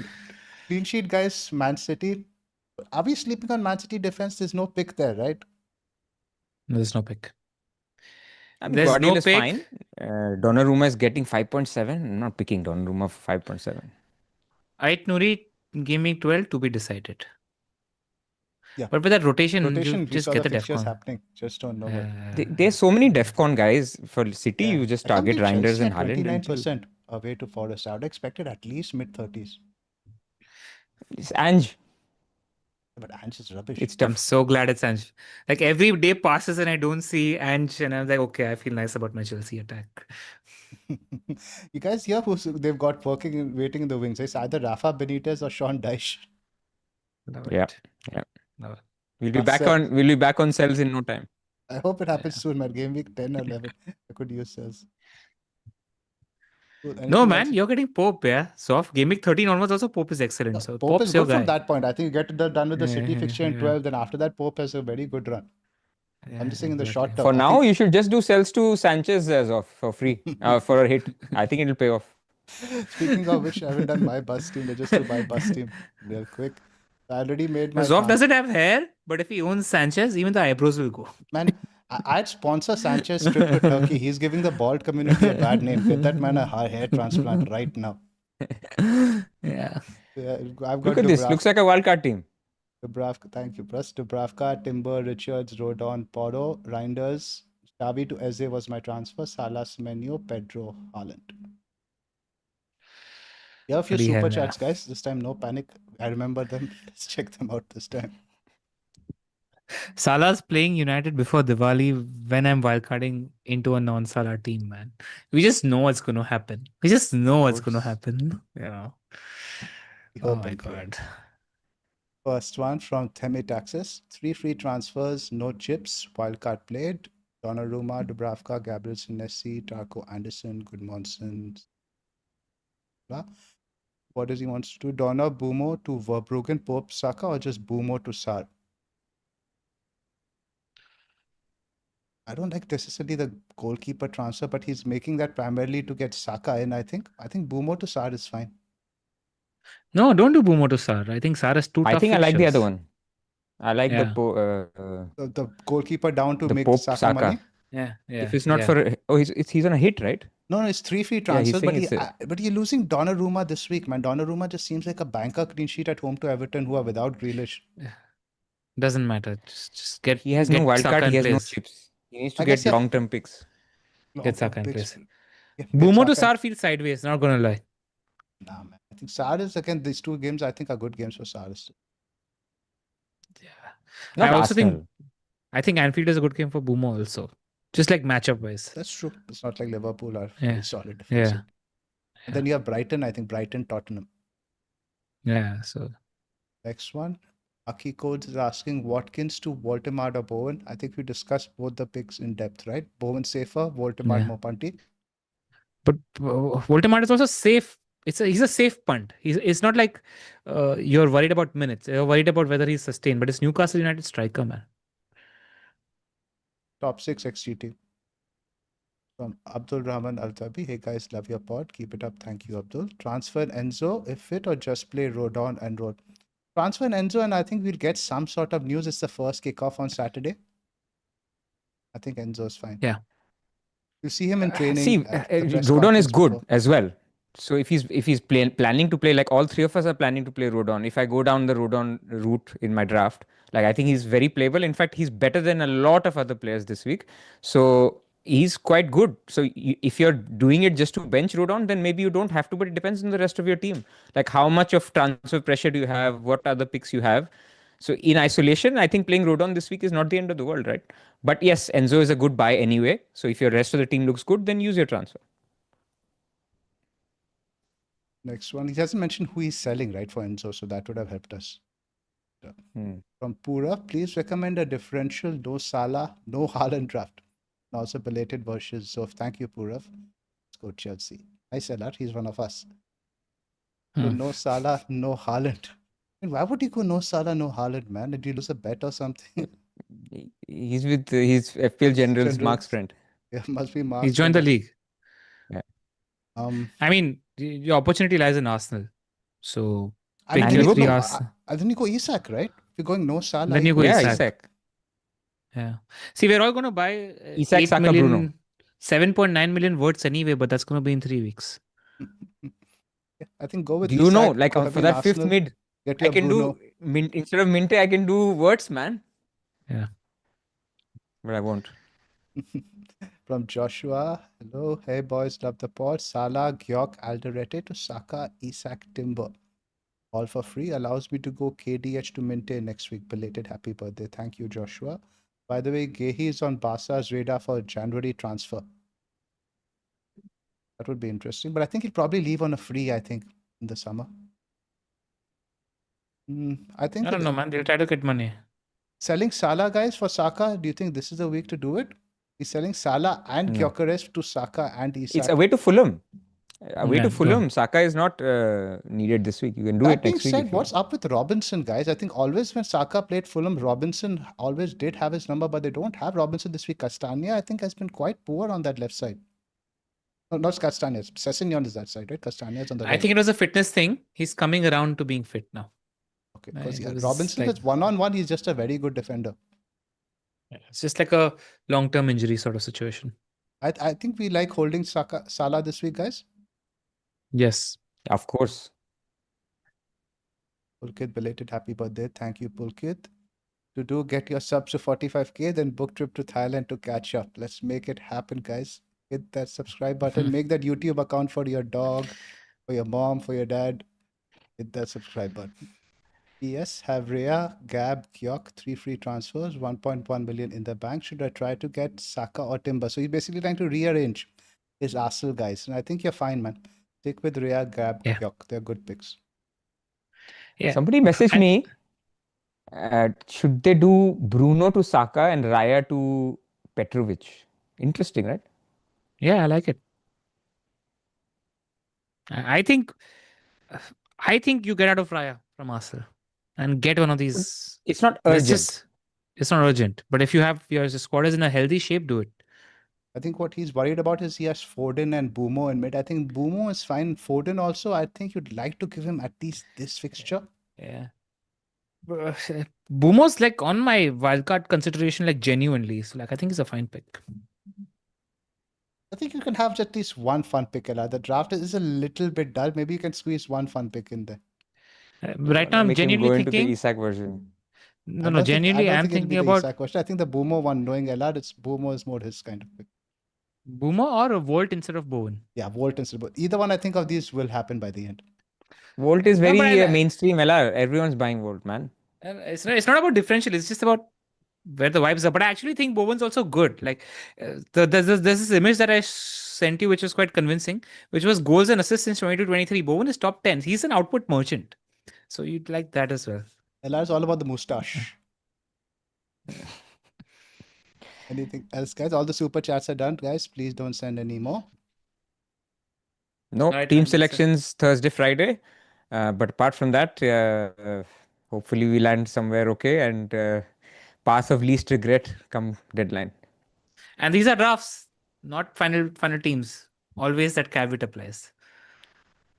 Clean sheet, guys. Man City. Are we sleeping on Man City defense? There's no pick there, right? No, there's no pick. I mean, There's Guardiola no is pick. fine. Donnarumma is getting 5.7. I'm not picking Donnarumma for 5.7. Ait Nouri, Game Week 12 to be decided. Yeah. But with that rotation, We just saw get the the fixtures DEFCON. happening. Just don't know what. There's so many DEFCON guys for City. Yeah. You just I can't target believe Reinders Chelsea and at Haaland. 29% away to Forest. I would expect it at least mid-30s. It's Ange. But Ange is rubbish. It's I'm tough. so glad it's Ange. Like every day passes and I don't see Ange, and I'm like, okay, I feel nice about my Chelsea attack. You guys hear who they've got waiting in the wings? It's either Rafa Benitez or Sean Dyche. Love Yeah. it. Yeah. Love it. We'll be back on cells in no time. I hope it happens soon, man. Game week 10 or 11. I could use cells. Cool. No, Anything man, else? you're getting Pope, yeah. Soft. Game Week 13 onwards also Pope is excellent. So Pope is Pope's your good from guy. that point. I think you get done with the City Yeah, fixture in yeah. 12. Then after that, Pope has a very good run. I'm just saying in the short term. For now, you should just do cells to Sanchez as of for free for a hit. I think it'll pay off. Speaking of which, I haven't done my bus team. Let's just do my bus team real quick. I already made my. Zoff doesn't have hair, but if he owns Sanchez, even the eyebrows will go. Man, I'd sponsor Sanchez trip to Turkey. He's giving the bald community a bad name. Get that man a hair transplant right now. Yeah. I've got Look at this. Looks like a wildcard team. Dubravka, thank you. Plus Dubravka, Timber, Richards, Rodon, Porro, Reinders, Xavi to Eze was my transfer. Salah, Semenyo, Pedro, Haaland. You have a few Bloody hell, super yeah. chats, guys. This time, no panic. I remember them. Let's check them out this time. Salah's playing United before Diwali when I'm wildcarding into a non-Salah team, man. We just know what's going to happen. We just know what's going to happen. Yeah. We Oh hope my and pray. God. First one from Theme Taxes. 3 free transfers, no chips, wildcard played. Donnarumma, Dubravka, Gabriel Sinesi, Tarko Anderson, Goodmanson. What does he want to do? Donner, Boomo to Verbruggen, Pope, Saka, or just Boomo to Sar? I don't like necessarily the goalkeeper transfer, but he's making that primarily to get Saka in, I think. I think Boomo to Sar is fine. No, don't do Boomo to Sar. I think Sar is too tough. I think I like the fixtures. other one. I like Yeah. The goalkeeper down to the make Pope Saka money. Yeah. If it's not for he's on a hit, right? No, it's 3 free Yeah, he's transfers, saying but you're losing Donnarumma this week, man. Donnarumma just seems like a banker clean sheet at home to Everton, who are without Grealish. Doesn't matter. Just get. He has get no wild Saka card. in He has no place. chips. He needs to I get guess, yeah. long-term picks. Get Saka in Picks. place. Yeah, get Boomo to Saka. Sar feels sideways. Not gonna lie. Nah, man. I think Sar is, again, these two games I think are good games for Sar. Yeah. Not I also Arsenal. think Anfield is a good game for Boomo also. Just like matchup wise. That's true. It's not like Liverpool are Yeah. very solid defensive. Yeah. And then you have Brighton, I think Brighton, Tottenham. Yeah. So Next one. Aki Codes is asking Watkins to Voldemort or Bowen. I think we discussed both the picks in depth, right? Bowen safer, Voldemort Yeah. more punty. But Voldemort is also safe. He's a safe punt. It's not like you're worried about minutes. You're worried about whether he's sustained. But it's Newcastle United striker, man. Top 6 XGT. From Abdul Rahman Al-Tabi. Hey guys, love your pod. Keep it up. Thank you, Abdul. Transfer Enzo, if fit, or just play Rodon and Rod. Transfer Enzo, and I think we'll get some sort of news. It's the first kickoff on Saturday. I think Enzo is fine. Yeah. You see him in training. See, at the press Rodon is conference good before. as well. So if he's planning to play, like all three of us are planning to play Rodon. If I go down the Rodon route in my draft, like I think he's very playable. In fact, he's better than a lot of other players this week. So he's quite good. So if you're doing it just to bench Rodon, then maybe you don't have to. But it depends on the rest of your team. Like how much of transfer pressure do you have? What other picks you have? So in isolation, I think playing Rodon this week is not the end of the world, right? But yes, Enzo is a good buy anyway. So if your rest of the team looks good, then use your transfer. Next one. He hasn't mentioned who he's selling, right, for Enzo, so that would have helped us. From Pura, please recommend a differential no Salah, no Haaland draft. And also belated versions of thank you, Purav. Let's go Chelsea. Nice Salah, he's one of us. So no Salah, no Haaland. And why would you go no Salah, no Haaland, man? Did you lose a bet or something? He's with his FPL General's Mark's friend. Yeah, must be Mark. He's joined the league. Yeah. I mean, the opportunity lies in Arsenal. So I pick think your three no, Arsenal. then you go Isak, right? If you're going no Salah, Then you go Yeah, Isak. Isak. Yeah. See, we're all going to buy Isak, 8 Saka, million, Bruno. 7.9 million votes anyway, but that's going to be in 3 weeks. Yeah, I think go with Do you know, Isak, like could have for been that fifth Arsenal. mid, Get I your can Bruno. do instead of Minte, I can do words, man. Yeah. But I won't. From Joshua, hello, hey boys, love the pod. Salah, Gyok, Alderete to Saka, Isak, Timber. All for free. Allows me to go KDH to Minte next week. Belated happy birthday. Thank you, Joshua. By the way, Gehi is on Barca's radar for January transfer. That would be interesting. But I think he'll probably leave on a free, I think, in the summer. I think I don't know, man. They'll try to get money. selling Salah, guys, for Saka, do you think this is the week to do it? He's selling Salah and No. Gyökeres to Saka and Isak. It's away to Fulham. Away Yeah, to don't. Fulham. Saka is not needed this week. You can do That it being next week. said, if you what's want. up with Robinson, guys? I think always when Saka played Fulham, Robinson always did have his number, but they don't have Robinson this week. Castagna, I think, has been quite poor on that left side. No, not Castagna. Sessegnon is that side, right? Castagna is on the right. I think it was a fitness thing. He's coming around to being fit now. Okay, because it was Robinson like- is one-on-one. He's just a very good defender. It's just like a long-term injury sort of situation. I think we like holding Salah this week, guys. Yes. Of course. Pulkit, belated happy birthday. Thank you, Pulkit. To get your subs to 45K, then book trip to Thailand to catch up. Let's make it happen, guys. Hit that subscribe button. Make that YouTube account for your dog, for your mom, for your dad. Hit that subscribe button. Yes, have Rhea, Gab, Kyok, 3 free transfers, 1.1 million in the bank. Should I try to get Saka or Timber? So he's basically trying to rearrange his Arsenal guys. And I think you're fine, man. Stick with Rhea, Gab, Yeah. Kyok. They're good picks. Yeah. Somebody messaged me. Should they do Bruno to Saka and Raya to Petrovic? Interesting, right? Yeah, I like it. I think you get out of Raya from Arsenal and get one of these. It's not Let's urgent. it's not urgent. But if you have your squad is in a healthy shape, do it. I think what he's worried about is he has Foden and Bumo in mid. I think Bumo is fine. Foden also, I think you'd like to give him at least this fixture. Yeah. Bumo's like on my wildcard consideration, like genuinely. So like I think he's a fine pick. I think you can have at least one fun pick. Ella. The draft is a little bit dull. Maybe you can squeeze one fun pick in there. Right now I'm Make him go genuinely into the thinking. Isak version. No, genuinely I I'm don't think thinking it'll be the about Isak question. I think the Bumo one, knowing Ella, it's Bumo is more his kind of pick. Boomer or a Volt instead of Bowen. Yeah, Volt instead of either one. I think of these will happen by the end. Volt is No, but very I- mainstream. Everyone's buying Volt, man. It's not about differential. It's just about where the vibes are. But I actually think Bowen's also good. Like there's this image that I sent you, which was quite convincing, which was goals and assists since 22-23. Bowen is top 10. He's an output merchant. So you'd like that as well. Ella is all about the moustache. Anything else, guys? All the super chats are done, guys. Please don't send any more. No, Right, team and that's it. selections Thursday, Friday. But apart from that, hopefully we land somewhere okay and path of least regret come deadline. And these are drafts, not final teams. Always that caveat applies.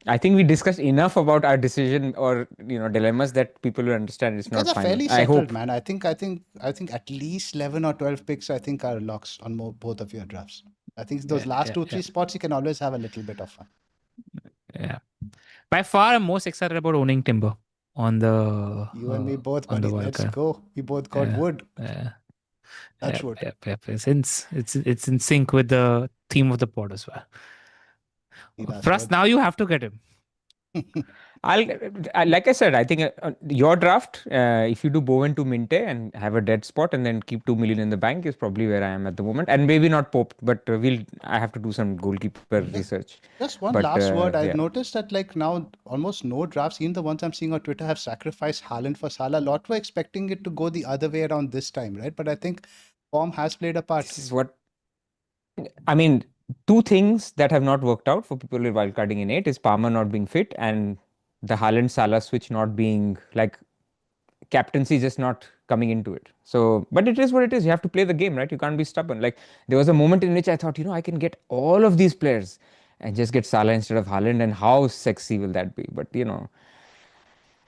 I think we discussed enough about our decision or dilemmas that people will understand it's Guys not are final. fairly I settled, hope. man. I think at least 11 or 12 picks, I think, are locks on both of your drafts. I think those last 2-3 spots, you can always have a little bit of fun. Yeah. By far, I'm most excited about owning Timber on the You and me both, on the buddy. Let's wildcard. go. We both got Yeah. wood. Yeah. Touch wood. It's in sync with the theme of the pod as well. He does For us, good. now you have to get him. Like I said, I think your draft, if you do Bowen to Minte and have a dead spot and then keep 2 million in the bank is probably where I am at the moment. And maybe not Pope, but I have to do some goalkeeper research. Just one But last word. I've yeah. noticed that like now almost no drafts, even the ones I'm seeing on Twitter, have sacrificed Haaland for Salah. A lot were expecting it to go the other way around this time, right? But I think form has played a part. This is what I mean. Two things that have not worked out for people with wildcarding in 8 is Palmer not being fit and the Haaland Salah switch not being like captaincy just not coming into it. So, but it is what it is. You have to play the game, right? You can't be stubborn. Like there was a moment in which I thought, I can get all of these players and just get Salah instead of Haaland, and how sexy will that be? But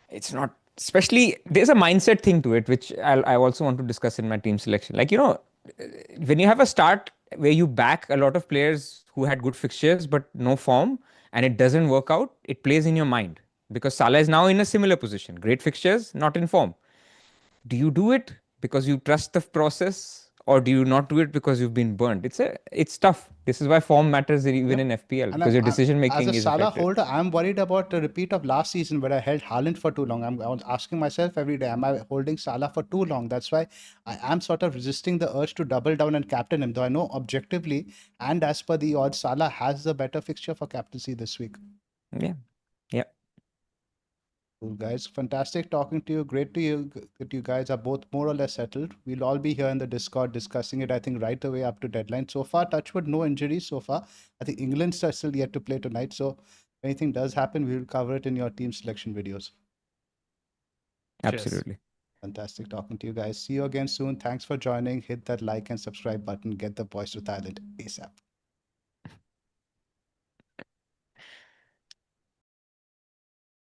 it's not. Especially, there's a mindset thing to it, which I also want to discuss in my team selection. Like when you have a start where you back a lot of players who had good fixtures but no form, and it doesn't work out, it plays in your mind because Salah is now in a similar position. Great fixtures, not in form. Do you do it because you trust the process, or do you not do it because you've been burned? It's tough. This is why form matters even Yep. in FPL, And because your decision as a making is Salah affected. holder, I'm worried about the repeat of last season where I held Haaland for too long. I was asking myself every day, am I holding Salah for too long? That's why I am sort of resisting the urge to double down and captain him, though I know objectively and as per the odds, Salah has the better fixture for captaincy this week. Yeah. Yeah. Cool, guys. Fantastic talking to you. Great to you that you guys are both more or less settled. We'll all be here in the Discord discussing it, I think, right away up to deadline. So far, touchwood, no injuries so far. I think England's are still yet to play tonight. So if anything does happen, we will cover it in your team selection videos. Absolutely. Fantastic talking to you guys. See you again soon. Thanks for joining. Hit that like and subscribe button. Get the boys to Thailand ASAP.